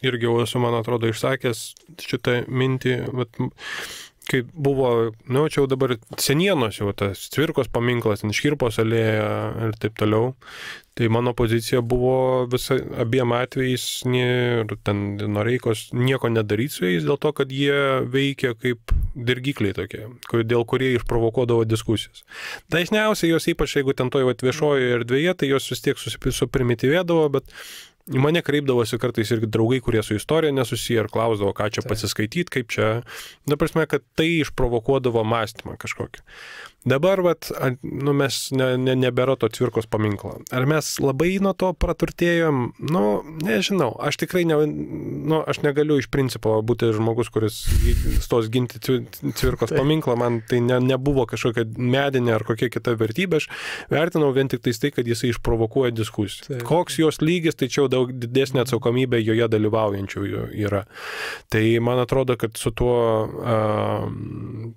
[SPEAKER 2] irgi jau esu, man atrodo, išsakęs šitą mintį, kai buvo, čia jau dabar senienos, jau tas Cvirkos paminklas, Škirpos alėja ir taip toliau. Tai mano pozicija buvo abiem atvejais ir ten Noreikos nieko nedaryti su jais, dėl to, kad jie veikia kaip dirgikliai tokie, dėl kurie išprovokuodavo diskusijas. Dažniausiai jos, ypač jeigu ten toj viešojoje erdvėje, tai jos vis tiek suprimityvėdavo, bet į mane kreipdavosi kartais irgi draugai, kurie su istorija nesusiję ir klausdavo, ką čia pasiskaityti, kaip čia. Prasme, kad tai išprovokuodavo mąstymą kažkokį. Dabar, mes nebėra to Cvirkos paminklo. Ar mes labai nuo to praturtėjom? Nežinau. Aš tikrai aš negaliu iš principo būti žmogus, kuris stos ginti Cvirkos paminklą. Man tai nebuvo kažkokia medinė ar kokia kita vertybė. Aš vertinau vien tik tai, kad jisai išprovokuoja diskusiją. Koks jos lygis, tai čia jau daug didesnė atsakomybė joje dalyvaujančių yra. Tai man atrodo, kad su tuo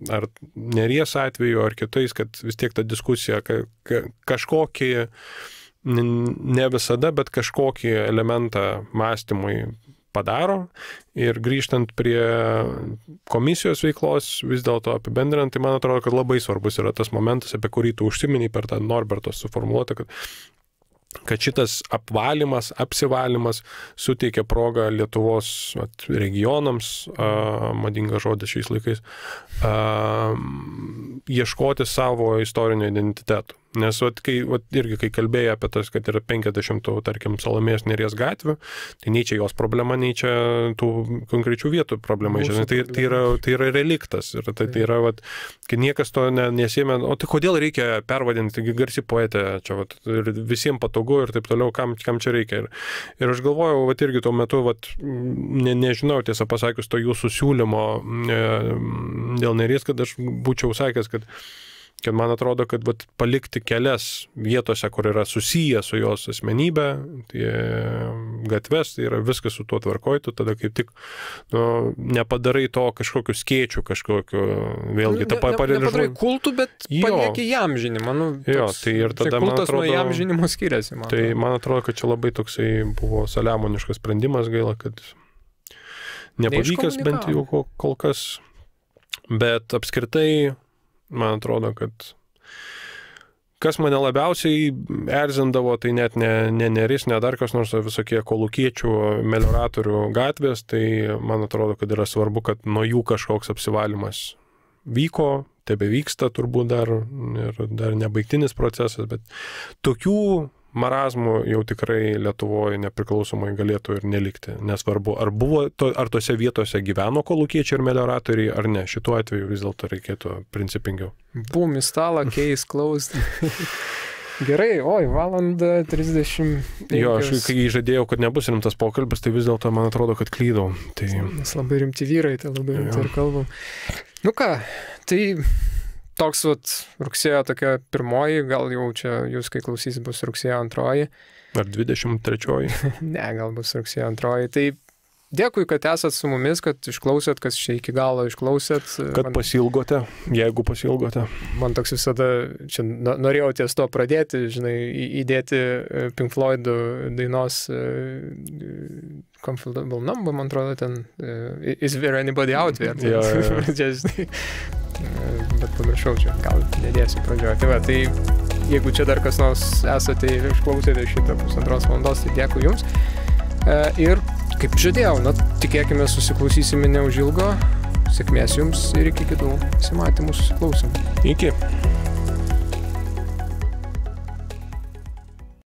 [SPEAKER 2] ar Neries atveju, ar kitais, kad vis tiek ta diskusija kažkokį, ne visada, bet kažkokį elementą mąstymui padaro. Ir grįžtant prie komisijos veiklos, vis dėlto apibendrinant, tai man atrodo, kad labai svarbus yra tas momentas, apie kurį tu užsiminiai per tą Norberto suformuotą, kad šitas apsivalymas suteikia progą Lietuvos regionams, madingas žodis šiais laikais, ieškoti savo istorinio identiteto. Nes kai kalbėjai apie tas, kad yra 50, tarkim, Salomėjos Nėries gatvių, tai nei čia jos problema, nei čia tų konkrečių vietų problema. Tai yra reliktas. Ir tai yra, kai niekas to nesiėmė, o tai kodėl reikia pervadinti, garsi poetė, čia ir visiems patogu ir taip toliau, kam čia reikia. Ir aš galvojau, irgi tuo metu, nežinau, tiesą pasakius, to jūsų siūlymo dėl Nėries, kad aš būčiau sakęs, kad man atrodo, kad palikti kelias vietose, kur yra susiję su jos asmenybė, tai gatves, tai yra viskas su tuo tvarkoj, tu tada kaip tik nepadarai to kažkokiu skėčiu, vėlgi tą
[SPEAKER 1] nepadarai kultų, bet palieki jam žinimą.
[SPEAKER 2] Tai ir tada, man atrodo,
[SPEAKER 1] nuo jam žinimo skiriasi.
[SPEAKER 2] Tai man atrodo, kad čia labai toksai buvo saliamoniškas sprendimas, gaila, kad nepavykęs bent jau kol kas, bet apskritai man atrodo, kad kas mane labiausiai erzindavo, tai net ne Neris, ne dar kas nors, visokie kolūkiečių melioratorių gatvės, tai man atrodo, kad yra svarbu, kad nuo jų kažkoks apsivalymas vyko, tebevyksta turbūt dar nebaigtinis procesas, bet tokių marazmų jau tikrai Lietuvoje nepriklausomai galėtų ir nelikti. Nesvarbu, ar tose vietose gyveno kolūkiečiai ir melioratoriai, ar ne. Šituo atveju vis dėlto reikėtų principingiau.
[SPEAKER 1] Boom, į stalą, case closed. Gerai, 1:30.
[SPEAKER 2] Jo, aš kai žadėjau, kad nebus rimtas pokalbis, tai vis dėlto man atrodo, kad klydau.
[SPEAKER 1] Mes labai rimti vyrai, tai labai rimti ir kalbam. Tai toks rugsėjo tokia pirmoji, gal jau čia jūs, kai klausys, bus rugsėjo 2.
[SPEAKER 2] Ar 23.
[SPEAKER 1] Ne, gal bus rugsėjo 2. Tai dėkui, kad esat su mumis, kad išklausėt, kas čia iki galo išklausėt.
[SPEAKER 2] Kad pasilgote, jeigu pasilgote.
[SPEAKER 1] Man toks visada, čia norėjau ties to pradėti, įdėti Pink Floydų dainos Comfortable Number, man atrodo, ten Is There Anybody Out There? Bet pamiršau čia, gal nedėsiu pradžioje. Tai jeigu čia dar kas nors esate ir išklausėte šitą 1,5 valandos, tai dėkui jums. Ir kaip žadėjau, tikėkime susiklausysime neužilgo. Sėkmės jums ir iki kitų pasimatymų, susiklausimų.
[SPEAKER 2] Iki.